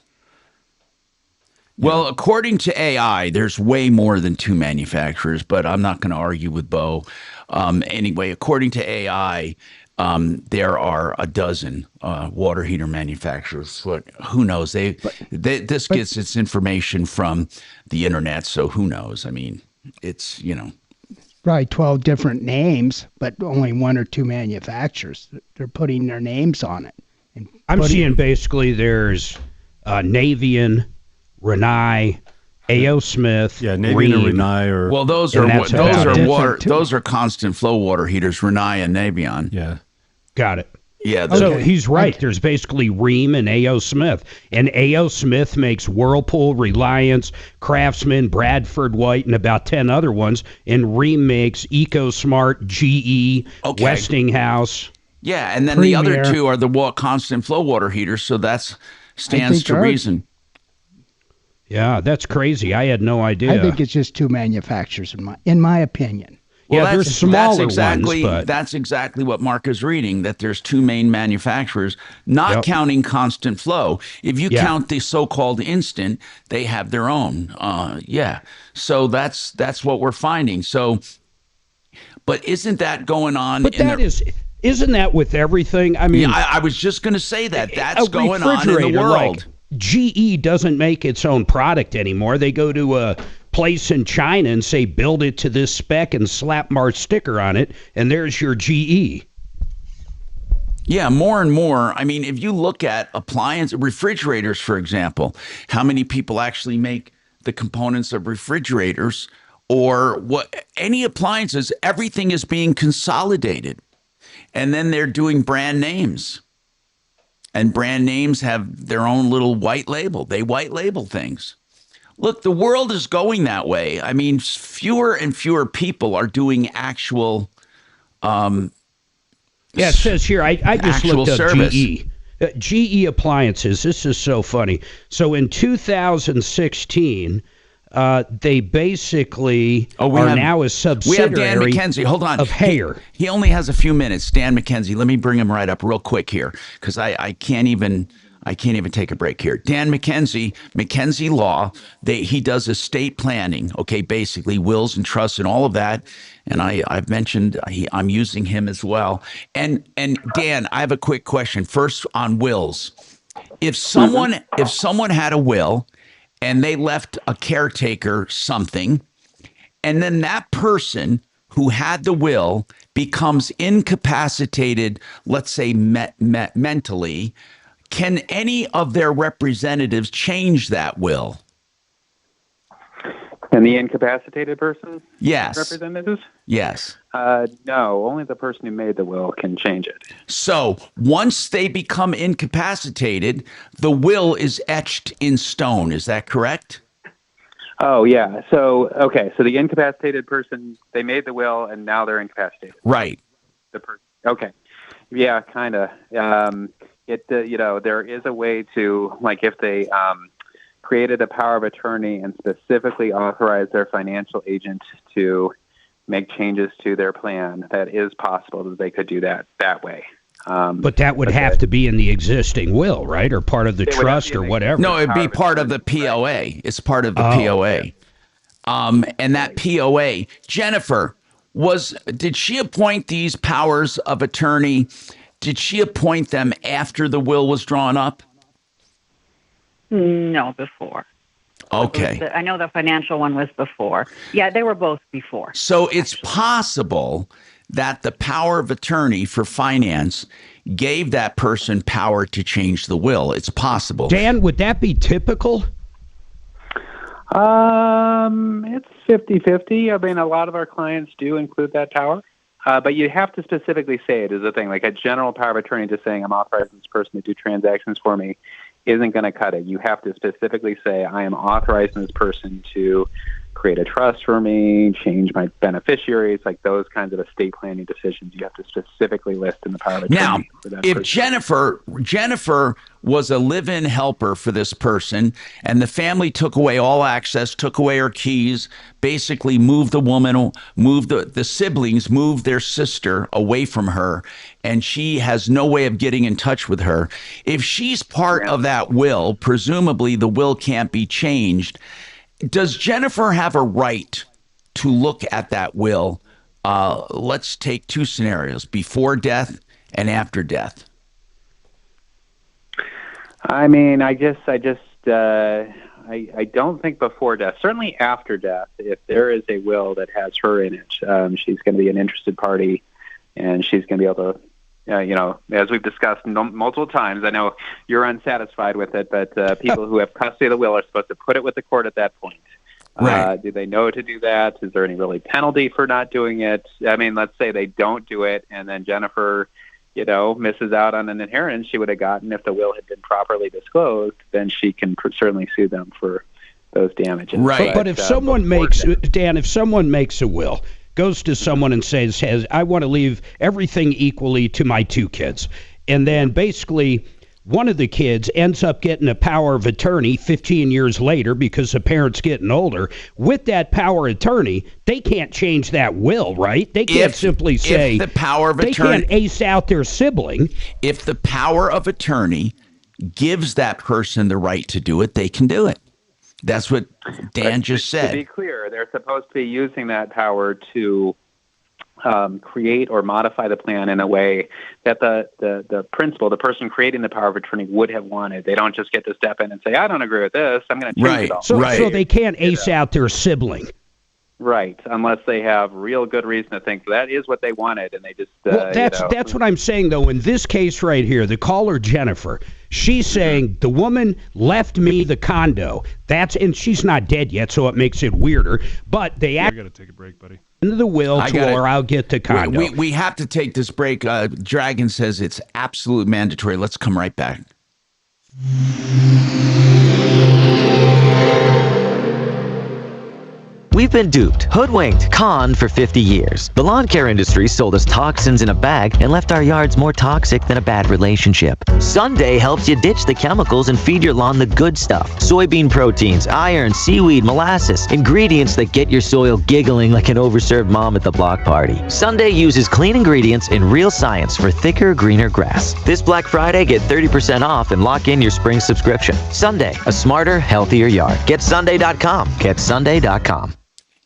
Well, according to AI, there's way more than 2 manufacturers, but I'm not going to argue with Bo. Anyway, according to AI, there are a dozen water heater manufacturers. Who knows? This gets its information from the internet, so who knows? I mean, it's, Probably 12 different names, but only 1 or 2 manufacturers. They're putting their names on it. I'm seeing basically there's Navian, Renai, A.O. Smith, Navian and Renai are... Well, those are constant flow water heaters, Renai and Navion. Yeah. Got it. Yeah. So he's right. There's basically Ream and A.O. Smith. And A.O. Smith makes Whirlpool, Reliance, Craftsman, Bradford White, and about 10 other ones. And Ream makes EcoSmart, GE, Westinghouse. Yeah, and then the other Premier. two are the constant flow water heaters, so that's stands think to our- reason. Yeah, that's crazy. I had no idea. I think it's just two manufacturers in my opinion. Yeah, Well, there's smaller exactly, ones, but that's exactly what Mark is reading, that there's two main manufacturers, not counting constant flow. If you count the so-called instant, they have their own. So that's what we're finding. So, but isn't that going on? But isn't that with everything? I mean, I was just going to say that that's going on in the world. Like GE doesn't make its own product anymore. They go to a place in China and say, build it to this spec and slap our sticker on it, and there's your GE. Yeah, more and more. I mean, if you look at refrigerators, for example, how many people actually make the components of refrigerators or any appliances, everything is being consolidated. And then they're doing brand names. And brand names have their own little white label. They white label things. Look, the world is going that way. I mean, fewer and fewer people are doing actual it says here, I just looked up service. GE. GE Appliances, this is so funny. So in 2016, they basically are now a subsidiary we have Dan McKenzie. Hold on. Of Haier. He only has a few minutes. Dan McKenzie. Let me bring him right up real quick here because I can't even take a break here. Dan McKenzie, McKenzie Law, he does estate planning, okay, basically wills and trusts and all of that. And I've mentioned I'm using him as well. And Dan, I have a quick question. First on wills. If someone had a will and they left a caretaker something, and then that person who had the will becomes incapacitated, let's say mentally, can any of their representatives change that will? And the incapacitated person? Yes. Representatives? Yes. No, only the person who made the will can change it. So once they become incapacitated, the will is etched in stone. Is that correct? Oh, yeah. So the incapacitated person, they made the will and now they're incapacitated. Right. Okay. Yeah, kind of. There is a way to, like, if they created a power of attorney and specifically authorized their financial agent to make changes to their plan, that is possible that they could do that way. But that would have to be in the existing will, right? Or part of the trust or whatever. No, it'd be part of the POA. It's part of the POA. And that POA, Jennifer, did she appoint these powers of attorney? Did she appoint them after the will was drawn up? No, before. Okay. I know the financial one was before. Yeah, they were both before. So it's possible that the power of attorney for finance gave that person power to change the will. It's possible. Dan, would that be typical? It's 50-50. I mean, a lot of our clients do include that power. But you have to specifically say it is a thing. Like a general power of attorney just saying, I'm authorizing this person to do transactions for me isn't going to cut it. You have to specifically say, I am authorizing this person to create a trust for me, change my beneficiaries, like those kinds of estate planning decisions. You have to specifically list in the power of attorney. Now, for that if person. Jennifer was a live-in helper for this person and the family took away all access, took away her keys, basically moved the woman, moved the siblings, moved their sister away from her, and she has no way of getting in touch with her. If she's part of that will, presumably the will can't be changed. Does Jennifer have a right to look at that will? Let's take two scenarios, before death and after death. I mean, I don't think before death. Certainly after death, if there is a will that has her in it, she's going to be an interested party, and she's going to be able to, as we've discussed multiple times, I know you're unsatisfied with it, but people who have custody of the will are supposed to put it with the court at that point. Right. Do they know to do that? Is there any really penalty for not doing it? I mean, let's say they don't do it, and then Jennifer, misses out on an inheritance she would have gotten if the will had been properly disclosed, then she can certainly sue them for those damages. Right. But if someone makes, Dan, if someone makes a will, goes to someone and says, I want to leave everything equally to my 2 kids. And then basically one of the kids ends up getting a power of attorney 15 years later because the parent's getting older. With that power of attorney, they can't change that will, right? They can't simply say if the power of they attorney, can't ace out their sibling. If the power of attorney gives that person the right to do it, they can do it. That's what Dan just said. To be clear, they're supposed to be using that power to create or modify the plan in a way that the principal, the person creating the power of attorney, would have wanted. They don't just get to step in and say, I don't agree with this, I'm going to change it all. So they can't ace out their sibling. Right, unless they have real good reason to think that is what they wanted, and they just that's what I'm saying, though. In this case right here, the caller Jennifer, she's saying the woman left me the condo. And she's not dead yet, so it makes it weirder. But they I got to take a break, buddy. Into the will or I'll get the condo. We have to take this break. Dragon says it's absolutely mandatory. Let's come right back. We've been duped, hoodwinked, conned for 50 years. The lawn care industry sold us toxins in a bag and left our yards more toxic than a bad relationship. Sunday helps you ditch the chemicals and feed your lawn the good stuff. Soybean proteins, iron, seaweed, molasses, ingredients that get your soil giggling like an overserved mom at the block party. Sunday uses clean ingredients and real science for thicker, greener grass. This Black Friday, get 30% off and lock in your spring subscription. Sunday, a smarter, healthier yard. GetSunday.com. GetSunday.com.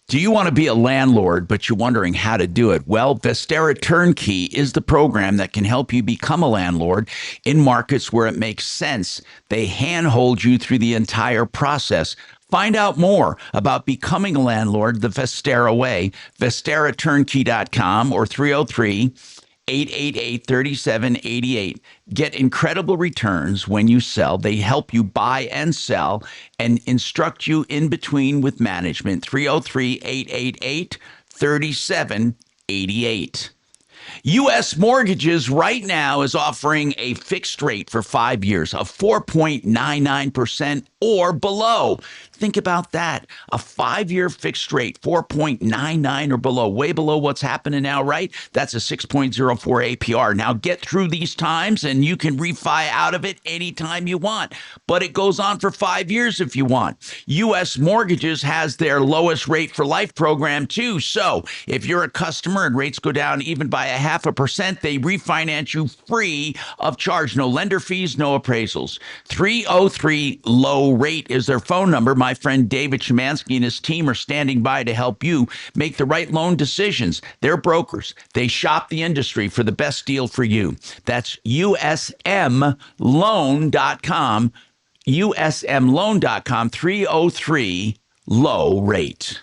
Do you want to be a landlord, but you're wondering how to do it? Well, Vestera Turnkey is the program that can help you become a landlord in markets where it makes sense. They handhold you through the entire process. Find out more about becoming a landlord the Vestera way. VesteraTurnkey.com or 303-888-3788. Get incredible returns when you sell. They help you buy and sell and instruct you in between with management. 303-888-3788. U.S. Mortgages right now is offering a fixed rate for 5 years of 4.99% or below. Think about that. A 5-year fixed rate, 4.99 or below, way below what's happening now, right? That's a 6.04 APR. Now get through these times and you can refi out of it anytime you want. But it goes on for 5 years if you want. U.S. Mortgages has their lowest rate for life program too. So if you're a customer and rates go down even by 0.5%, they refinance you free of charge. No lender fees, no appraisals. 303-LOW-RATE is their phone number. My friend David Szymanski and his team are standing by to help you make the right loan decisions. They're brokers. They shop the industry for the best deal for you. That's usmloan.com. usmloan.com. 303-LOW-RATE.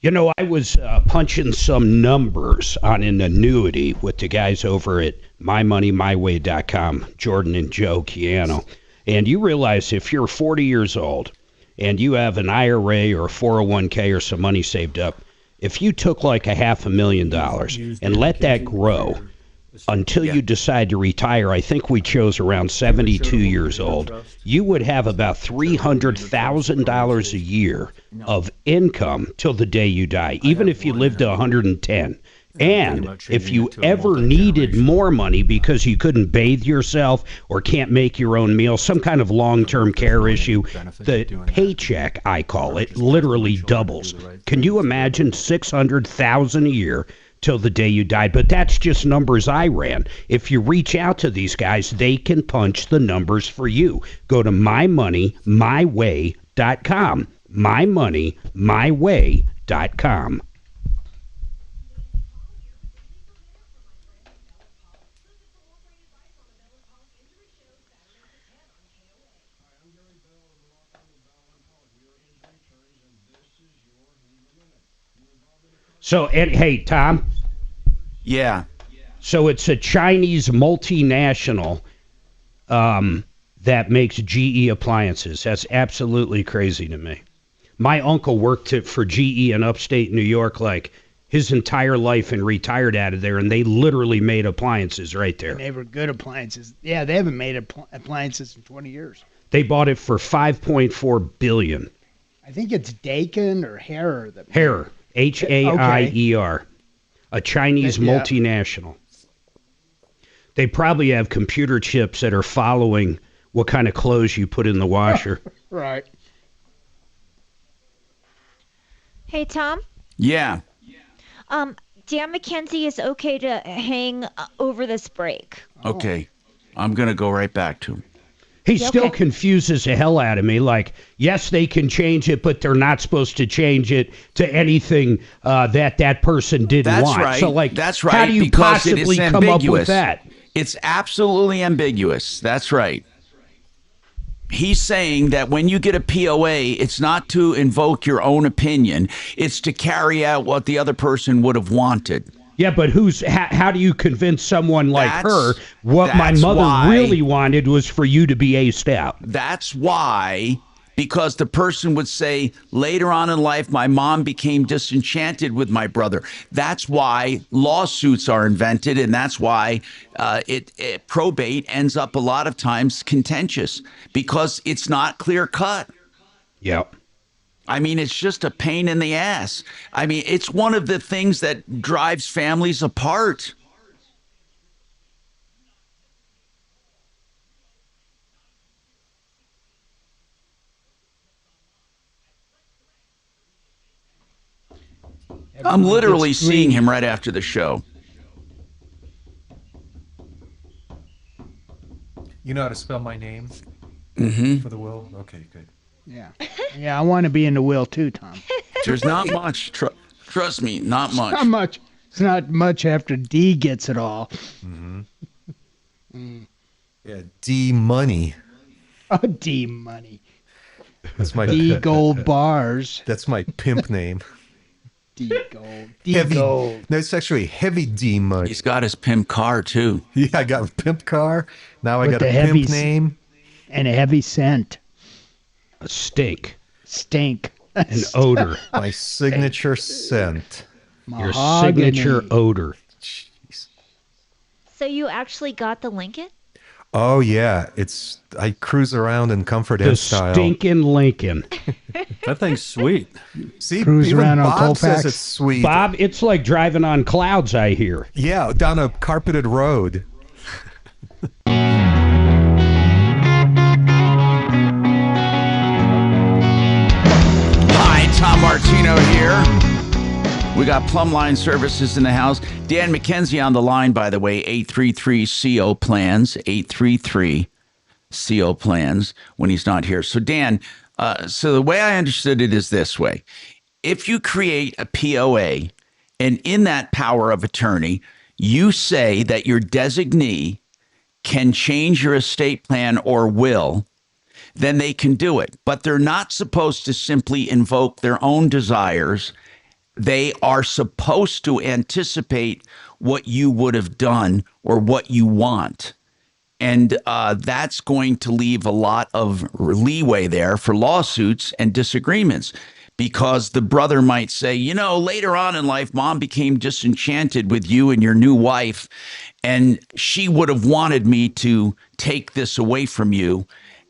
You know, I was punching some numbers on an annuity with the guys over at mymoneymyway.com, Jordan and Joe Chiano. And you realize if you're 40 years old and you have an IRA or a 401k or some money saved up, if you took like $500,000 and let that grow until you decide to retire, I think we chose around 72 years old, you would have about $300,000 a year of income till the day you die, even if you lived to 110. And if you ever needed more money because you couldn't bathe yourself or can't make your own meal, some kind of long-term care issue, the paycheck, I call it, literally doubles. Can you imagine $600,000 a year till the day you died? But that's just numbers I ran. If you reach out to these guys, they can punch the numbers for you. Go to mymoneymyway.com. mymoneymyway.com. So, hey, Tom. Yeah. So it's a Chinese multinational that makes GE appliances. That's absolutely crazy to me. My uncle worked for GE in upstate New York like his entire life and retired out of there, and they literally made appliances right there. And they were good appliances. Yeah, they haven't made appliances in 20 years. They bought it for $5.4 billion. I think it's Dakin or Harrer. Harrer. Haier, a Chinese multinational. They probably have computer chips that are following what kind of clothes you put in the washer. Right. Hey, Tom. Yeah. Dan McKenzie is okay to hang over this break. Okay. I'm going to go right back to him. He still confuses the hell out of me. Like, yes, they can change it, but they're not supposed to change it to anything that person didn't That's want. right. So, like, that's right. how do you because it possibly is come up with ambiguous. that? It's absolutely ambiguous. That's right. He's saying that when you get a POA, it's not to invoke your own opinion. It's to carry out what the other person would have wanted. Yeah, but how do you convince someone like her what my that's mother why- really wanted was for you to be aced out? That's why, because the person would say, later on in life, my mom became disenchanted with my brother. That's why lawsuits are invented, and that's why probate ends up a lot of times contentious, because it's not clear cut. Yep. I mean, it's just a pain in the ass. I mean, it's one of the things that drives families apart. I'm literally seeing him right after the show. You know how to spell my name for the will? Okay, good. Yeah. Yeah, I want to be in the will too, Tom. There's not much. Trust me, not much. Not much. It's not much after D gets it all. Yeah, D Money. Oh, D Money. That's my D Gold Bars. That's my pimp name. D Gold. D Heavy, Gold. no, it's actually Heavy D Money. He's got his pimp car too. Yeah, I got a pimp car. Now I With got the a heavy pimp name. And a heavy scent. A stink. Stink. An odor. My signature scent. Your signature odor. So you actually got the Lincoln? Oh yeah, I cruise around in comfort The ed style. stinking Lincoln. That thing's sweet. See, Cruise even around on Bob says Colfax. it's sweet. Bob, it's like driving on clouds, I hear. Yeah, down a carpeted road. Hi, Tom Martino here. We got Plumline Services in the house. Dan McKenzie on the line, by the way, 833-CO plans, 833-CO plans when he's not here. So Dan, so the way I understood it is this way. If you create a POA and in that power of attorney, you say that your designee can change your estate plan or will, then they can do it. But they're not supposed to simply invoke their own desires. They are supposed to anticipate what you would have done or what you want. And that's going to leave a lot of leeway there for lawsuits and disagreements, because the brother might say, you know, later on in life, mom became disenchanted with you and your new wife, and she would have wanted me to take this away from you.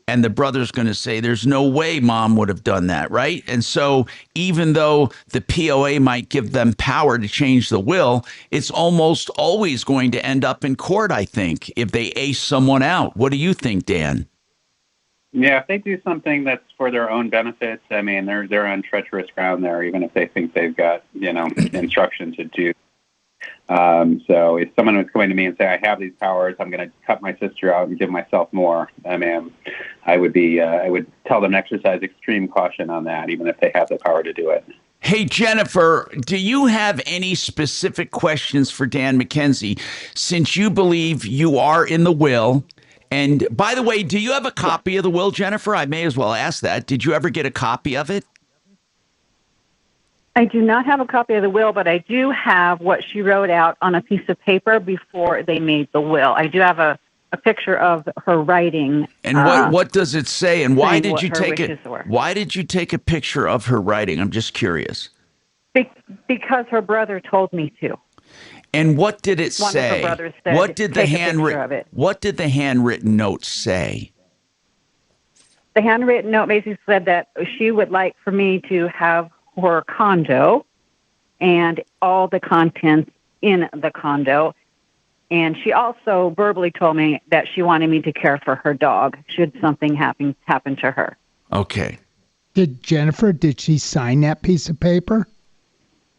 And the brother's going to say, there's no way mom would have done that, right? And so even though the POA might give them power to change the will, it's almost always going to end up in court, I think, if they ace someone out. What do you think, Dan? Yeah, if they do something that's for their own benefits, I mean, they're on treacherous ground there, even if they think they've got, instruction to do. So if someone was coming to me and say, I have these powers, I'm going to cut my sister out and give myself more, I mean, I would tell them to exercise extreme caution on that, even if they have the power to do it. Hey, Jennifer, do you have any specific questions for Dan McKenzie, since you believe you are in the will? And by the way, do you have a copy of the will, Jennifer? I may as well ask that. Did you ever get a copy of it? I do not have a copy of the will, but I do have what she wrote out on a piece of paper before they made the will. I do have a picture of her writing. And what does it say? And why did you take it? Were. Why did you take a picture of her writing? I'm just curious. Because her brother told me to. And what did it One say? of her brothers said, What did the "Take a picture of it." What did the handwritten note say? The handwritten note basically said that she would like for me to have her condo and all the contents in the condo. And she also verbally told me that she wanted me to care for her dog should something happen to her. Okay. Did she sign that piece of paper?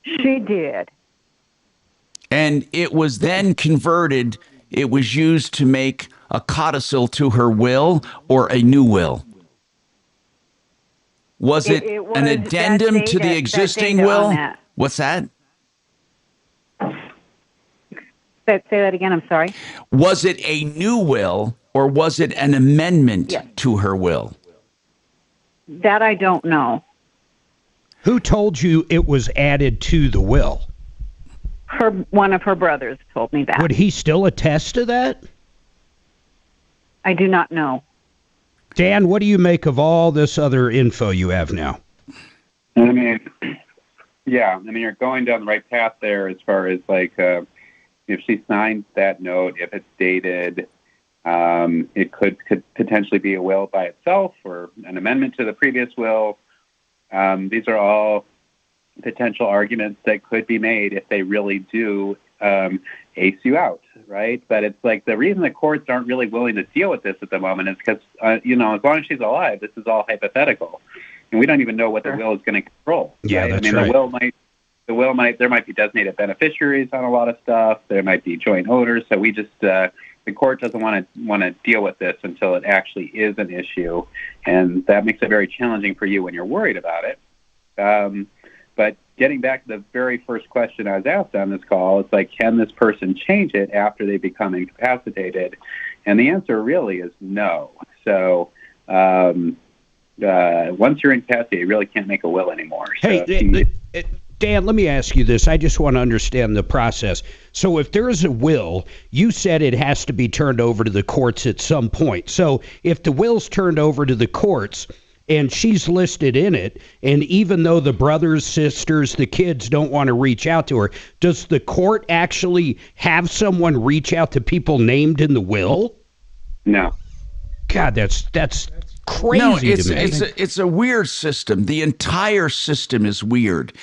She did. And it was then converted, it was used to make a codicil to her will or a new will? Was it, It was an that addendum to the data- existing that data on will? that. What's that? Say that again, I'm sorry. Was it a new will or was it an amendment Yes. to her will? That I don't know. Who told you it was added to the will? One of her brothers told me that. Would he still attest to that? I do not know. Dan, what do you make of all this other info you have now? I mean, yeah, I mean, you're going down the right path there as far as like, if she signs that note, if it's dated, it could potentially be a will by itself or an amendment to the previous will. These are all potential arguments that could be made if they really do ace you out, right? But it's like the reason the courts aren't really willing to deal with this at the moment is because, as long as she's alive, this is all hypothetical. And we don't even know what the will is going to control. Yeah, right? that's I mean, right. there might be designated beneficiaries on a lot of stuff. There might be joint owners. So we just, the court doesn't want to deal with this until it actually is an issue. And that makes it very challenging for you when you're worried about it. But getting back to the very first question I was asked on this call, it's like, can this person change it after they become incapacitated? And the answer really is no. So once you're incapacitated, you really can't make a will anymore. So Dan, let me ask you this. I just want to understand the process. So if there is a will, you said it has to be turned over to the courts at some point. So if the will's turned over to the courts and she's listed in it, and even though the brothers, sisters, the kids don't want to reach out to her, does the court actually have someone reach out to people named in the will? No. God, that's crazy No, to me. it's a weird system. The entire system is weird.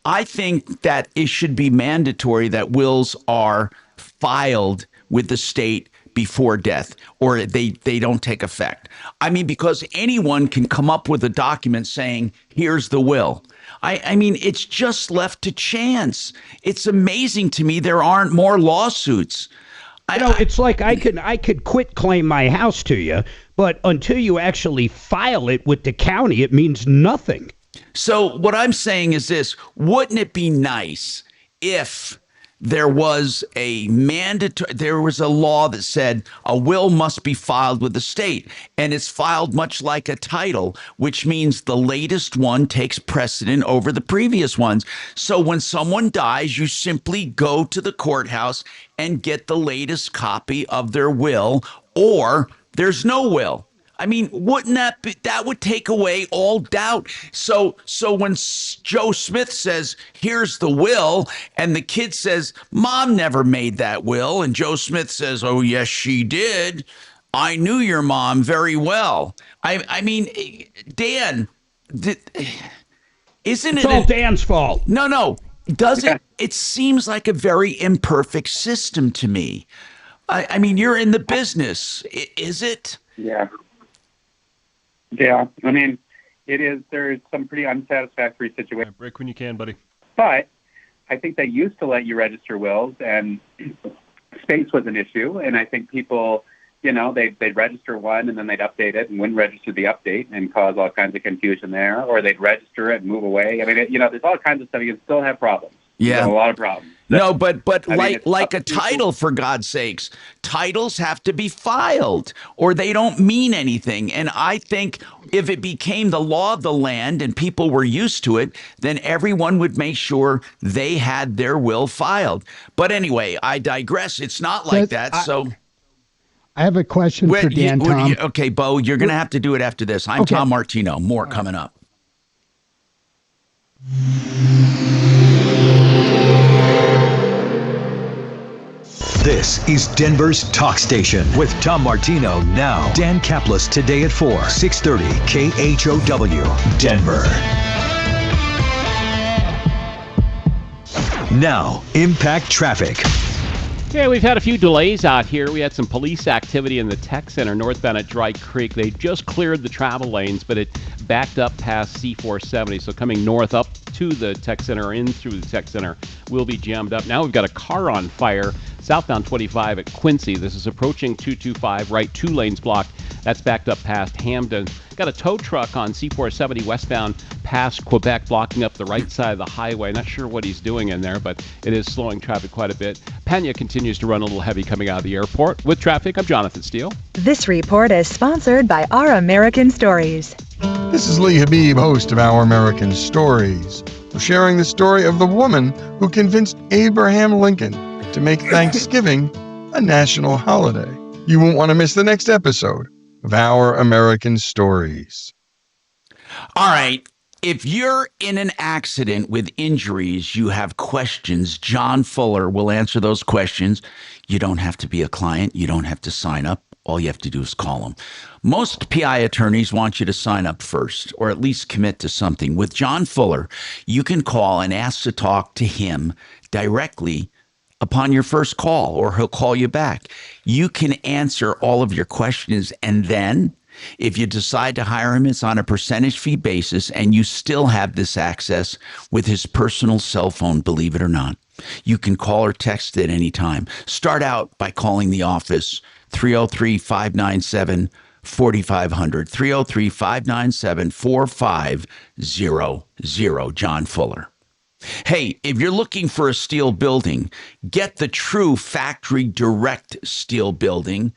I think that it should be mandatory that wills are filed with the state before death, or they don't take effect. I mean, because anyone can come up with a document saying, here's the will. I mean, it's just left to chance. It's amazing to me there aren't more lawsuits. It's like I could quit claim my house to you, but until you actually file it with the county, it means nothing. So what I'm saying is this: wouldn't it be nice if there was a law that said a will must be filed with the state, and it's filed much like a title, which means the latest one takes precedent over the previous ones. So when someone dies, you simply go to the courthouse and get the latest copy of their will, or there's no will. I mean, wouldn't that would take away all doubt? So when Joe Smith says, here's the will, and the kid says, Mom never made that will, and Joe Smith says, oh, yes, she did. I knew your mom very well. I mean, Dan, isn't it's all Dan's fault? No. It seems like a very imperfect system to me. I mean, you're in the business. Is it? Yeah, I mean, it is. There's some pretty unsatisfactory situations. Break when you can, buddy. But I think they used to let you register wills, and space was an issue. And I think people, they'd register one and then they'd update it and wouldn't register the update and cause all kinds of confusion there, or they'd register it and move away. I mean, there's all kinds of stuff. You can still have problems. Yeah, a lot of problems. No, but I mean, like a title, for God's sakes, titles have to be filed or they don't mean anything. And I think if it became the law of the land and people were used to it, then everyone would make sure they had their will filed. But anyway, I digress. It's not like that. I have a question for Dan, Tom. Okay, Bo, you're going to have to do it after this. I'm Tom Martino. More coming up. This is Denver's Talk Station with Tom Martino now. Dan Kaplan today at 4, 630 KHOW, Denver. Now, impact traffic. Yeah, we've had a few delays out here. We had some police activity in the tech center northbound at Dry Creek. They just cleared the travel lanes, but it backed up past C470. So coming north up to the tech center or in through the tech center will be jammed up. Now we've got a car on fire southbound 25 at Quincy. This is approaching 225, right 2 lanes blocked. That's backed up past Hamden. Got a tow truck on C470 westbound past Quebec, blocking up the right side of the highway. Not sure what he's doing in there, but it is slowing traffic quite a bit. Pena continues to run a little heavy coming out of the airport. With traffic, I'm Jonathan Steele. This report is sponsored by Our American Stories. This is Lee Habib, host of Our American Stories. We're sharing the story of the woman who convinced Abraham Lincoln to make Thanksgiving a national holiday. You won't want to miss the next episode of Our American Stories. All right. If you're in an accident with injuries, you have questions, John Fuller will answer those questions. You don't have to be a client. You don't have to sign up. All you have to do is call them. Most PI attorneys want you to sign up first, or at least commit to something. With John Fuller, you can call and ask to talk to him directly upon your first call, or he'll call you back. You can answer all of your questions, and then if you decide to hire him, it's on a percentage fee basis, and you still have this access with his personal cell phone, believe it or not. You can call or text at any time. Start out by calling the office, 303-597-4500, 303-597-4500, John Fuller. Hey, if you're looking for a steel building, get the true factory direct steel building,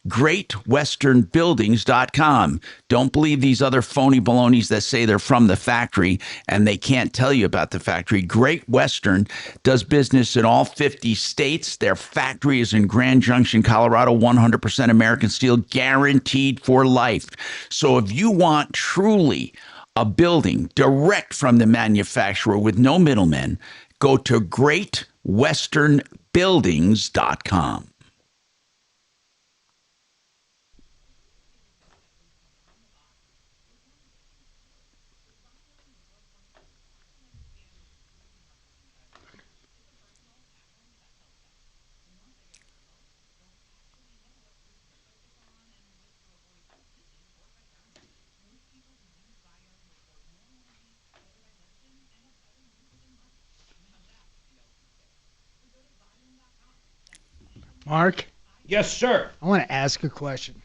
GreatWesternBuildings.com. Don't believe these other phony balonies that say they're from the factory and they can't tell you about the factory. Great Western does business in all 50 states. Their factory is in Grand Junction, Colorado, 100% American steel, guaranteed for life. So if you want truly a building direct from the manufacturer with no middlemen, go to GreatWesternBuildings.com. Mark? Yes, sir. I want to ask a question.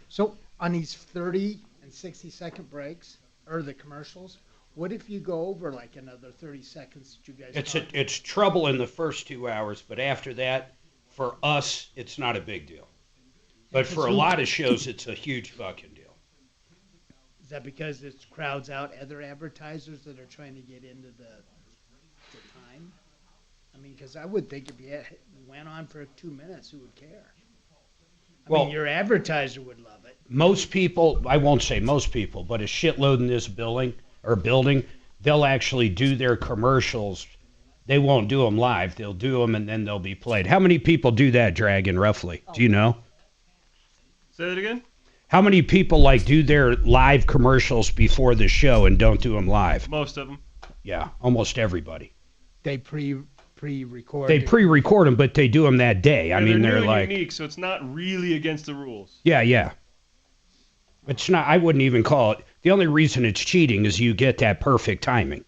So on these 30 and 60-second breaks, or the commercials, what if you go over like another 30 seconds that you guys It's trouble in the first 2 hours, but after that, for us, it's not a big deal. But for a lot of shows, it's a huge fucking deal. Is that because it crowds out other advertisers that are trying to get into the time? I mean, because I would think if you went on for 2 minutes, who would care? I mean, your advertiser would love it. Most people, I won't say most people, but a shitload in this building, they'll actually do their commercials. They won't do them live. They'll do them and then they'll be played. How many people do that, Dragon, roughly? Do you know? Say that again? How many people do their live commercials before the show and don't do them live? Most of them. Yeah, almost everybody. They pre-record. They pre-record them, but they do them that day. Yeah, I mean, they're they're new like, and unique, so it's not really against the rules. yeah. It's not. I wouldn't even call it. The only reason it's cheating is you get that perfect timing.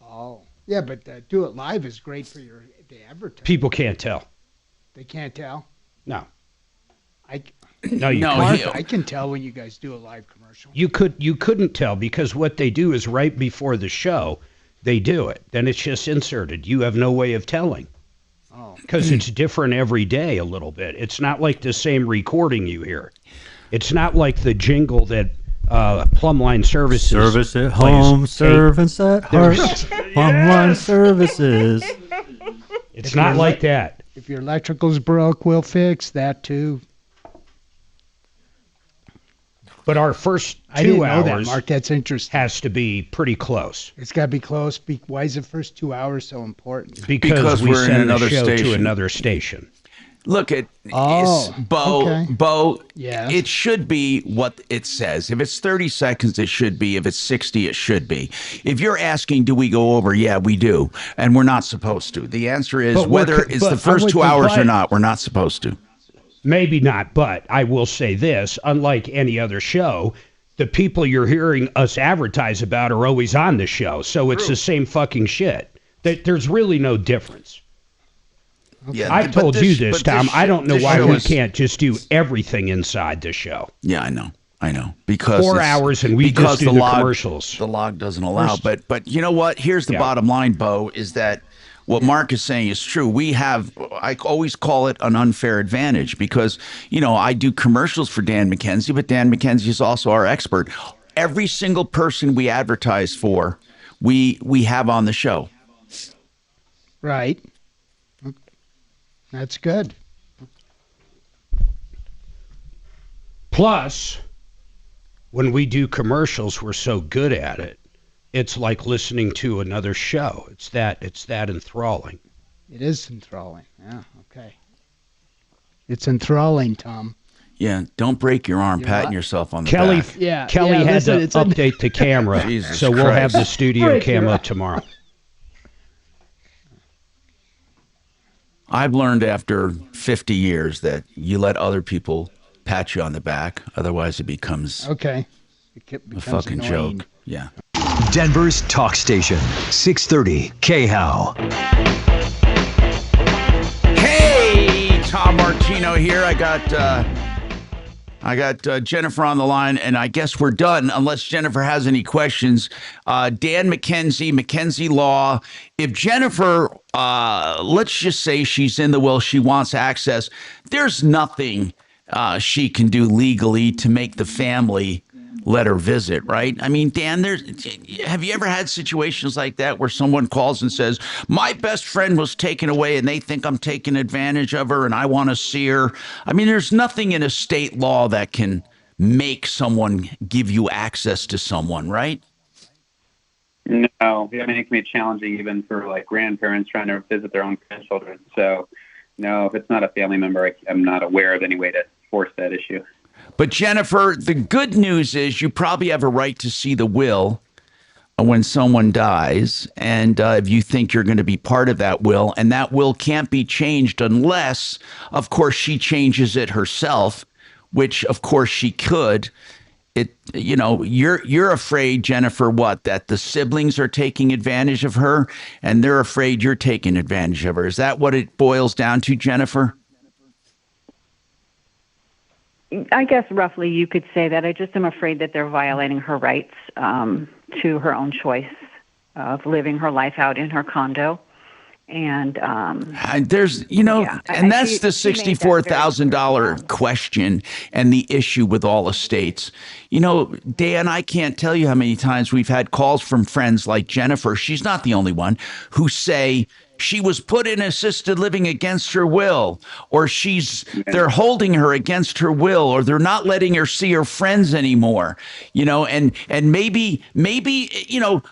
Oh, yeah, but do it live is great for the advertiser. People can't tell. They can't tell. No. No, you Mark, can't. I can tell when you guys do a live commercial. You couldn't tell because what they do is right before the show, they do it. Then it's just inserted. You have no way of telling. Oh. Because it's different every day a little bit. It's not like the same recording you hear. It's not like the jingle that Plumline Services Service at plays. home, servants at heart, Plumline Services. It's not like that. If your electrical's broke, we'll fix that too. But our first I didn't 2 know that, hours Mark. That's interesting. has to be pretty close. It's got to be close. Why is the first 2 hours so important? Because we we're in send the another show station. to another station. Look, it Oh, is Bo. okay. Bo. Yes. It should be what it says. If it's 30 seconds, it should be. If it's 60, it should be. If you're asking, do we go over? Yeah, we do, and we're not supposed to. The answer is But whether it's the first 2 hours or not. We're not supposed to. Maybe not, but I will say this: unlike any other show, the people you're hearing us advertise about are always on the show, so it's the same fucking shit. There's really no difference. Yeah, I but told you this, but Tom. I don't know this why show we is- can't just do everything inside the show. Yeah, I know. Because 4 it's- hours and we because just do the log, commercials. The log doesn't allow. First- But you know what? Here's the Yeah. bottom line, Bo, is that what Mark is saying is true. I always call it an unfair advantage because, I do commercials for Dan McKenzie, but Dan McKenzie is also our expert. Every single person we advertise for, we have on the show. Right. That's good. Plus, when we do commercials, we're so good at it. It's like listening to another show. It's that enthralling. It is enthralling. Yeah, okay. It's enthralling, Tom. Yeah, don't break your arm patting what? yourself on the Kelly, back. Kelly had listen, to it's update the camera, Jesus so we'll have the Christ. studio Break cam your up tomorrow. I've learned after 50 years that you let other people pat you on the back, otherwise it becomes Okay. It a becomes fucking annoying. joke. Yeah. Denver's talk station, 630 KHOW. Hey, Tom Martino here. I got Jennifer on the line, and I guess we're done unless Jennifer has any questions. Dan McKenzie, McKenzie Law. If Jennifer, let's just say she's in the will, she wants access, there's nothing she can do legally to make the family let her visit, right? I mean, Dan, have you ever had situations like that where someone calls and says, my best friend was taken away and they think I'm taking advantage of her and I want to see her? I mean, there's nothing in a state law that can make someone give you access to someone, right? No, I mean, it can be challenging even for like grandparents trying to visit their own grandchildren. So, no, if it's not a family member, I'm not aware of any way to force that issue. But Jennifer, the good news is you probably have a right to see the will when someone dies. And if you think you're going to be part of that will, and that will can't be changed unless, of course, she changes it herself, which, of course, she could. You're afraid, Jennifer, what? That the siblings are taking advantage of her and they're afraid you're taking advantage of her. Is that what it boils down to, Jennifer? I guess roughly you could say that. I just am afraid that they're violating her rights to her own choice of living her life out in her condo. And there's, and that's the $64,000 question and the issue with all estates. Dan, I can't tell you how many times we've had calls from friends like Jennifer. She's not the only one who say she was put in assisted living against her will, or they're holding her against her will, or they're not letting her see her friends anymore, and maybe,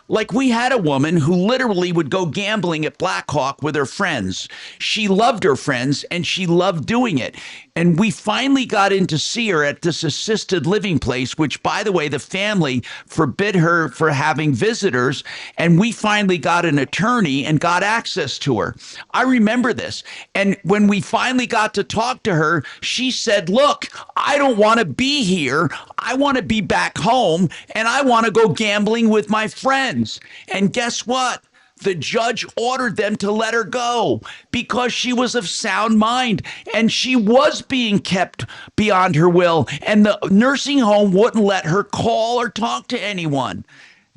like we had a woman who literally would go gambling at Blackhawk with her friends. She loved her friends and she loved doing it. And we finally got in to see her at this assisted living place, which, by the way, the family forbid her for having visitors. And we finally got an attorney and got access to her. I remember this. And when we finally got to talk to her, she said, look, I don't want to be here. I want to be back home and I want to go gambling with my friends. And guess what? The judge ordered them to let her go because she was of sound mind and she was being kept beyond her will, and the nursing home wouldn't let her call or talk to anyone.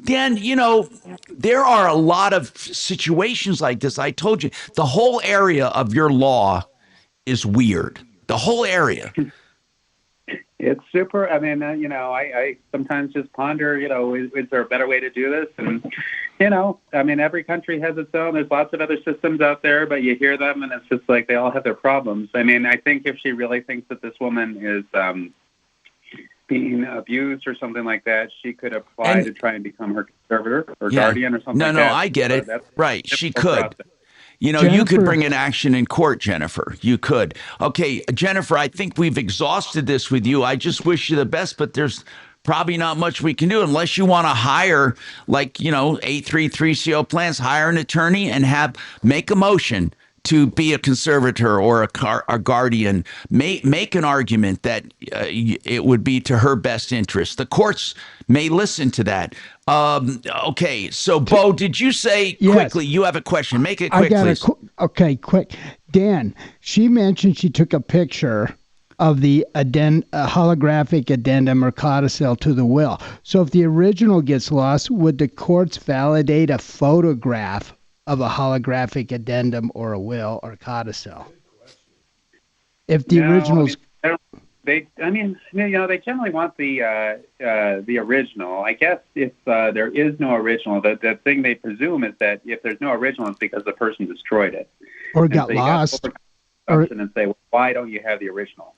Dan, there are a lot of situations like this. I told you, the whole area of your law is weird. The whole area. It's super. I mean, I sometimes just ponder, is there a better way to do this? And, I mean, every country has its own. There's lots of other systems out there, but you hear them and it's just like they all have their problems. I mean, I think if she really thinks that this woman is being abused or something like that, she could apply to try and become her conservator or guardian or something like that. No, I get it. Right. She could. You know, you could bring an action in court, Jennifer. You could. Okay, Jennifer, I think we've exhausted this with you. I just wish you the best, but there's probably not much we can do unless you want to hire, like, 833CO plans, hire an attorney and make a motion to be a conservator or a guardian. Make an argument that it would be to her best interest. The courts may listen to that. Okay, so Bo, did you say quickly you have a question? Make it quick, please. Okay, quick. Dan, she mentioned she took a picture of the holographic addendum or codicil to the will. So if the original gets lost, would the courts validate a photograph of a holographic addendum or a will or codicil? If the original's... They generally want the original. I guess if there is no original, the thing they presume is that if there's no original, it's because the person destroyed it. Or got lost. And say, well, why don't you have the original?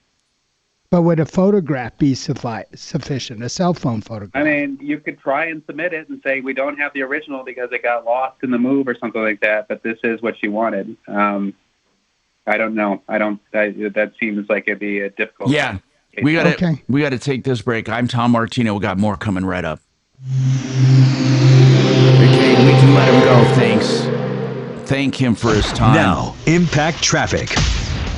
But would a photograph be sufficient, a cell phone photograph? I mean, you could try and submit it and say, we don't have the original because it got lost in the move or something like that, but this is what she wanted. I don't know. That seems like it'd be a difficult. Yeah. We got to take this break. I'm Tom Martino. We got more coming right up. Okay, we can let him go. Thanks. Thank him for his time. Now, Impact Traffic.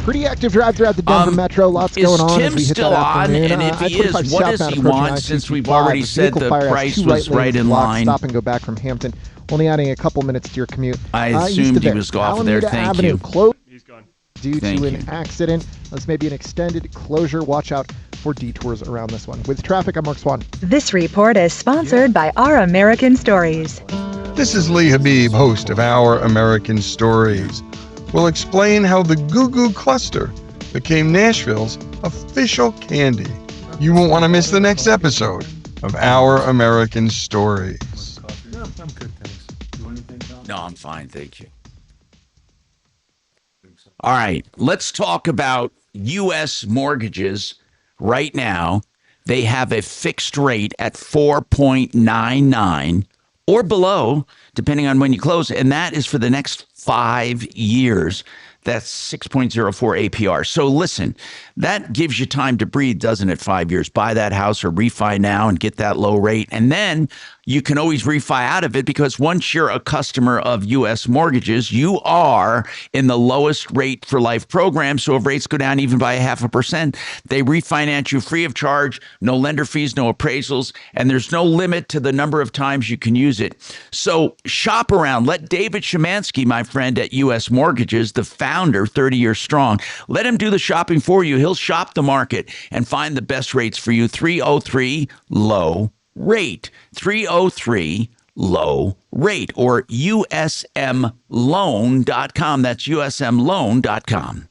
Pretty active drive throughout the Denver Metro. Lots going on. Is Tim still on? And if he is, what does he want? Since we've already said the price was right in line. Stop and go back from Hampton. Only adding a couple minutes to your commute. I assumed he was off of there. Thank you. He's gone. Due to an accident. That's maybe an extended closure. Watch out for detours around this one. With traffic, I'm Mark Swan. This report is sponsored by Our American Stories. This is Lee Habib, host of Our American Stories. We'll explain how the Goo Goo Cluster became Nashville's official candy. You won't want to miss the next episode of Our American Stories. No, I'm good, thanks. You want anything, Tom? No, I'm fine, thank you. All right, let's talk about U.S. mortgages right now. They have a fixed rate at 4.99 or below, depending on when you close, and that is for the next 5 years. That's 6.04 APR. So listen, that gives you time to breathe, doesn't it? 5 years. Buy that house or refi now and get that low rate. And then you can always refi out of it because once you're a customer of U.S. mortgages, you are in the lowest rate for life program. So if rates go down even by 0.5%, they refinance you free of charge, no lender fees, no appraisals, and there's no limit to the number of times you can use it. So shop around. Let David Shemansky, my friend at U.S. Mortgages, the founder, 30 years strong, let him do the shopping for you. He'll shop the market and find the best rates for you. 303 low rate. 303 low rate or usmloan.com. That's usmloan.com.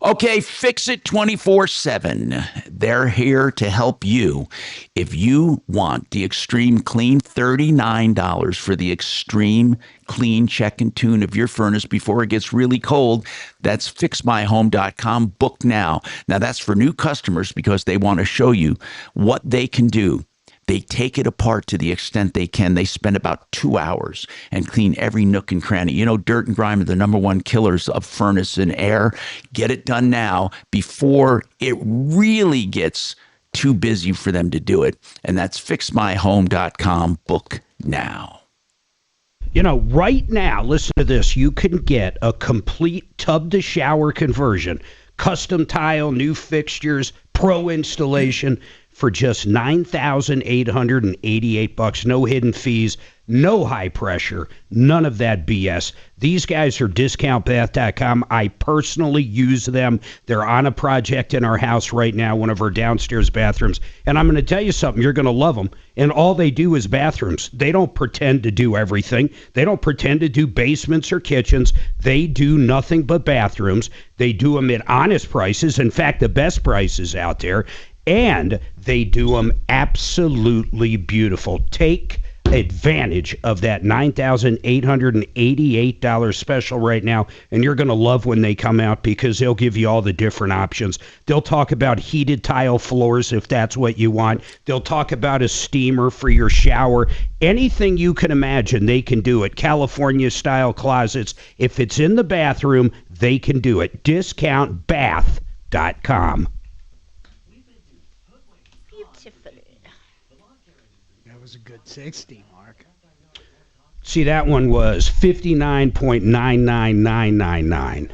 Okay, fix it 24/7. They're here to help you. If you want the extreme clean, $39 for the extreme clean check and tune of your furnace before it gets really cold. That's fixmyhome.com. Book now. Now that's for new customers because they want to show you what they can do. They take it apart to the extent they can. They spend about 2 hours and clean every nook and cranny. You know, dirt and grime are the number one killers of furnace and air. Get it done now before it really gets too busy for them to do it. And that's fixmyhome.com. Book now. You know, right now, listen to this. You can get a complete tub to shower conversion, custom tile, new fixtures, pro installation for just $9,888. No hidden fees, no high pressure, none of that BS. These guys are discountbath.com. I personally use them. They're on a project in our house right now, one of our downstairs bathrooms. And I'm going to tell you something, you're going to love them. And all they do is bathrooms. They don't pretend to do everything. They don't pretend to do basements or kitchens. They do nothing but bathrooms. They do them at honest prices. In fact, the best prices out there. And they do them absolutely beautiful. Take advantage of that $9,888 special right now, and you're going to love when they come out because they'll give you all the different options. They'll talk about heated tile floors if that's what you want. They'll talk about a steamer for your shower. Anything you can imagine, they can do it. California-style closets. If it's in the bathroom, they can do it. DiscountBath.com. That was a good 60, Mark. See, that one was 59.999999.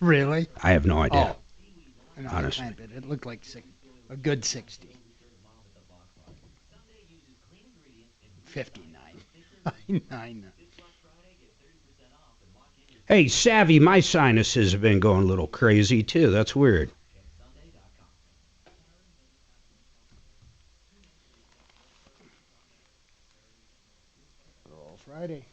Really? I have no idea. Oh. No, honestly. but it looked like a good 60. 59. Hey, Savvy, my sinuses have been going a little crazy, too. That's weird. All Friday.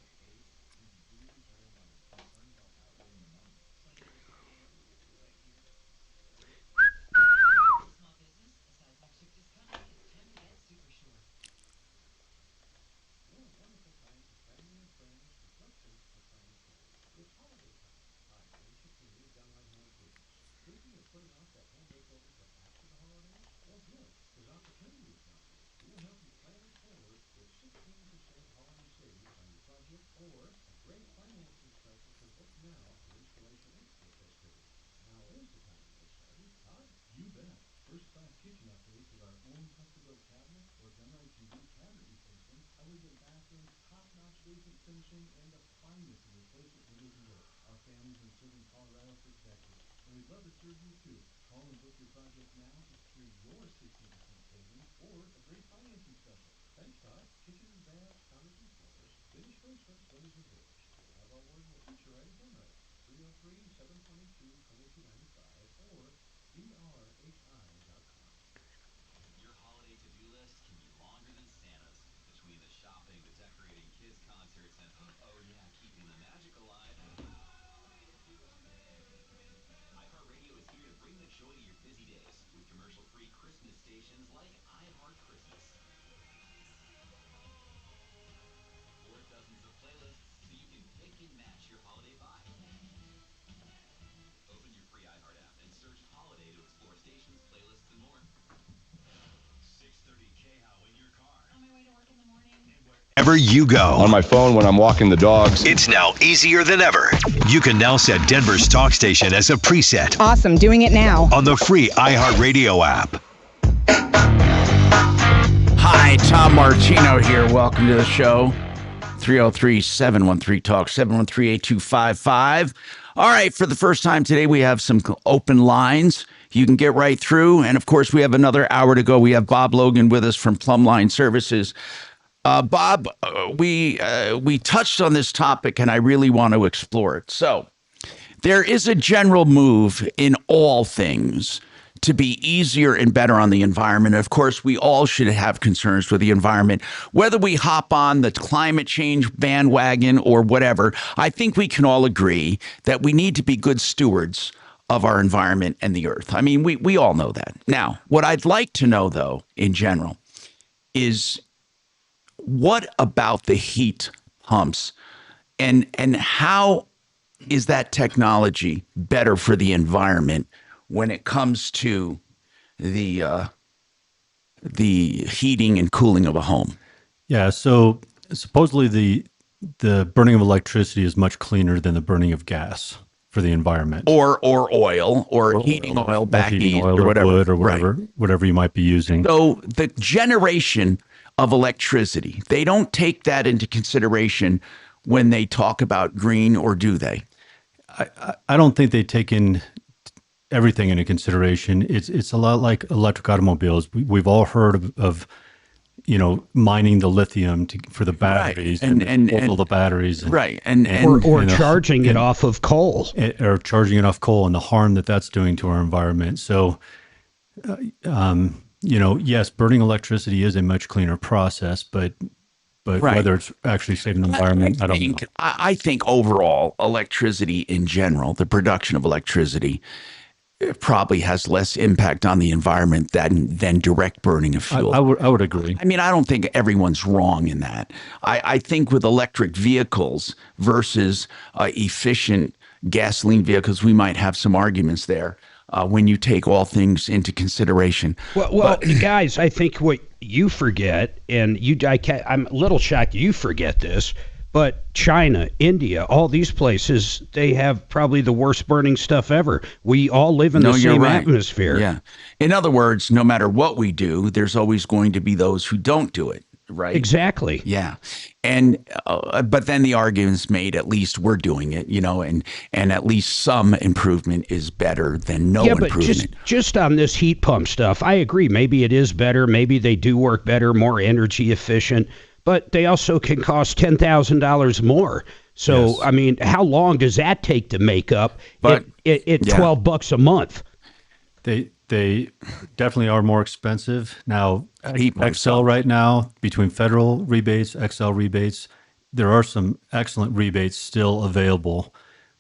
Wherever you go. On my phone when I'm walking the dogs. It's now easier than ever. You can now set Denver's talk station as a preset. Awesome, doing it now. On the free iHeartRadio app. Hi, Tom Martino here. Welcome to the show. 303-713-TALK, 713-8255. All right, for the first time today, we have some open lines. You can get right through. And, of course, we have another hour to go. We have Bob Logan with us from Plumline Services. Bob, we touched on this topic, and I really want to explore it. So there is a general move in all things to be easier and better on the environment. Of course, we all should have concerns with the environment, whether we hop on the climate change bandwagon or whatever. I think we can all agree that we need to be good stewards of our environment and the earth. I mean, we all know that. Now, what I'd like to know, though, in general, is what about the heat pumps and how is that technology better for the environment when it comes to the heating and cooling of a home? Yeah, so supposedly the burning of electricity is much cleaner than the burning of gas for the environment. Or oil, or heating oil back east, oil or whatever. Wood or whatever, Right. whatever you might be using. So the generation of electricity, they don't take that into consideration when they talk about green, or do they? I don't think they take in everything into consideration. It's a lot like electric automobiles. We've all heard of mining the lithium for the batteries, right. and the batteries, right, or charging it off of coal, or charging it off coal, and the harm that's doing to our environment. So, yes, burning electricity is a much cleaner process, but Right. whether it's actually saving the environment, I don't know. I think overall, electricity in general, the production of electricity, it probably has less impact on the environment than direct burning of fuel. I would agree. I mean, I don't think everyone's wrong in that. I think with electric vehicles versus efficient gasoline vehicles, we might have some arguments there when you take all things into consideration. Well, guys, I think what you forget, and I'm a little shocked you forget this, but China, India, all these places, they have probably the worst burning stuff ever. We all live in the same atmosphere. Yeah. In other words, no matter what we do, there's always going to be those who don't do it, right? Exactly. Yeah. And but then the argument's made, at least we're doing it, and at least some improvement is better than no improvement. Yeah, but just on this heat pump stuff, I agree. Maybe it is better. Maybe they do work better, more energy efficient. But they also can cost $10,000 more. So, yes. I mean, how long does that take to make up at $12 a month? They definitely are more expensive. Now, XL right now, between federal rebates, XL rebates, there are some excellent rebates still available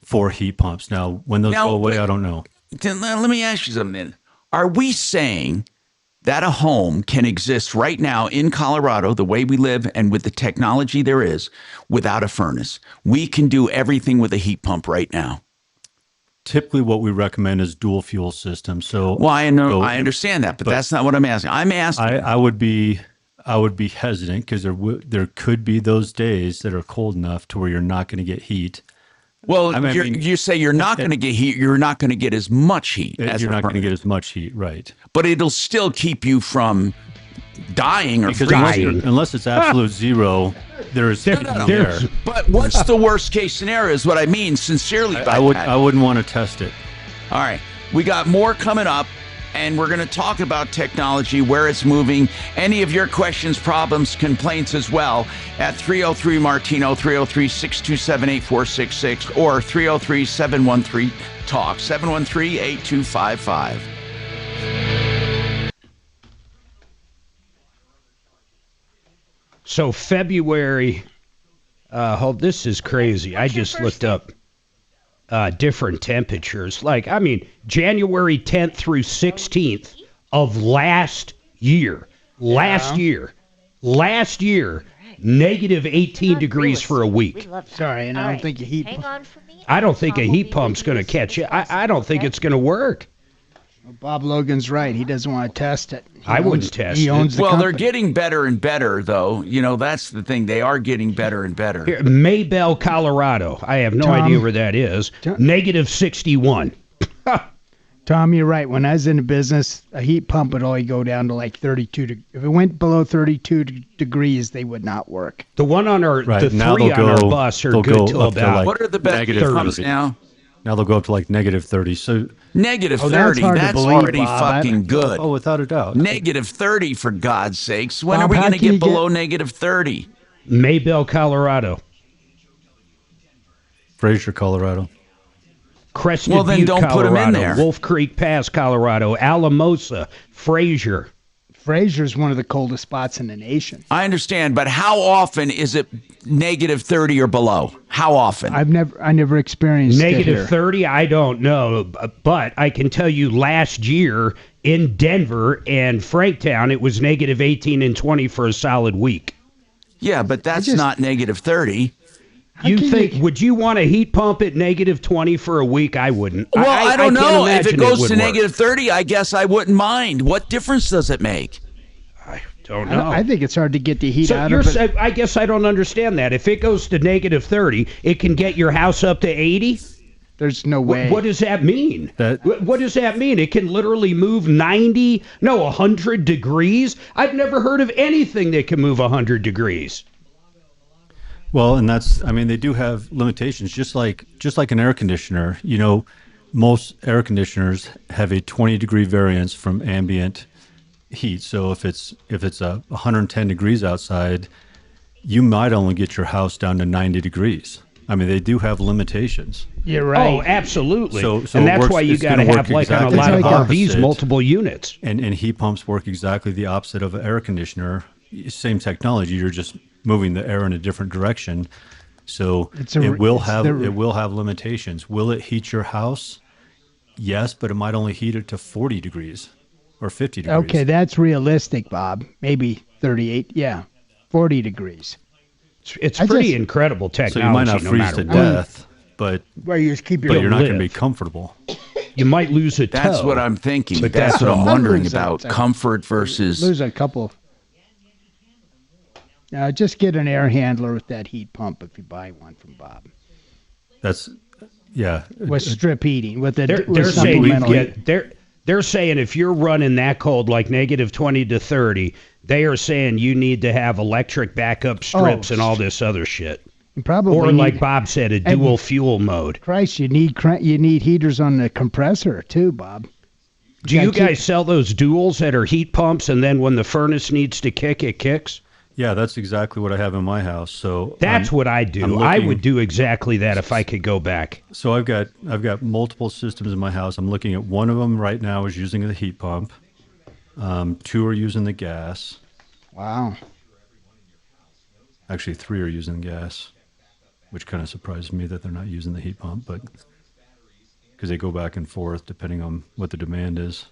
for heat pumps. Now, when those go away, I don't know. Let me ask you something. Are we saying that a home can exist right now in Colorado, the way we live and with the technology there is, without a furnace? We can do everything with a heat pump right now. Typically, what we recommend is dual fuel system. So, well, I understand that, but that's not what I'm asking. I'm asking. I would be hesitant because there could be those days that are cold enough to where you're not going to get heat. Well, you say you're not going to get heat. You're not going to get as much heat. You're not going to get as much heat, right? But it'll still keep you from dying or freezing. Unless it's absolute zero, there is heat in there. But what's the worst case scenario is what I mean, sincerely. I wouldn't want to test it. All right. We got more coming up, and we're going to talk about technology, where it's moving, any of your questions, problems, complaints as well at 303-MARTINO, 303-627-8466, or 303-713-TALK, 713-8255. So February, this is crazy. I just looked up different temperatures. January 10th through 16th of last year, negative 18 degrees for a week. Sorry, and I don't think a heat pump. Hang on for me. I don't think a heat pump's going to catch it. I don't think it's going to work. Well, Bob Logan's right. He doesn't want to test it. I wouldn't test it. He owns the company. They're getting better and better, though. That's the thing. They are getting better and better. Here, Maybell, Colorado. I have no idea where that is. Negative 61. Tom, you're right. When I was in the business, a heat pump would only go down to like 32. If it went below 32 degrees, they would not work. The one on our, the three on our bus are good till about. What are the best heat pumps now? Now they'll go up to like negative 30. So negative 30, that's already fucking good. Oh, without a doubt. Negative 30, for God's sakes. When are we going to get below negative 30? Maybell, Colorado. Fraser, Colorado. Crested Butte, don't Colorado. Put them in there. Wolf Creek Pass, Colorado. Alamosa, Fraser. Fraser's one of the coldest spots in the nation. I understand, but how often is it negative 30 or below? How often? I never experienced negative 30. I don't know, but I can tell you last year in Denver and Franktown, it was negative 18 and 20 for a solid week. Yeah, but that's not negative 30. Would you want a heat pump at negative 20 for a week? I wouldn't. Well, I don't know. If it goes to negative 30, I guess I wouldn't mind. What difference does it make? I don't know. I think it's hard to get the heat out of it. I guess I don't understand that. If it goes to negative 30, it can get your house up to 80? There's no way. What does that mean? What does that mean? It can literally move 100 degrees? I've never heard of anything that can move 100 degrees. Well, and they do have limitations, just like an air conditioner. Most air conditioners have a 20-degree variance from ambient heat. So if it's 110 degrees outside, you might only get your house down to 90 degrees. They do have limitations. You're right. Oh, absolutely. So and that's why you got to have, on a lot of RVs, multiple units. And heat pumps work exactly the opposite of an air conditioner. Same technology. You're just moving the air in a different direction, so it will have limitations. Will it heat your house? yes, but it might only heat it to 40 degrees or 50 degrees. Okay, that's realistic, Bob. Maybe 38. Yeah, 40 degrees. It's pretty incredible technology. So you might not freeze to death, but where you just keep your but you're not going to be comfortable. You might lose a toe. That's what I'm thinking. But That's what I'm wondering lose about. a- Comfort versus. Lose a couple. Just get an air handler with that heat pump if you buy one from Bob. That's, yeah. With strip heating, with the They're saying they're saying if you're running that cold, like negative 20 to 30, they are saying you need to have electric backup strips and all this other shit. You probably or like need- Bob said, a dual fuel mode. Christ, you need heaters on the compressor too, Bob. Do you guys sell those duals that are heat pumps, and then when the furnace needs to kick, it kicks? Yeah, that's exactly what I have in my house. So That's what I do. I would do exactly that if I could go back. So I've got multiple systems in my house. I'm looking at one of them right now is using the heat pump. 2 are using the gas. Wow. Actually, 3 are using gas, which kind of surprised me that they're not using the heat pump, but because they go back and forth depending on what the demand is.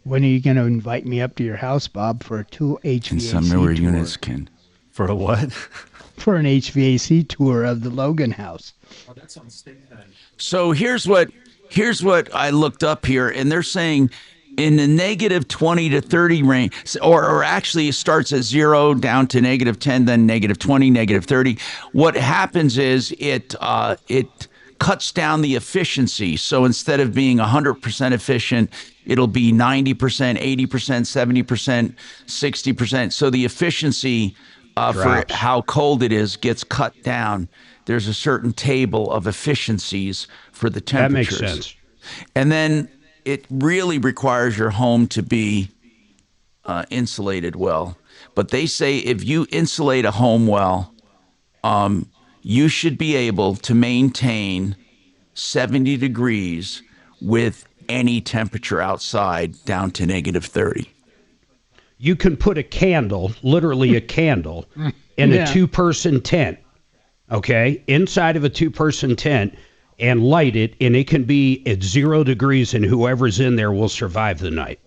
When are you going to invite me up to your house, Bob, for a HVAC And some newer tour? units can. For a what? For an HVAC tour of the Logan house. Oh, that's on state then. So here's what I looked up here, and they're saying in the negative 20 to 30 range, or actually it starts at 0 down to negative 10, then negative 20, negative 30. What happens is it cuts down the efficiency. So instead of being 100% efficient, it'll be 90%, 80%, 70%, 60%. So the efficiency for how cold it is gets cut down. There's a certain table of efficiencies for the temperatures. That makes sense. And then it really requires your home to be insulated well. But they say if you insulate a home well, you should be able to maintain 70 degrees with any temperature outside down to negative 30. You can put a candle, literally a candle, in a 2-person tent, okay, inside of a 2-person tent, and light it, and it can be at 0 degrees, and whoever's in there will survive the night.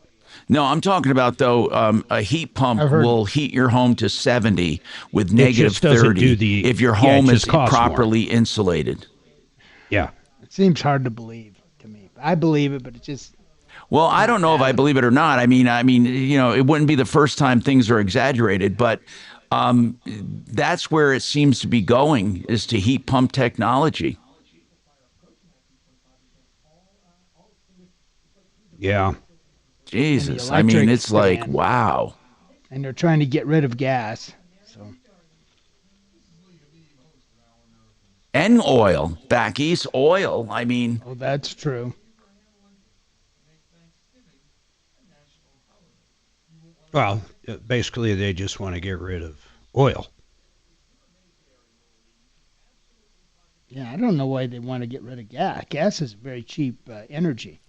No, I'm talking about, though, a heat pump will heat your home to 70 with negative 30 if your home is properly insulated. Yeah. It seems hard to believe to me. I believe it, but it just... Well, I don't know if I believe it or not. I mean, it wouldn't be the first time things are exaggerated, but that's where it seems to be going, is to heat pump technology. Yeah. Jesus. I mean, it's like, wow. And they're trying to get rid of gas. So. And oil. Back east, oil. I mean. Oh, that's true. Well, basically, they just want to get rid of oil. Yeah, I don't know why they want to get rid of gas. Gas is very cheap energy.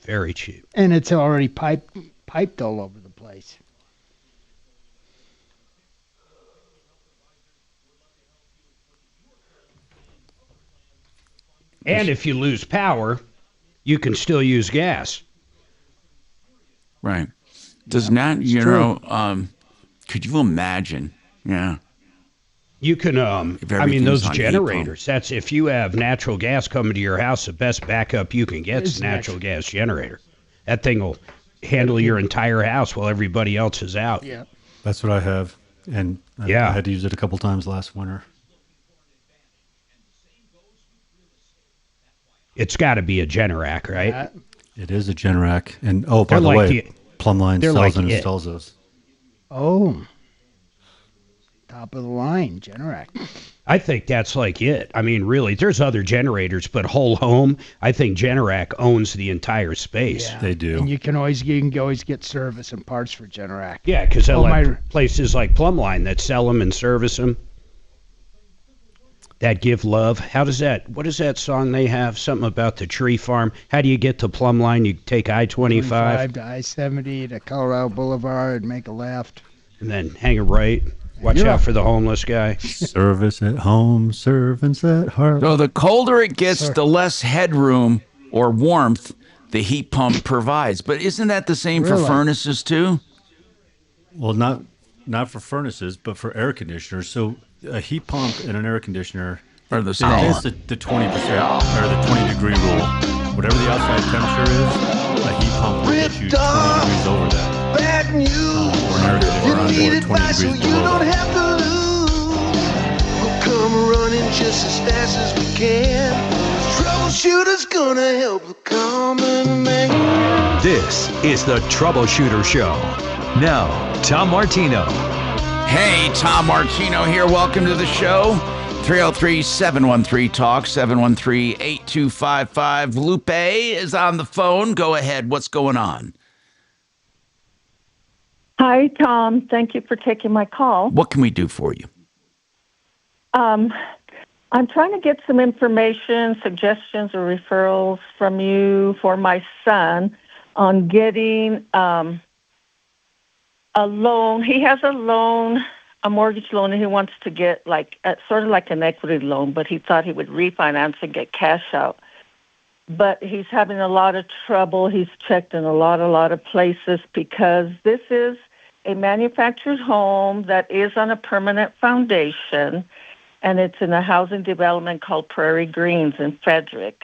Very cheap. And it's already piped all over the place. And if you lose power, you can still use gas. Right. Does not, could you imagine? Yeah. You can, I mean, everything's those on heat generators, that's if you have natural gas coming to your house, the best backup you can get is a natural gas generator. That thing will handle your entire house while everybody else is out. Yeah. That's what I have. And I had to use it a couple times last winter. It's got to be a Generac, right? It is a Generac. And, by They're the like way, Plumline they're sells like and it. installs those. Oh. Top of the line, Generac. I think that's like it. I mean, really, there's other generators, but whole home, I think Generac owns the entire space. Yeah. They do. And you can always get service and parts for Generac. Yeah, because places like Plumline that sell them and service them. That give love. What is that song they have? Something about the tree farm. How do you get to Plumline? You take I-25. To I-70 to Colorado Boulevard, make a left. And then hang a right. Watch out for the homeless guy. Service at home, servants at heart. So the colder it gets, the less headroom or warmth the heat pump provides. But isn't that the same for furnaces too? Well, not for furnaces, but for air conditioners. So a heat pump and an air conditioner are the same. It's the 20% or the 20-degree rule. Whatever the outside temperature is, a heat pump will get you 20 degrees over that. Bad news. Or an air conditioner You need or 20 advice so degrees you below don't that. have to lose. We'll come running just as fast as we can. Troubleshooter's gonna help the common man. This is the Troubleshooter Show. Now, Tom Martino. Hey, Tom Martino here. Welcome to the show. 303-713-TALK, 713-8255. Lupe is on the phone. Go ahead. What's going on? Hi, Tom. Thank you for taking my call. What can we do for you? I'm trying to get some information, suggestions, or referrals from you for my son on getting a loan. He has a loan, a mortgage loan, and he wants to get sort of like an equity loan, but he thought he would refinance and get cash out. But he's having a lot of trouble. He's checked in a lot of places because this is a manufactured home that is on a permanent foundation, and it's in a housing development called Prairie Greens in Frederick.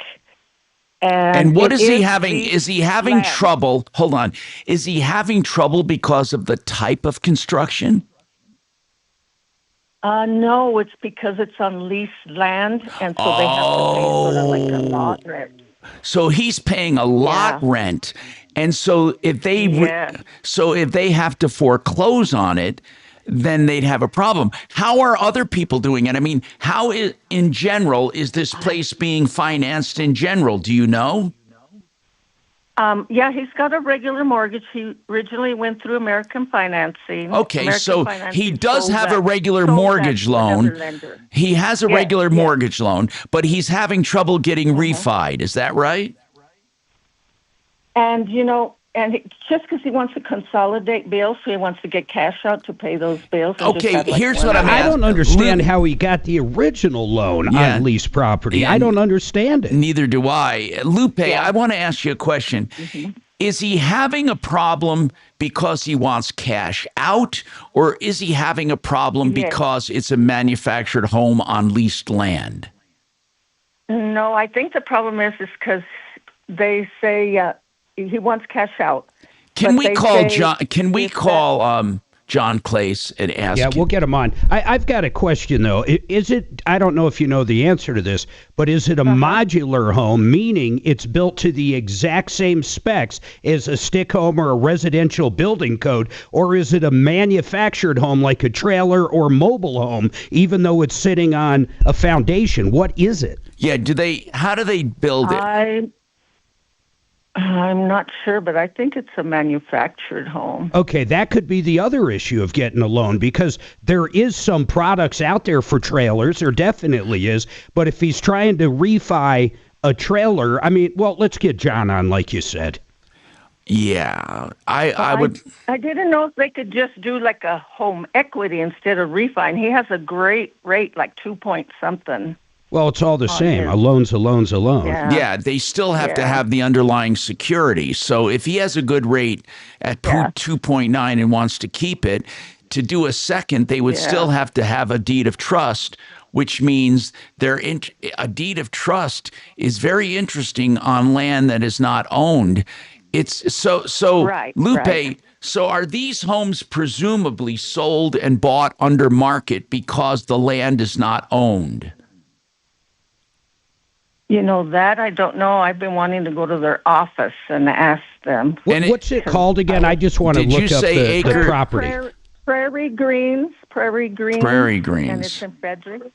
And what is he having? Is he having trouble? Hold on. Is he having trouble because of the type of construction? No, it's because it's on leased land, and so they have to pay sort of like a lot rent. So he's paying a lot rent, and so if they if they have to foreclose on it, then they'd have a problem. How are other people doing it? I mean, how in general is this place being financed in general? Do you know? Yeah, he's got a regular mortgage. He originally went through American Financing. Okay, American so Financing he does sold have that- a regular sold that mortgage to another loan. lender. He has a regular mortgage loan, but he's having trouble getting refied. Is that right? And, just because he wants to consolidate bills, so he wants to get cash out to pay those bills. and just have, one- I don't understand how he got the original loan on leased property. Yeah, I don't understand it. Neither do I. Lupe, I want to ask you a question. Is he having a problem because he wants cash out, or is he having a problem because it's a manufactured home on leased land? No, I think the problem is because they say he wants cash out. Can But we they call say John? Can we call John Clace and ask? Yeah, him? we'll get him on. I've got a question, though. Is it, I don't know if you know the answer to this, but is it a modular home, meaning it's built to the exact same specs as a stick home or a residential building code, or is it a manufactured home like a trailer or mobile home, even though it's sitting on a foundation? What is it? Yeah, how do they build it? I'm not sure, but I think it's a manufactured home. Okay, that could be the other issue of getting a loan, because there is some products out there for trailers. There definitely is. But if he's trying to refi a trailer, I mean, well, let's get John on, like you said. Yeah, I would. I didn't know if they could just do like a home equity instead of refi. And he has a great rate, like 2 point something. Well, it's all the same. A loan's a loan's a loan. Yeah, they still have to have the underlying security. So if he has a good rate at 2.9 and wants to keep it, to do a second, they would still have to have a deed of trust, which means a deed of trust is very interesting on land that is not owned. It's so Lupe. Right. So are these homes presumably sold and bought under market because the land is not owned? That I don't know. I've been wanting to go to their office and ask them. What's it called again? I just want to look up the property. Prairie Greens. Prairie Greens. And it's in Frederick.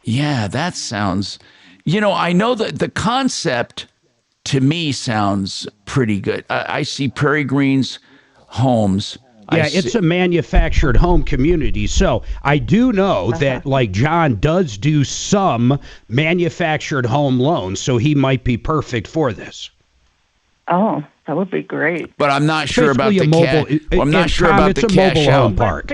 Yeah, that sounds, I know that the concept to me sounds pretty good. I see Prairie Greens homes. Yeah, it's a manufactured home community. So I do know that, like, John does do some manufactured home loans, so he might be perfect for this. Oh, that would be great. But I'm not sure about the cash. I'm not sure about the cash out part.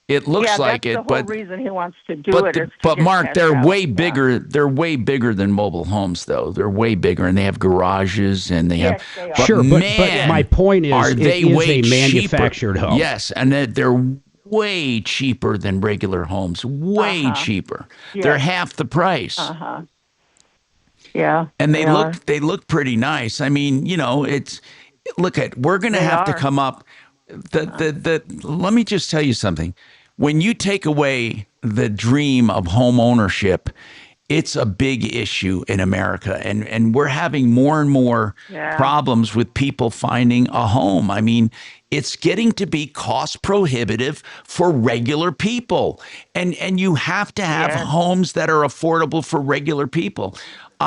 It looks yeah, like that's it, the whole but reason he wants to do it. Is to but get Mark, cash they're out. way bigger. They're way bigger than mobile homes, though. They're way bigger, and they have garages, and they Yes, have. they are. Sure, but man, my point is, are it they is way a manufactured cheaper. home. Yes, and they're way cheaper than regular homes. Way Uh-huh. cheaper. Yes. They're half the price. Uh-huh. Yeah. And they are. look pretty nice. I mean, we're going to They have to are. come up. Let me just tell you something. When you take away the dream of home ownership, it's a big issue in America, and we're having more and more problems with people finding a home. I mean, it's getting to be cost prohibitive for regular people, and you have to have homes that are affordable for regular people.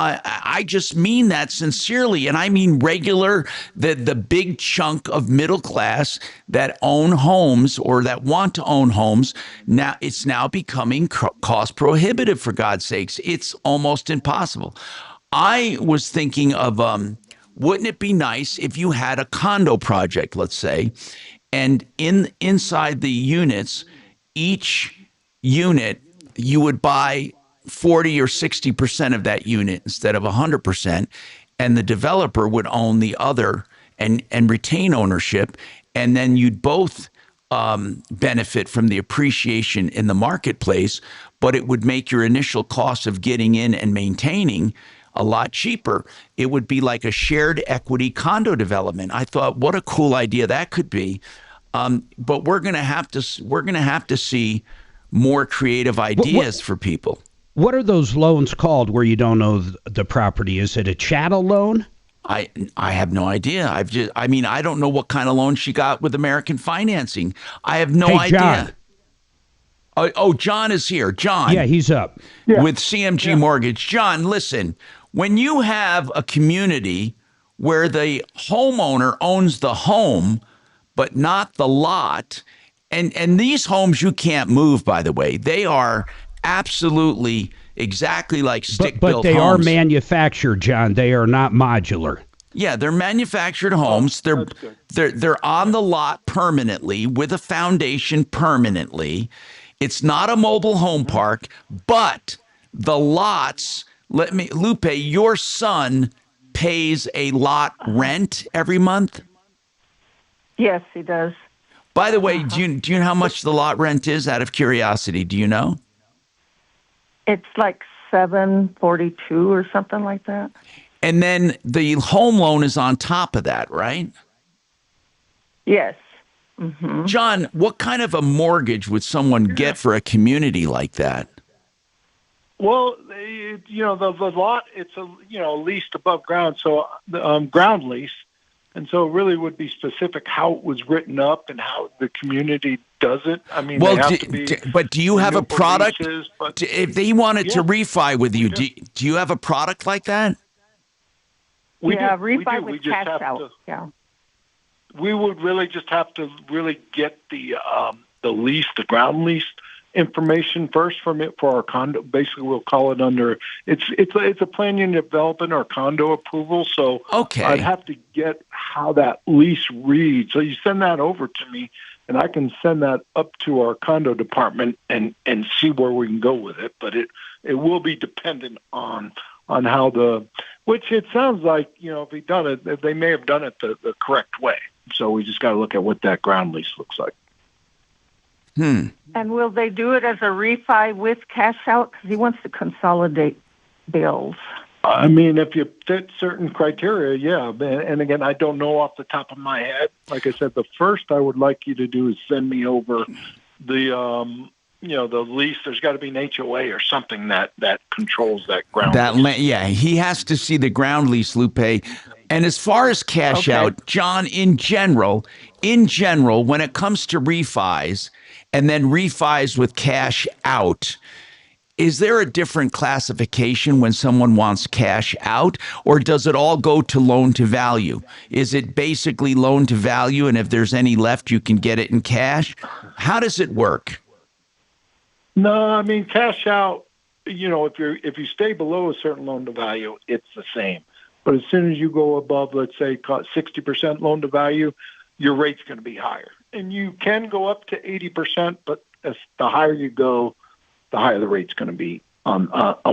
I just mean that sincerely, and I mean regular, the big chunk of middle class that own homes or that want to own homes. Now it's now becoming cost prohibitive, for God's sakes. It's almost impossible. I was thinking of wouldn't it be nice if you had a condo project, let's say, and inside the units, each unit you would buy 40 or 60% of that unit instead of 100%, and the developer would own the other and retain ownership, and then you'd both benefit from the appreciation in the marketplace, but it would make your initial cost of getting in and maintaining a lot cheaper. It would be like a shared equity condo development. I thought, what a cool idea that could be. But we're going to have to see more creative ideas for people. What are those loans called where you don't know the property? Is it a chattel loan? I have no idea. I don't know what kind of loan she got with American Financing. I have no idea. John. Oh, John is here. John. Yeah, he's up. With CMG Mortgage. John, listen, when you have a community where the homeowner owns the home, but not the lot, and these homes you can't move, by the way, they are absolutely exactly like stick-built homes. But they are manufactured, John. They are not modular. Yeah, they're manufactured homes. They're on the lot permanently with a foundation permanently. It's not a mobile home park, but the lots, Lupe, your son pays a lot rent every month? Yes, he does. By the way, do you know how much the lot rent is, out of curiosity? Do you know? It's like $742 or something like that. And then the home loan is on top of that, right? Yes. Mm-hmm. John, what kind of a mortgage would someone get for a community like that? Well, the lot, it's leased above ground, so ground lease. And so it really would be specific how it was written up and how the community does it. I mean, but do you have a product? Leases, if they wanted to refi with you, do you have a product like that? Refi with we just cash have out. To, we would really just have to really get the lease, the ground lease information first from it for our condo. Basically, we'll call it under it's a plan unit development or condo approval. So I'd have to get how that lease reads. So you send that over to me, and I can send that up to our condo department and see where we can go with it. But it will be dependent on how which it sounds like, if he done it, they may have done it the correct way. So we just got to look at what that ground lease looks like. And will they do it as a refi with cash out? Because he wants to consolidate bills. I mean, if you fit certain criteria, yeah. And again, I don't know off the top of my head. Like I said, the first I would like you to do is send me over the lease. There's got to be an HOA or something that controls that ground lease. He has to see the ground lease, Lupe. And as far as cash out, John, in general, when it comes to refis and then refis with cash out, is there a different classification when someone wants cash out, or does it all go to loan to value? Is it basically loan to value, and if there's any left, you can get it in cash? How does it work? No, I mean, cash out, if you stay below a certain loan to value, it's the same. But as soon as you go above, let's say, 60% loan to value, your rate's going to be higher. and you can go up to 80%, but as the higher you go, the higher the rate's going to be on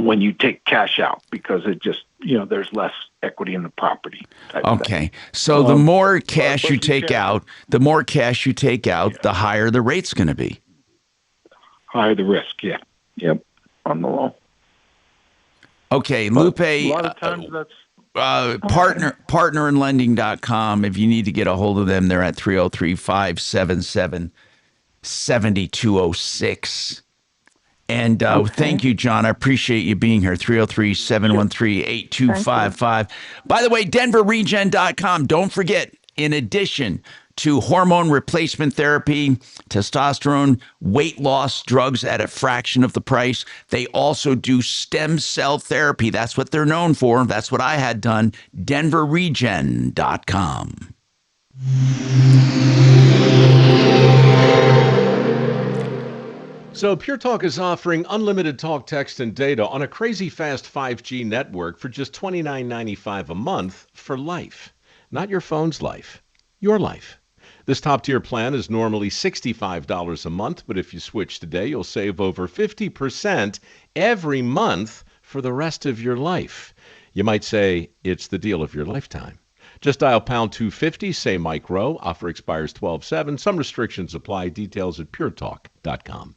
when you take cash out, because it just, there's less equity in the property. Okay. So the more cash you take out, the higher the rate's going to be. Higher the risk, yeah. Yep, on the loan. Okay, But Lupe, a lot of times that's partnerinlending.com. If you need to get a hold of them, they're at 303-577-7206. And thank you, John. I appreciate you being here. 303-713-8255. By the way, denverregen.com. Don't forget, in addition to hormone replacement therapy, testosterone, weight loss drugs at a fraction of the price, they also do stem cell therapy. That's what they're known for. That's what I had done. denverregen.com. So Pure Talk is offering unlimited talk, text, and data on a crazy fast 5G network for just $29.95 a month for life. Not your phone's life, your life. This top-tier plan is normally $65 a month, but if you switch today, you'll save over 50% every month for the rest of your life. You might say it's the deal of your lifetime. Just dial pound 250, say Mike Rowe. Offer expires 12/7. Some restrictions apply. Details at puretalk.com.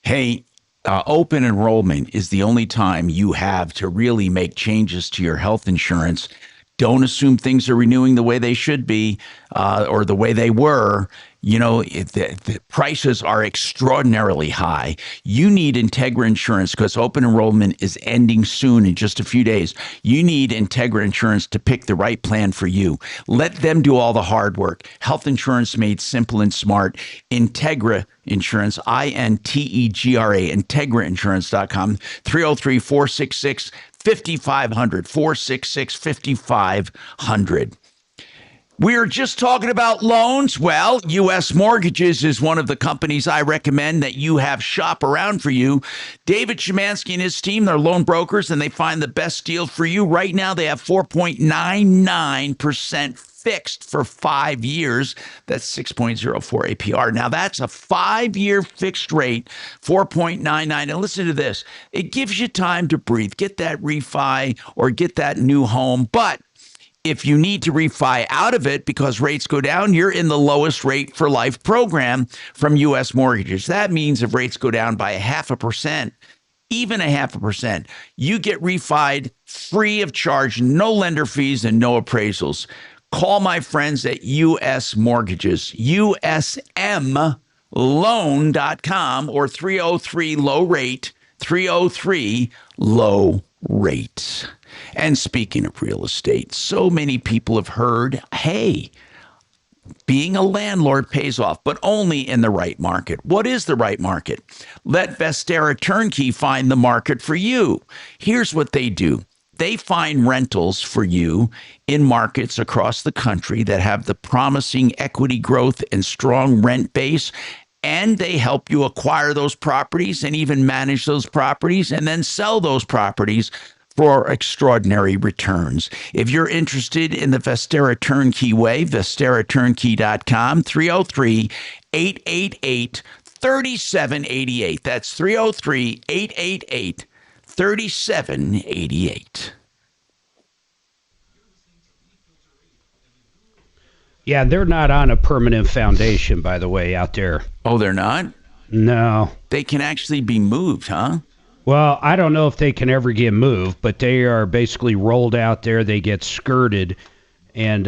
Hey, open enrollment is the only time you have to really make changes to your health insurance. Don't assume things are renewing the way they should be or the way they were. The prices are extraordinarily high. You need Integra Insurance because open enrollment is ending soon in just a few days. You need Integra Insurance to pick the right plan for you. Let them do all the hard work. Health insurance made simple and smart. Integra Insurance, INTEGRA, IntegraInsurance.com, 303-466-5500, 466-5500. We're just talking about loans. Well, U.S. Mortgages is one of the companies I recommend that you have shop around for you. David Szymanski and his team, they're loan brokers, and they find the best deal for you. Right now, they have 4.99% fixed for 5 years. That's 6.04 APR. Now, that's a 5-year fixed rate, 4.99. And listen to this. It gives you time to breathe. Get that refi or get that new home. But if you need to refi out of it because rates go down, you're in the lowest rate for life program from U.S. Mortgages. That means if rates go down by 0.5%, even 0.5%, you get refied free of charge, no lender fees and no appraisals. Call my friends at U.S. Mortgages, usmloan.com or 303-LOW-RATE, 303-LOW-RATE. And speaking of real estate, so many people have heard, hey, being a landlord pays off, but only in the right market. What is the right market? Let Vestera Turnkey find the market for you. Here's what they do. They find rentals for you in markets across the country that have the promising equity growth and strong rent base, and they help you acquire those properties and even manage those properties and then sell those properties for extraordinary returns. If you're interested in the Vestera Turnkey way, VesteraTurnkey.com, 303-888-3788. That's 303-888-3788. Yeah, they're not on a permanent foundation, by the way, out there. Oh, they're not? No. They can actually be moved, huh? Well, I don't know if they can ever get moved, but they are basically rolled out there. They get skirted, and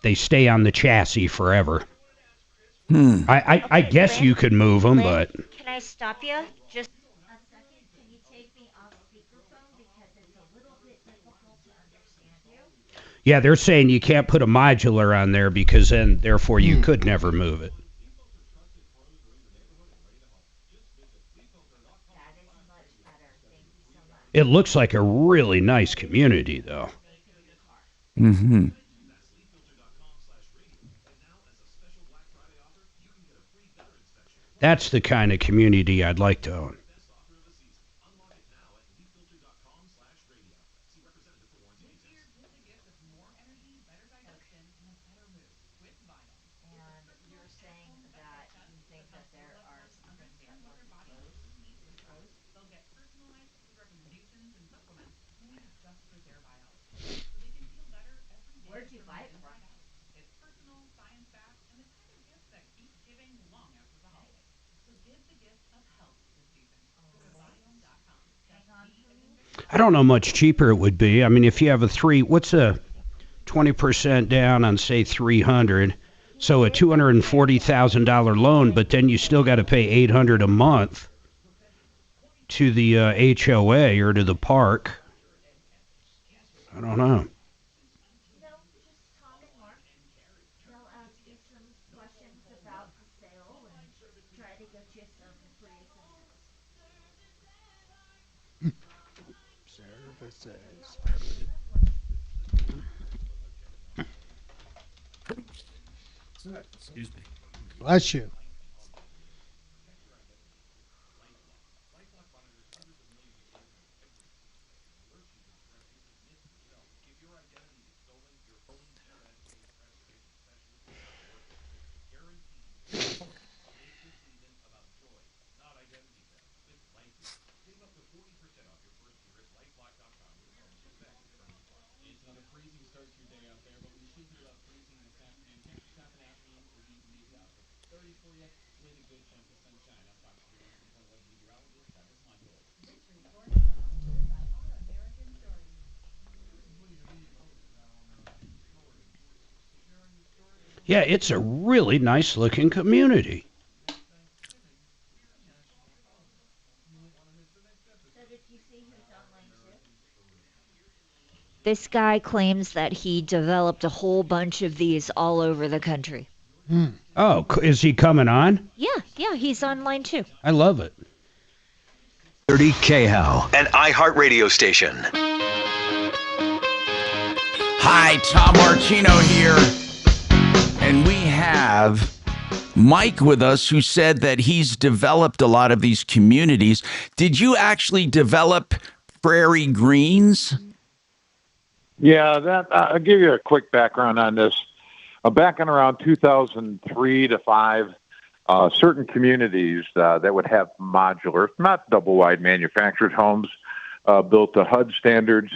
they stay on the chassis forever. I guess you could move them, but... Can I stop you? Just a second. Can you take me off speakerphone because it's a little bit difficult to understand you? Yeah, they're saying you can't put a modular on there because then, therefore, you could never move it. It looks like a really nice community, though. Mm-hmm. That's the kind of community I'd like to own. Where'd you buy it from? I don't know much cheaper it would be. I mean, if you have what's a 20% down on say 300, so a $240,000 loan, but then you still got to pay $800 a month to the HOA or to the park. I don't know. Excuse me. Bless you. Yeah, it's a really nice looking community. This guy claims that he developed a whole bunch of these all over the country. Oh, is he coming on? Yeah, he's online too. I love it. 30 KHOW, an iHeartRadio station. Hi, Tom Martino here. And we have Mike with us, who said that he's developed a lot of these communities. Did you actually develop Prairie Greens? Yeah, I'll give you a quick background on this. Back in around 2003 to 5, certain communities that would have modular, not double-wide manufactured homes, built to HUD standards.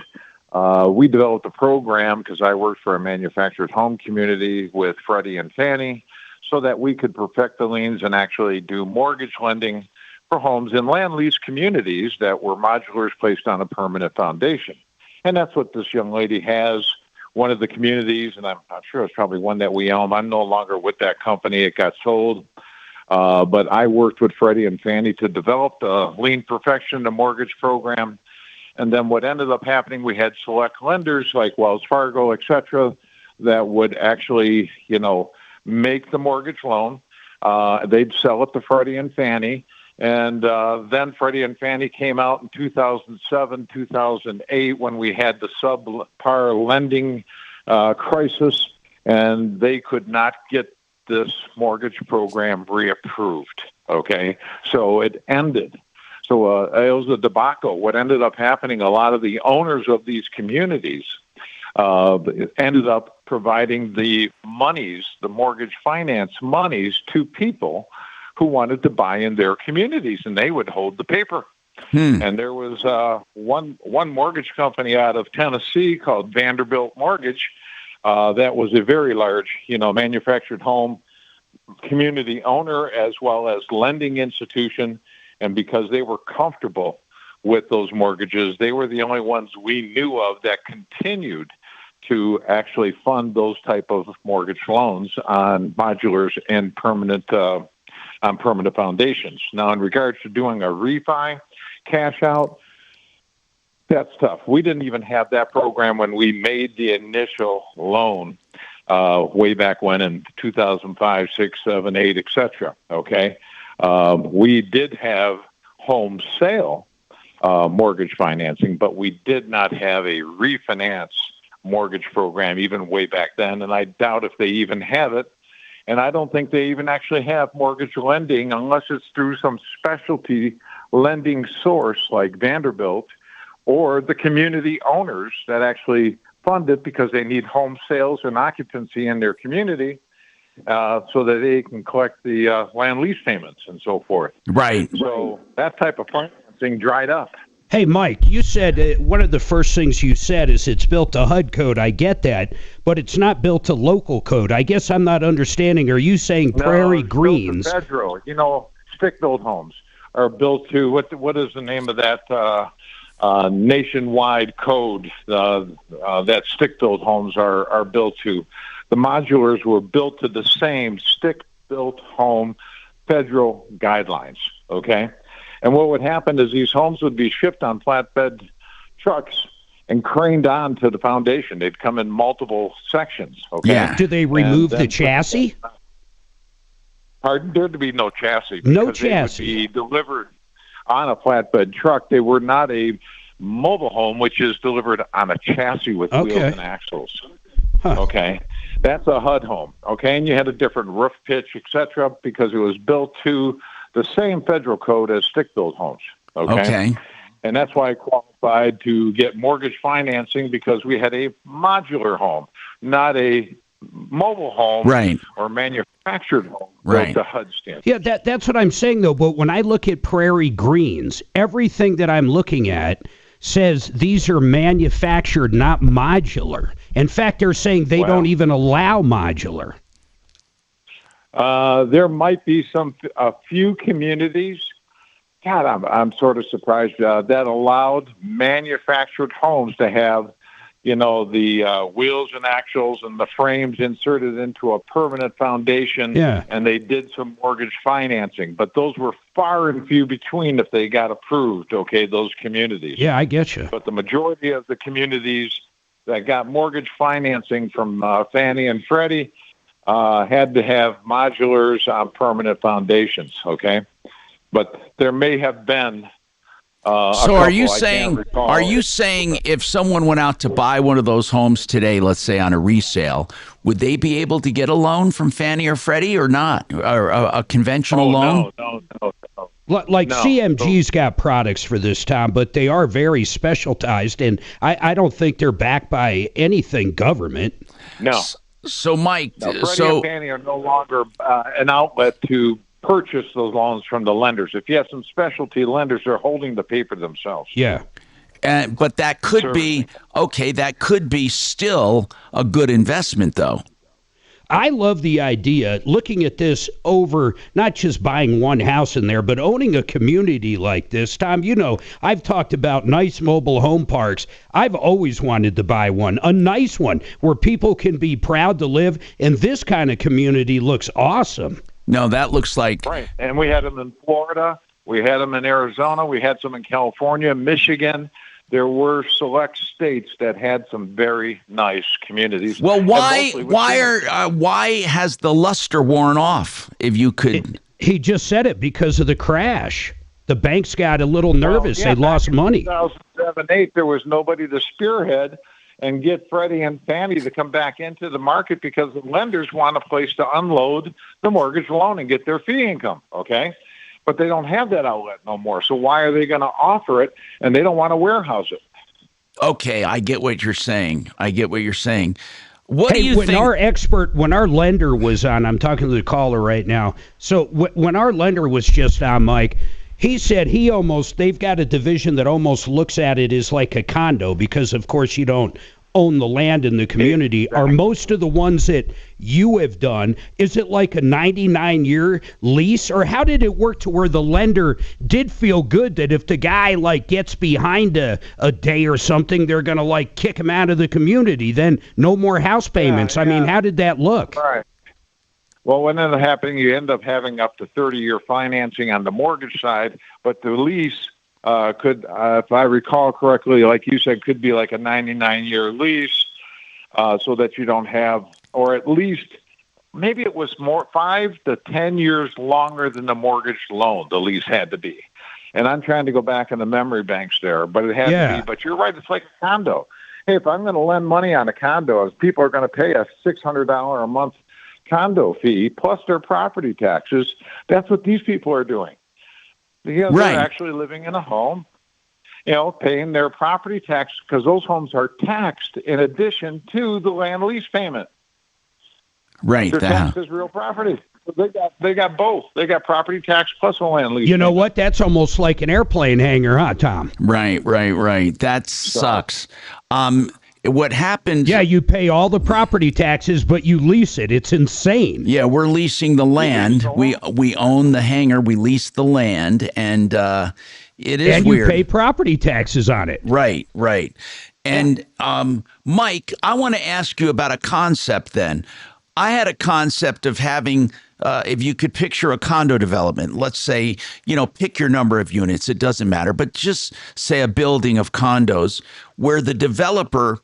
We developed a program because I worked for a manufactured home community with Freddie and Fannie so that we could perfect the liens and actually do mortgage lending for homes in land lease communities that were modulars placed on a permanent foundation. And that's what this young lady has. One of the communities, and I'm not sure it's probably one that we own. I'm no longer with that company. It got sold. But I worked with Freddie and Fannie to develop the lien perfection, the mortgage program. And then what ended up happening, we had select lenders like Wells Fargo, et cetera, that would actually, make the mortgage loan. They'd sell it to Freddie and Fannie. And then Freddie and Fannie came out in 2007, 2008, when we had the subpar lending crisis, and they could not get this mortgage program reapproved. Okay, so it ended. So it was a debacle. What ended up happening, a lot of the owners of these communities ended up providing the monies, the mortgage finance monies, to people who wanted to buy in their communities, and they would hold the paper. And there was one mortgage company out of Tennessee called Vanderbilt Mortgage that was a very large, manufactured home community owner as well as lending institution. And because they were comfortable with those mortgages, they were the only ones we knew of that continued to actually fund those type of mortgage loans on modulars and permanent foundations. Now, in regards to doing a refi, cash out, that's tough. We didn't even have that program when we made the initial loan way back when in 2005, 6, 7, 8, et cetera. Okay. We did have home sale mortgage financing, but we did not have a refinance mortgage program even way back then, and I doubt if they even have it. And I don't think they even actually have mortgage lending unless it's through some specialty lending source like Vanderbilt or the community owners that actually fund it because they need home sales and occupancy in their community so that they can collect the land lease payments and so forth. Right. So that type of financing dried up. Hey, Mike, you said one of the first things you said is it's built to HUD code. I get that, but it's not built to local code. I guess I'm not understanding. Are you saying Prairie Greens? Built to federal. You know, stick-built homes are built to what is the name of that nationwide code that stick-built homes are built to? The modulars were built to the same stick-built home federal guidelines. Okay. And what would happen is these homes would be shipped on flatbed trucks and craned on to the foundation. They'd come in multiple sections. Okay. Yeah. Do they remove the chassis? Pardon? There'd be no chassis. No chassis. They would be delivered on a flatbed truck. They were not a mobile home, which is delivered on a chassis with wheels and axles. Okay. That's a HUD home. Okay. And you had a different roof pitch, etc., because it was built to the same federal code as stick-built homes. Okay. And that's why I qualified to get mortgage financing, because we had a modular home, not a mobile home or manufactured home built to HUD standards. Yeah, that's what I'm saying, though. But when I look at Prairie Greens, everything that I'm looking at says these are manufactured, not modular. In fact, they're saying they don't even allow modular. There might be a few communities. God, I'm sort of surprised that allowed manufactured homes to have, the wheels and axles and the frames inserted into a permanent foundation. Yeah. And they did some mortgage financing, but those were far and few between if they got approved. Okay, those communities. Yeah, I get you. But the majority of the communities that got mortgage financing from Fannie and Freddie had to have modulars on permanent foundations, okay? But there may have been so are you saying if someone went out to buy one of those homes today, let's say on a resale, would they be able to get a loan from Fannie or Freddie or not? Or a conventional loan? No. Like CMG's got products for this, Tom, but they are very specialized, and I don't think they're backed by anything government. No. So, Mike, Freddie and Fannie are no longer an outlet to purchase those loans from the lenders. If you have some specialty lenders, they're holding the paper themselves. Yeah. But that could be, that could be still a good investment, though. I love the idea, looking at this over, not just buying one house in there, but owning a community like this. Tom, I've talked about nice mobile home parks. I've always wanted to buy one, a nice one, where people can be proud to live, and this kind of community looks awesome. No, that looks like... Right, and we had them in Florida, we had them in Arizona, we had some in California, Michigan. There were select states that had some very nice communities. Well, why has the luster worn off? If you could, he just said it because of the crash. The banks got a little nervous. They lost money. 2007-8, there was nobody to spearhead and get Freddie and Fannie to come back into the market because the lenders want a place to unload the mortgage loan and get their fee income. Okay. But they don't have that outlet no more. So why are they going to offer it? And they don't want to warehouse it. Okay, I get what you're saying. What do you think? When our lender was on, I'm talking to the caller right now. So when our lender was just on, Mike, he said they've got a division that almost looks at it as like a condo because, of course, you don't own the land in the community. Exactly. Are most of the ones that you have done, is it like a 99-year lease, or how did it work to where the lender did feel good that if the guy gets behind a day or something, they're going to kick him out of the community, then no more house payments? I mean, how did that look? Right. Well, what ended up happening, you end up having up to 30-year financing on the mortgage side, but the lease could, if I recall correctly, like you said, could be like a 99-year lease, so that you don't have, or at least maybe it was more 5 to 10 years longer than the mortgage loan. The lease had to be, and I'm trying to go back in the memory banks there, but it had to be. But you're right; it's like a condo. Hey, if I'm going to lend money on a condo, people are going to pay a $600 a month condo fee plus their property taxes. That's what these people are doing. They're actually living in a home, paying their property tax because those homes are taxed in addition to the land lease payment. Right. They're taxed as real property. They got both. They got property tax plus a land lease. You know what? That's almost like an airplane hangar, huh, Tom? Right. That sucks. What happened? Yeah, you pay all the property taxes, but you lease it. It's insane. Yeah, we're leasing the land. We own the hangar. We lease the land, and it is and weird. You pay property taxes on it. Right. And Mike, I want to ask you about a concept. Then, I had a concept of having. If you could picture a condo development, let's say, pick your number of units, it doesn't matter, but just say a building of condos where the developer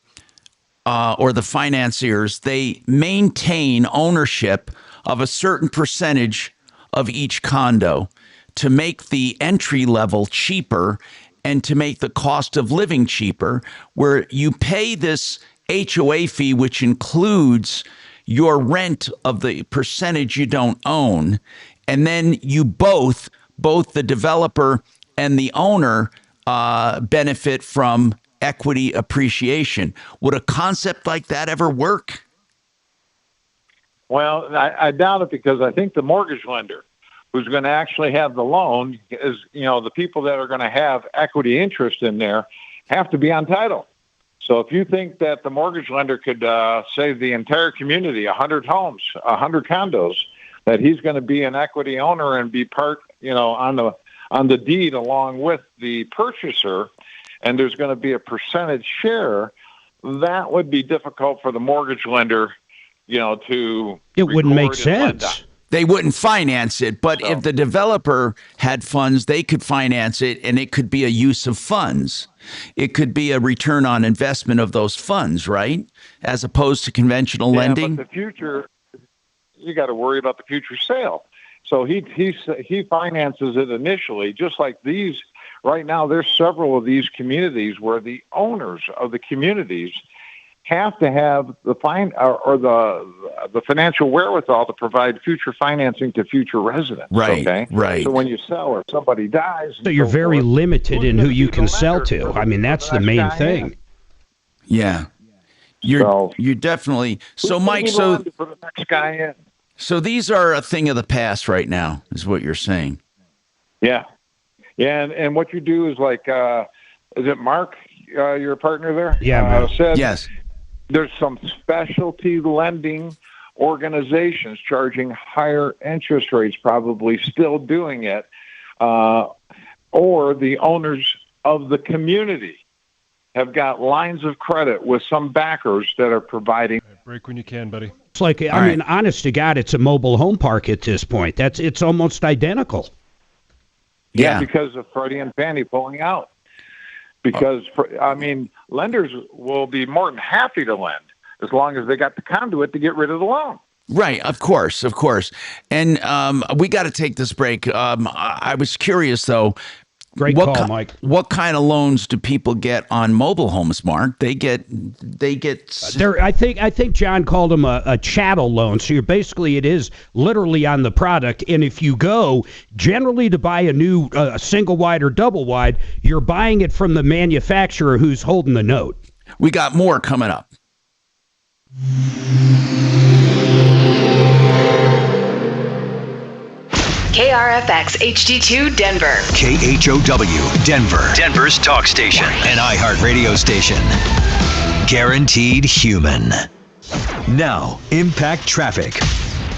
or the financiers, they maintain ownership of a certain percentage of each condo to make the entry level cheaper and to make the cost of living cheaper, where you pay this HOA fee, which includes your rent of the percentage you don't own, and then you both the developer and the owner benefit from equity appreciation. Would a concept like that ever work? Well, I doubt it, because I think the mortgage lender who's going to actually have the loan is, the people that are going to have equity interest in there have to be on title. So if you think that the mortgage lender could save the entire community, 100 homes, 100 condos, that he's going to be an equity owner and be part, on the deed along with the purchaser, and there's going to be a percentage share, that would be difficult for the mortgage lender, to. It wouldn't make sense. They wouldn't finance it, but if the developer had funds, they could finance it, and it could be a use of funds. It could be a return on investment of those funds, right? As opposed to conventional lending. But the future, you got to worry about the future sale. So he finances it initially, just like these. Right now, there's several of these communities where the owners of the communities have to have the financial wherewithal to provide future financing to future residents. Right. Okay. Right. So when you sell or somebody dies, so you're very limited in who you can sell to. I mean, that's the main thing. Yeah. You're definitely. So Mike, for the next guy in. So these are a thing of the past right now, is what you're saying. Yeah. And what you do is like, is it Mark, your partner there? Yeah. Said yes. There's some specialty lending organizations charging higher interest rates, probably still doing it, or the owners of the community have got lines of credit with some backers that are providing. Break when you can, buddy. It's like, I mean, honest to God, it's a mobile home park at this point. It's almost identical. Yeah, because of Freddie and Fannie pulling out. Because, lenders will be more than happy to lend as long as they got the conduit to get rid of the loan. Right, of course. And we got to take this break. I was curious, though. Great call, Mike. What kind of loans do people get on mobile homes, Mark? They get. I think John called them a chattel loan. So it is literally on the product. And if you go generally to buy a new single wide or double wide, you're buying it from the manufacturer who's holding the note. We got more coming up. KRFX HD2 Denver. KHOW Denver. Denver's talk station. An iHeart radio station. Guaranteed human. Now, impact traffic.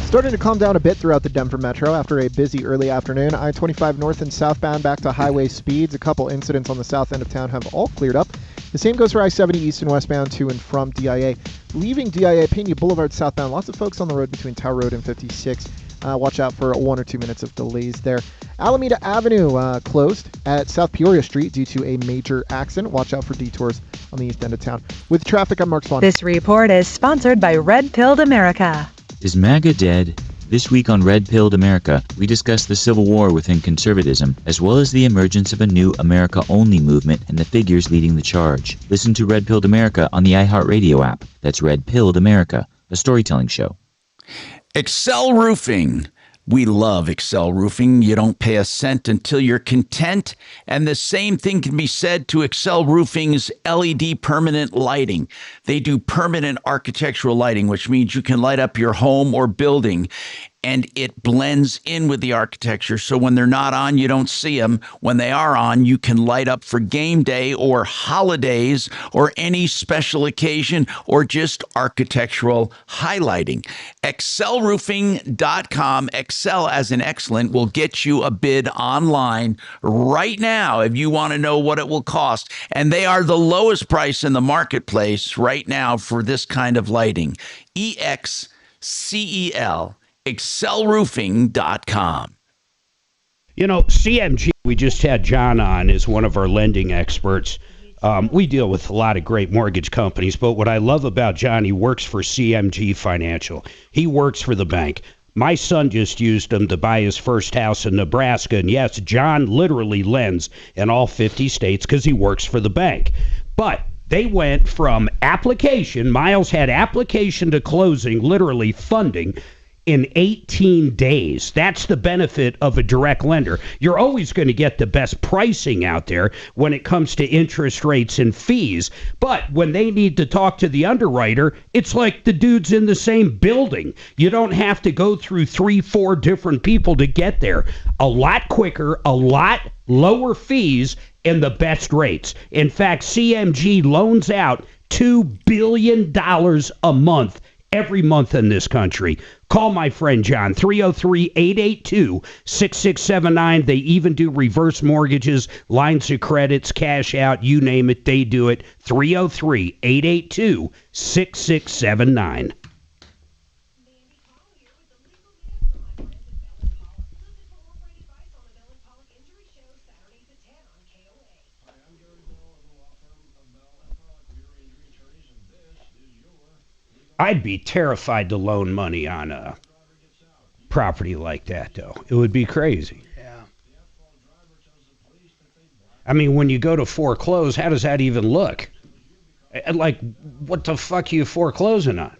Starting to calm down a bit throughout the Denver metro after a busy early afternoon. I-25 north and southbound back to highway speeds. A couple incidents on the south end of town have all cleared up. The same goes for I-70 east and westbound to and from DIA. Leaving DIA, Pena Boulevard southbound. Lots of folks on the road between Tower Road and 56. Watch out for 1 or 2 minutes of delays there. Alameda Avenue closed at South Peoria Street due to a major accident. Watch out for detours on the east end of town. With traffic, I'm Mark Swan. This report is sponsored by Red Pilled America. Is MAGA dead? This week on Red Pilled America, we discuss the Civil War within conservatism, as well as the emergence of a new America-only movement and the figures leading the charge. Listen to Red Pilled America on the iHeartRadio app. That's Red Pilled America, a storytelling show. Excel Roofing. We love Excel Roofing. You don't pay a cent until you're content. And the same thing can be said to Excel Roofing's LED permanent lighting. They do permanent architectural lighting, which means you can light up your home or building and it blends in with the architecture. So when they're not on, you don't see them. When they are on, you can light up for game day or holidays or any special occasion or just architectural highlighting. ExcelRoofing.com, Excel as in excellent, will get you a bid online right now if you want to know what it will cost. And they are the lowest price in the marketplace right now for this kind of lighting. EXCEL, ExcelRoofing.com. You know, CMG, we just had John on, is one of our lending experts. We deal with a lot of great mortgage companies, but what I love about John, he works for CMG Financial. He works for the bank. My son just used them to buy his first house in Nebraska, and yes, John literally lends in all 50 states because he works for the bank. But they went from application, Miles had application to closing, literally funding, in 18 days. That's the benefit of a direct lender. You're always going to get the best pricing out there when it comes to interest rates and fees. But when they need to talk to the underwriter, it's like the dude's in the same building. You don't have to go through 3-4 different people to get there. A lot quicker, a lot lower fees, and the best rates. In fact, CMG loans out $2 billion a month every month in this country. Call my friend John, 303-882-6679. They even do reverse mortgages, lines of credits, cash out, you name it, they do it. 303-882-6679. I'd be terrified to loan money on a property like that, though. It would be crazy. Yeah. I mean, when you go to foreclose, how does that even look? Like, what the fuck are you foreclosing on?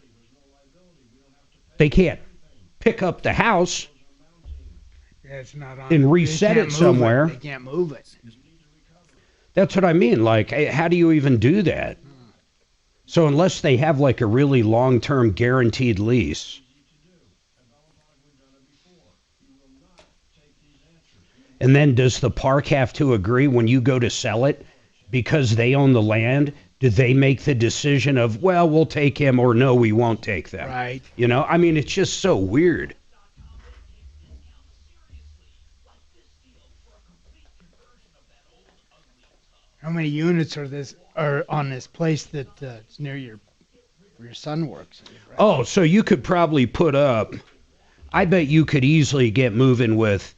They can't pick up the house It's not on. and reset it somewhere. They can't move it. That's what I mean. Like, how do you even do that? So unless they have like a really long-term guaranteed lease. And then does the park have to agree when you go to sell it because they own the land? Do they make the decision of, well, we'll take him or no, we won't take them? Right. You know, I mean, it's just so weird. How many units are on this place that it's near where your son works? Right? Oh, so you could probably put up, I bet you could easily get moving with,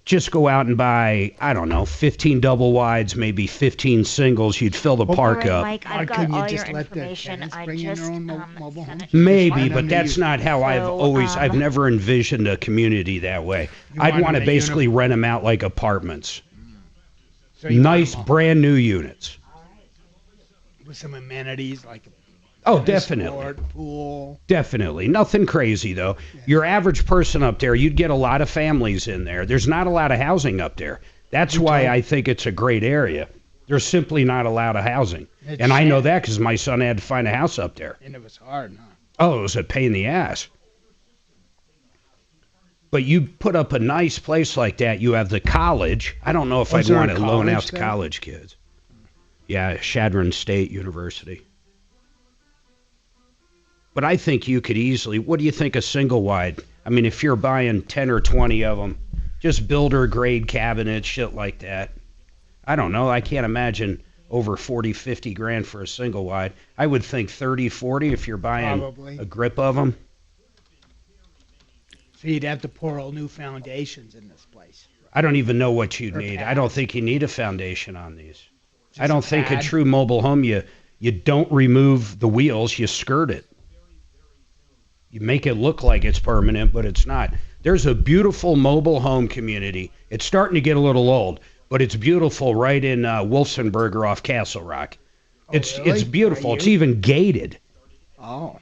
just go out and buy, I don't know, 15 double wides, maybe 15 singles. You'd fill the park All right, up. Mike, I've got couldn't you all just your let the information. tenants I bring in just their own mobile sent homes? it to you. Maybe, but that's not how I've So, always, I've never envisioned a community that way. You I'd want want to them basically rent them out like apartments. So you want Nice, them all brand new units. with some amenities like Oh, tennis definitely. court, pool. Definitely. Nothing crazy, though. Your average person up there, you'd get a lot of families in there. There's not a lot of housing up there. That's why I think it's a great area. There's simply not a lot of housing. It's And I know sad. that because my son had to find a house up there. And it was hard, huh? Oh, it was a pain in the ass. But you put up a nice place like that, you have the college. I don't know if Was I'd there a want to loan out college to there? college kids. Yeah, Chadron State University. But I think you could easily, what do you think a single wide? I mean, if you're buying 10 or 20 of them, just builder grade cabinets, shit like that. I don't know. I can't imagine over 40, 50 grand for a single wide. I would think 30, 40 if you're buying Probably. a grip of them. So you'd have to pour all new foundations in this place. I don't even know what you'd Or need. I pads. don't think you need a foundation on these. I Just don't a think a pad? true mobile home, you don't remove the wheels, you skirt it. You make it look like it's permanent, but it's not. There's a beautiful mobile home community. It's starting to get a little old, but it's beautiful right in Wolfenberger off Castle Rock. It's really? beautiful. Are It's you? even gated. Oh.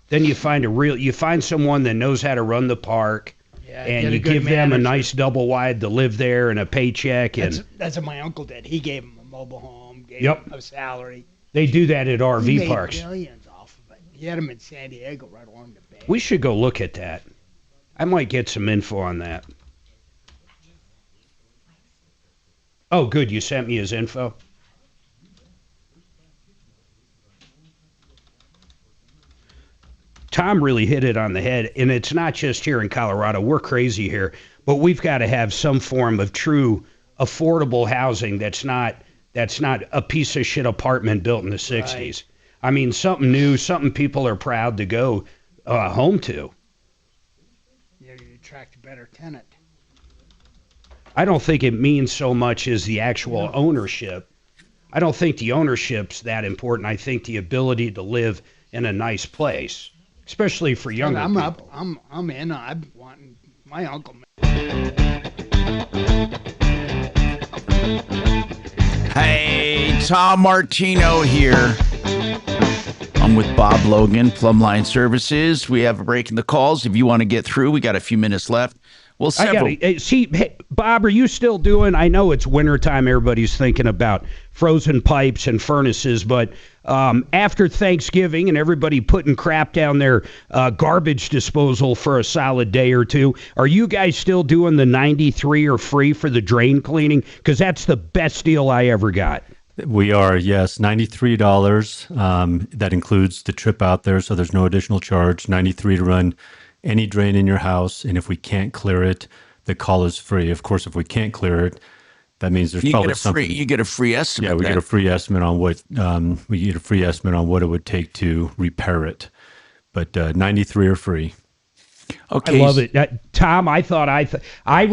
Then you find someone that knows how to run the park, Yeah, and get a you good give them a manager. nice double wide to live there and a paycheck, and That's what my uncle did. He gave him a mobile home, gave Yep. him a salary. they do that at He RV made parks. millions off of it. He had them in San Diego right along the bay. We should go look at that. I might get some info on that. Oh, good. You sent me his info. Tom really hit it on the head, and it's not just here in Colorado. We're crazy here, but we've got to have some form of true affordable housing that's not a piece of shit apartment built in the 60s. Right. I mean, something new, something people are proud to go home to. Yeah, you attract a better tenant. I don't think it means so much as the actual ownership. I don't think the ownership's that important. I think the ability to live in a nice place, especially for younger people. I'm in. I'm wanting my uncle. Hey, Tom Martino here. I'm with Bob Logan, Plumline Services. We have a break in the calls. If you want to get through, we got a few minutes left. Well, several. Hey, Bob, are you still doing? I know it's wintertime. Everybody's thinking about frozen pipes and furnaces, but after Thanksgiving and everybody putting crap down their garbage disposal for a solid day or two, are you guys still doing the 93 or free for the drain cleaning? Because that's the best deal I ever got. We are, yes, $93. That includes the trip out there, so there's no additional charge. $93 to run any drain in your house, and if we can't clear it, the call is free. Of course, if we can't clear it, that means there's probably something. You get a free estimate. Yeah, we get a free estimate on what it would take to repair it. But 93 are free. Okay. I love it. Tom, I thought I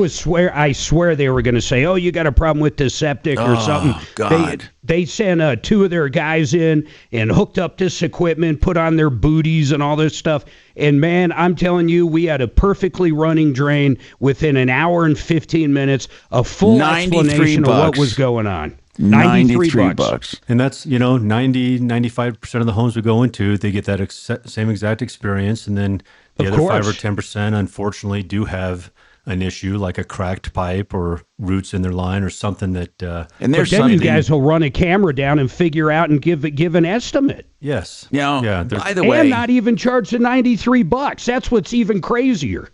swear they were going to say, "Oh, you got a problem with the septic or something." God. They sent two of their guys in and hooked up this equipment, put on their booties and all this stuff. And man, I'm telling you, we had a perfectly running drain within an hour and 15 minutes, a full explanation of what was going on. $93. And that's, 95% of the homes we go into, they get that same exact experience. And then the other 5 or 10%, unfortunately, do have an issue like a cracked pipe or roots in their line or something that. And then you guys will run a camera down and figure out and give an estimate. Yes. Yeah. By the way, and not even charge the $93. That's what's even crazier.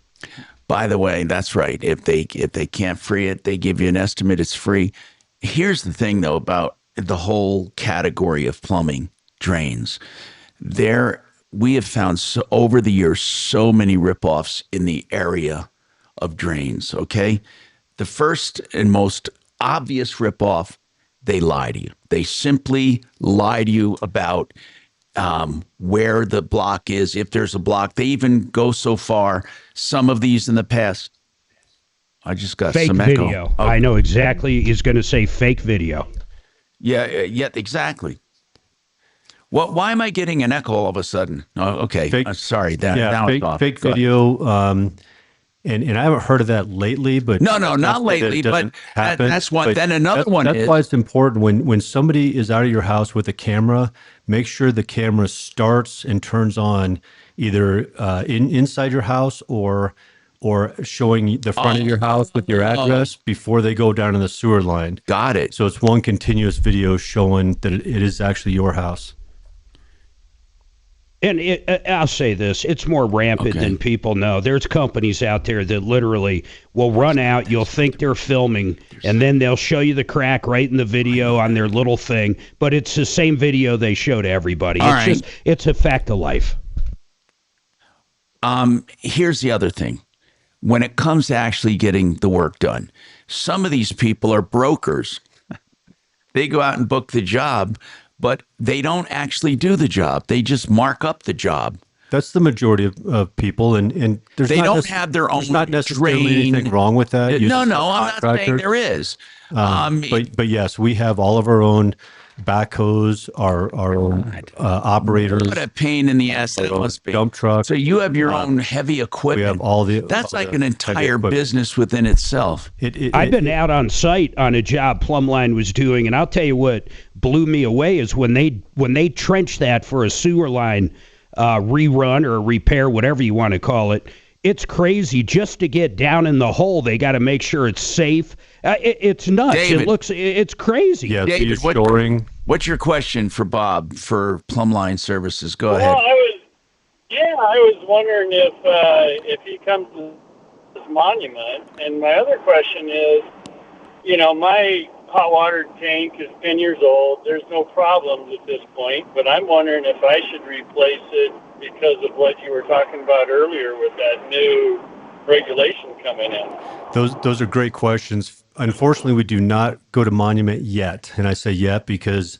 By the way, that's right. If they can't free it, they give you an estimate. It's free. Here's the thing, though, about the whole category of plumbing drains. We have found over the years so many ripoffs in the area of drains, okay? The first and most obvious ripoff, they lie to you. They simply lie to you about where the block is, if there's a block. They even go so far, some of these in the past. I just got fake some video. echo. Oh. I know exactly. He's going to say fake video. Yeah, exactly. Well, why am I getting an echo all of a sudden? Oh, okay. Sorry. Fake video. And I haven't heard of that lately, but no, not lately. But that's one. Then another one is. That's why it's important when somebody is out of your house with a camera. Make sure the camera starts and turns on either inside your house or showing the front of your house with your address before they go down to the sewer line. Got it. So it's one continuous video showing that it is actually your house. And I'll say this, it's more rampant than people know. There's companies out there that literally will run out, you'll think they're filming, and then they'll show you the crack right in the video on their little thing, but it's the same video they show to everybody. It's a fact of life. Here's the other thing. When it comes to actually getting the work done, some of these people are brokers. They go out and book the job, but they don't actually do the job. They just mark up the job. That's the majority of people, and they don't have their own. There's not necessarily anything wrong with that. No, I'm not saying there is. But yes, we have all of our own backhoes, our own operators. What a pain in the ass that must be. Dump trucks. So you have your own heavy equipment. We have all the. That's like an entire business within itself. I've been out on site on a job Plumline was doing, and I'll tell you what blew me away is when they trenched that for a sewer line rerun or repair, whatever you want to call it. It's crazy just to get down in the hole. They got to make sure it's safe. It's nuts. David, it's crazy. Yeah, David, what's your question for Bob for Plumline Services? Go ahead. Well, Yeah, I was wondering if he comes to this monument. And my other question is, my hot water tank is 10 years old. There's no problems at this point, but I'm wondering if I should replace it because of what you were talking about earlier with that new regulation coming in. Those are great questions. Unfortunately, we do not go to Monument yet, and I say yet because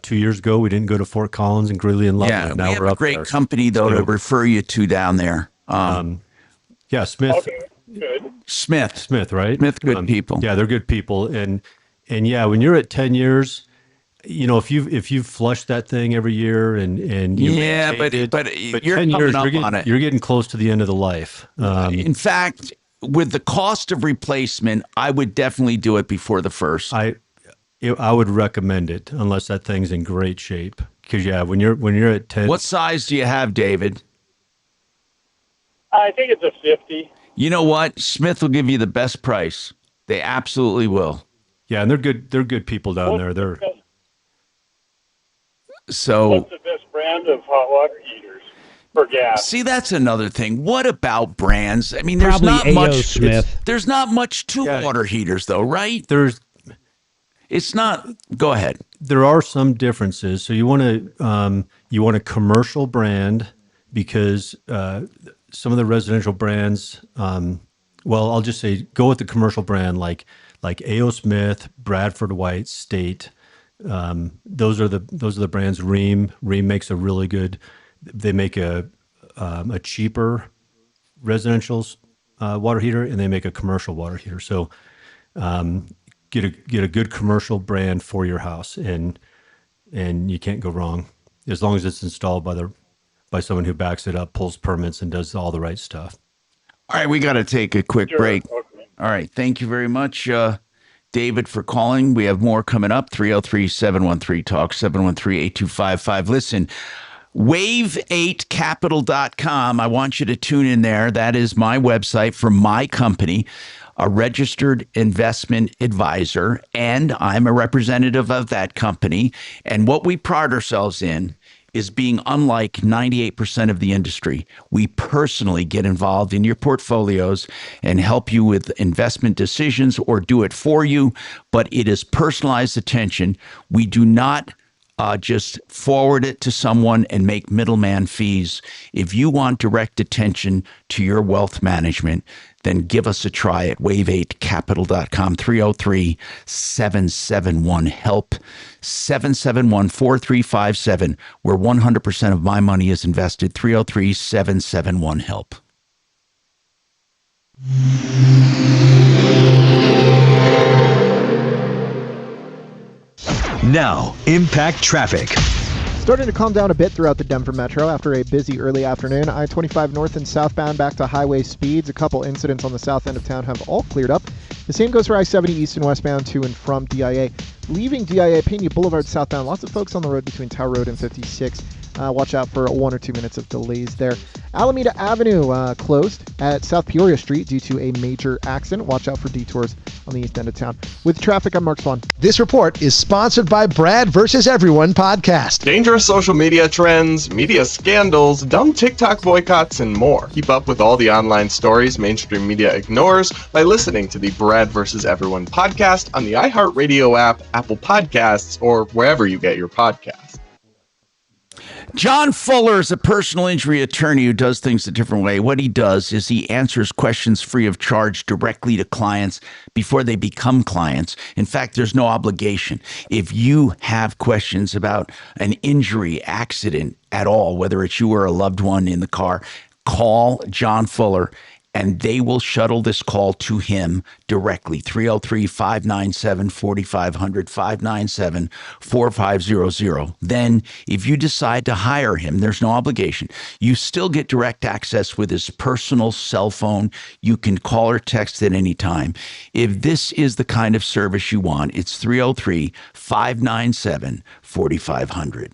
2 years ago we didn't go to Fort Collins and Greeley and Loveland. Yeah, Now we have we're a up great there. company though to refer you to down there. Yeah, Smith. Okay, good. Smith, right? Smith, good people. Yeah, they're good people, and yeah, when you're at 10 years, if you flush that thing every year and you maintain but you're 10 years, coming up on it. You're getting close to the end of the life. In fact, with the cost of replacement, I would definitely do it before the first. I would recommend it unless that thing's in great shape. Because when you're at 10, what size do you have, David? I think it's a 50. You know what? Smith will give you the best price. They absolutely will. Yeah, and they're good. They're good people down there. They're so. What's the best brand of hot water heaters for gas? See, that's another thing. What about brands? I mean, there's Probably not A.O. much. Smith. There's not much to water heaters, though, right? It's not. Go ahead. There are some differences. So you want a commercial brand because some of the residential brands. Well, I'll just say go with the commercial brand like A.O. Smith, Bradford White, State. Those are the brands. Rheem makes a really good. They make a cheaper residential water heater, and they make a commercial water heater. So get a good commercial brand for your house, and you can't go wrong as long as it's installed by someone who backs it up, pulls permits, and does all the right stuff. All right, we got to take a quick break. Okay. All right, thank you very much, David, for calling. We have more coming up. 303-713-TALK, 713-8255. Listen, wave8capital.com. I want you to tune in there. That is my website for my company, a registered investment advisor, and I'm a representative of that company. And what we pride ourselves in is being unlike 98% of the industry. We personally get involved in your portfolios and help you with investment decisions or do it for you, but it is personalized attention. We do not just forward it to someone and make middleman fees. If you want direct attention to your wealth management, then give us a try at wave8capital.com, 303-771-HELP, 771-4357, where 100% of my money is invested, 303-771-HELP. Now, impact traffic. Starting to calm down a bit throughout the Denver metro after a busy early afternoon. I-25 north and southbound back to highway speeds. A couple incidents on the south end of town have all cleared up. The same goes for I-70 east and westbound to and from DIA. Leaving DIA Pena Boulevard southbound, lots of folks on the road between Tower Road and 56. Watch out for 1 or 2 minutes of delays there. Alameda Avenue closed at South Peoria Street due to a major accident. Watch out for detours on the east end of town. With traffic, I'm Mark Swan. This report is sponsored by Brad vs. Everyone podcast. Dangerous social media trends, media scandals, dumb TikTok boycotts, and more. Keep up with all the online stories mainstream media ignores by listening to the Brad vs. Everyone podcast on the iHeartRadio app, Apple Podcasts, or wherever you get your podcasts. John Fuller is a personal injury attorney who does things a different way. What he does is he answers questions free of charge directly to clients before they become clients. In fact, there's no obligation. If you have questions about an injury, accident at all, whether it's you or a loved one in the car, call John Fuller and they will shuttle this call to him directly. 303-597-4500, 597-4500. Then, if you decide to hire him, there's no obligation. You still get direct access with his personal cell phone. You can call or text at any time. If this is the kind of service you want, it's 303-597-4500.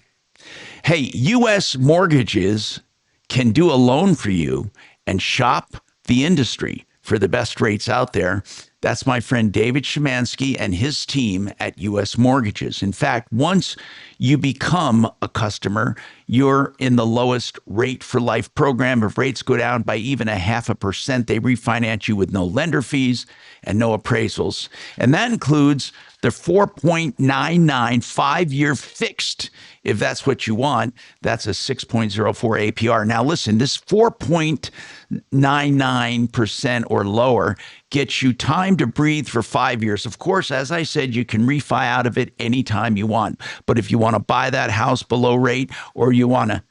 Hey, U.S. Mortgages can do a loan for you and shop the industry for the best rates out there. That's my friend David Szymanski and his team at U.S. Mortgages. In fact, once you become a customer, you're in the lowest rate for life program. If rates go down by even 0.5%, they refinance you with no lender fees and no appraisals. And that includes the 4.99 5-year fixed. If that's what you want, that's a 6.04 APR. Now, listen, this 4.99% or lower gets you time to breathe for 5 years. Of course, as I said, you can refi out of it anytime you want. But if you want to buy that house below rate, or you want to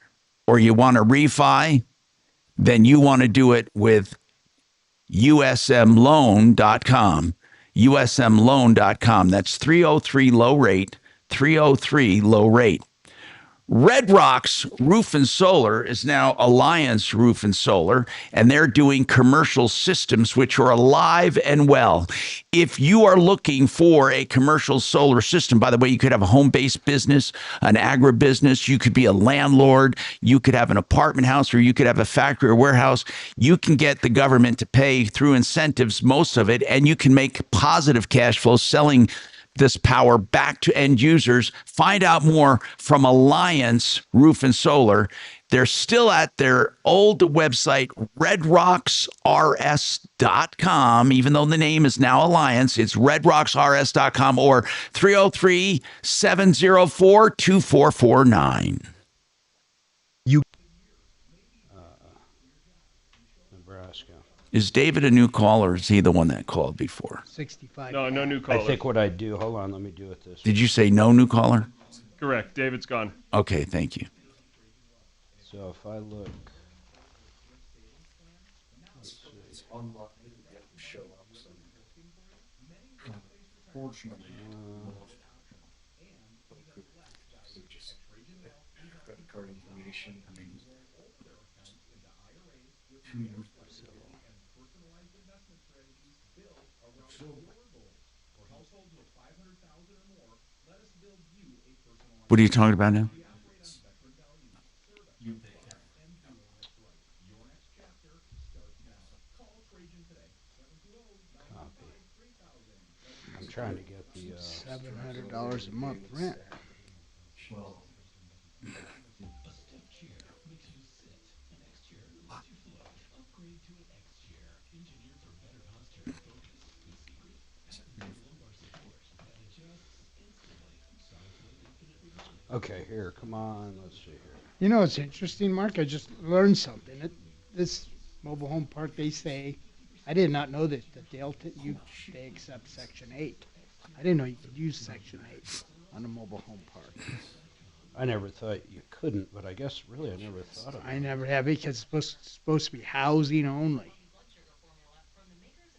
refi, then you want to do it with usmloan.com. usmloan.com. That's 303 low rate, 303 low rate. Red Rocks Roof and Solar is now Alliance Roof and Solar, and they're doing commercial systems, which are alive and well. If you are looking for a commercial solar system, by the way, you could have a home-based business, an agribusiness, you could be a landlord, you could have an apartment house, or you could have a factory or warehouse. You can get the government to pay through incentives, most of it, and you can make positive cash flow selling this power back to end users. Find out more from Alliance Roof and Solar. They're still at their old website, redrocksrs.com, even though the name is now Alliance. It's redrocksrs.com or 303-704-2449. Nebraska. Is David a new caller, or is he the one that called before? 65. No new caller. I think what I do, hold on, let me do it this Did you say no new caller? Correct. David's gone. Okay, thank you. So if I look, What are you talking about now? I'm trying to get the $700 a month rent. Okay, here, come on, let's see here. You know, it's interesting, Mark. I just learned something. This mobile home park, they say, I did not know that the Delta, they accept Section 8. I didn't know you could use Section 8 on a mobile home park. I never thought you couldn't, but I guess really I never thought of it. I never have because it's supposed to be housing only.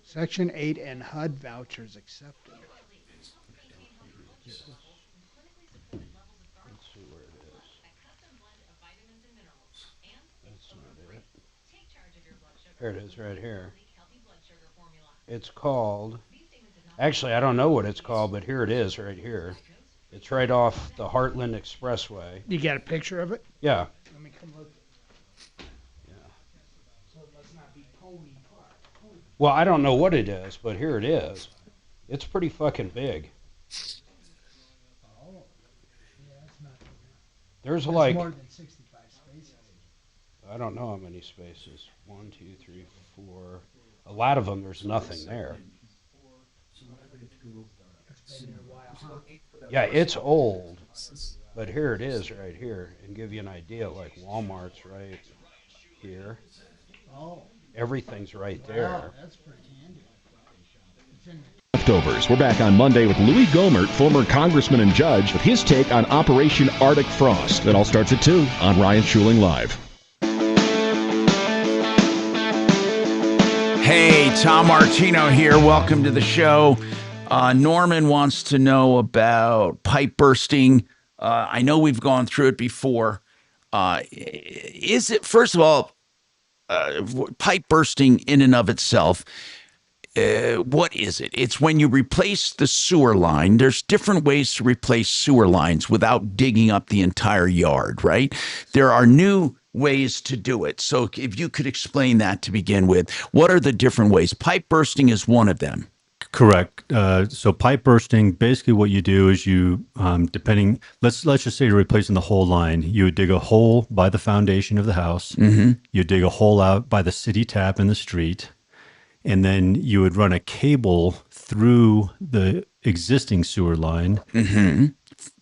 Section 8 and HUD vouchers accepted. Let's see where it is. That's not it. Here it is right here. It's called, actually I don't know what it's called, but here it is right here. It's right off the Heartland Expressway. You got a picture of it? Yeah. Let me come look. Yeah. So it must not be Pony Park. Well, I don't know what it is, but here it is. It's pretty fucking big. Oh. Yeah, it's not. There's That's like more than 65 spaces. I don't know how many spaces. 1, 2, 3, 4. A lot of them, there's nothing there. It's been there a while, huh? Yeah, it's old, but here it is right here. And give you an idea, like Walmart's right here. Oh. Everything's right there. Wow, that's pretty handy. It's in Leftovers. We're back on Monday with Louis Gohmert, former congressman and judge, with his take on Operation Arctic Frost. That all starts at 2 on Ryan Schuling Live. Hey, Tom Martino here. Welcome to the show. Norman wants to know about pipe bursting. I know we've gone through it before. Is it, first of all, pipe bursting in and of itself, what is it? It's when you replace the sewer line. There's different ways to replace sewer lines without digging up the entire yard, right? There are new ways to do it. So if you could explain that to begin with, what are the different ways? Pipe bursting is one of them, Correct. So pipe bursting, basically what you do is you, let's just say you're replacing the whole line. You would dig a hole by the foundation of the house. Mm-hmm. You dig a hole out by the city tap in the street. And then you would run a cable through the existing sewer line. Mm-hmm.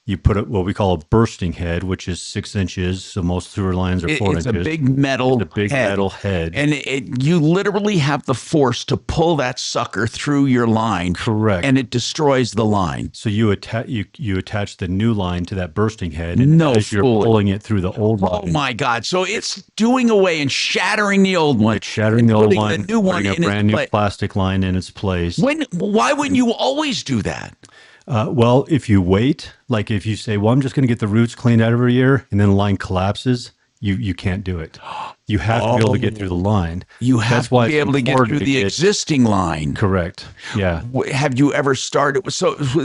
You put what we call a bursting head, which is 6 inches. So most sewer lines are 4 inches. It's a big metal metal head. And you literally have the force to pull that sucker through your line. Correct. And it destroys the line. So you attach the new line to that bursting head. And No as you're fooling. pulling it through the old line. Oh, my God. So it's doing away and shattering the old one. It's shattering the old putting line, the new one putting a in brand its new place. plastic line in its place. Why wouldn't you always do that? Well, if you wait, like if you say, well, I'm just going to get the roots cleaned out every year, and then the line collapses, you can't do it. You have to be able to get through the line. You have to be able to get through the existing line. Correct. Yeah. Have you ever started?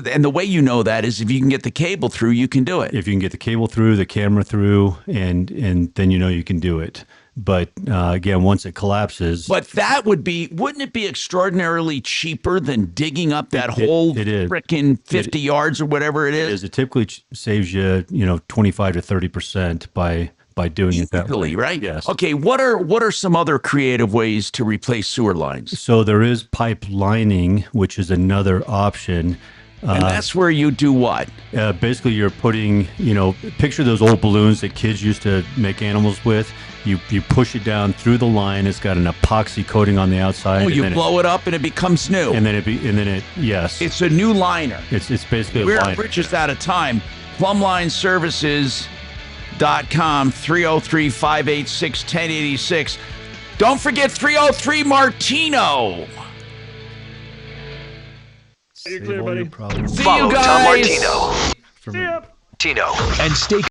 And the way you know that is if you can get the cable through, you can do it. If you can get the cable through, the camera through, and then you know you can do it. But again, once it collapses. But wouldn't it be extraordinarily cheaper than digging up that whole frickin' 50 yards or whatever it is? It typically saves you, 25 to 30% by doing it that way. Right? Yes. Okay, what are some other creative ways to replace sewer lines? So there is pipe lining, which is another option. And that's where you do what? Basically, you're putting, picture those old balloons that kids used to make animals with. You push it down through the line. It's got an epoxy coating on the outside. Oh, you blow it up and it becomes new. And then yes. It's a new liner. It's basically a We're liner. just out of time. PlumlineServices.com, 303-586-1086. Don't forget 303 Martino. You're clear, buddy. See Follow you guys. Tom Martino. See ya. And stay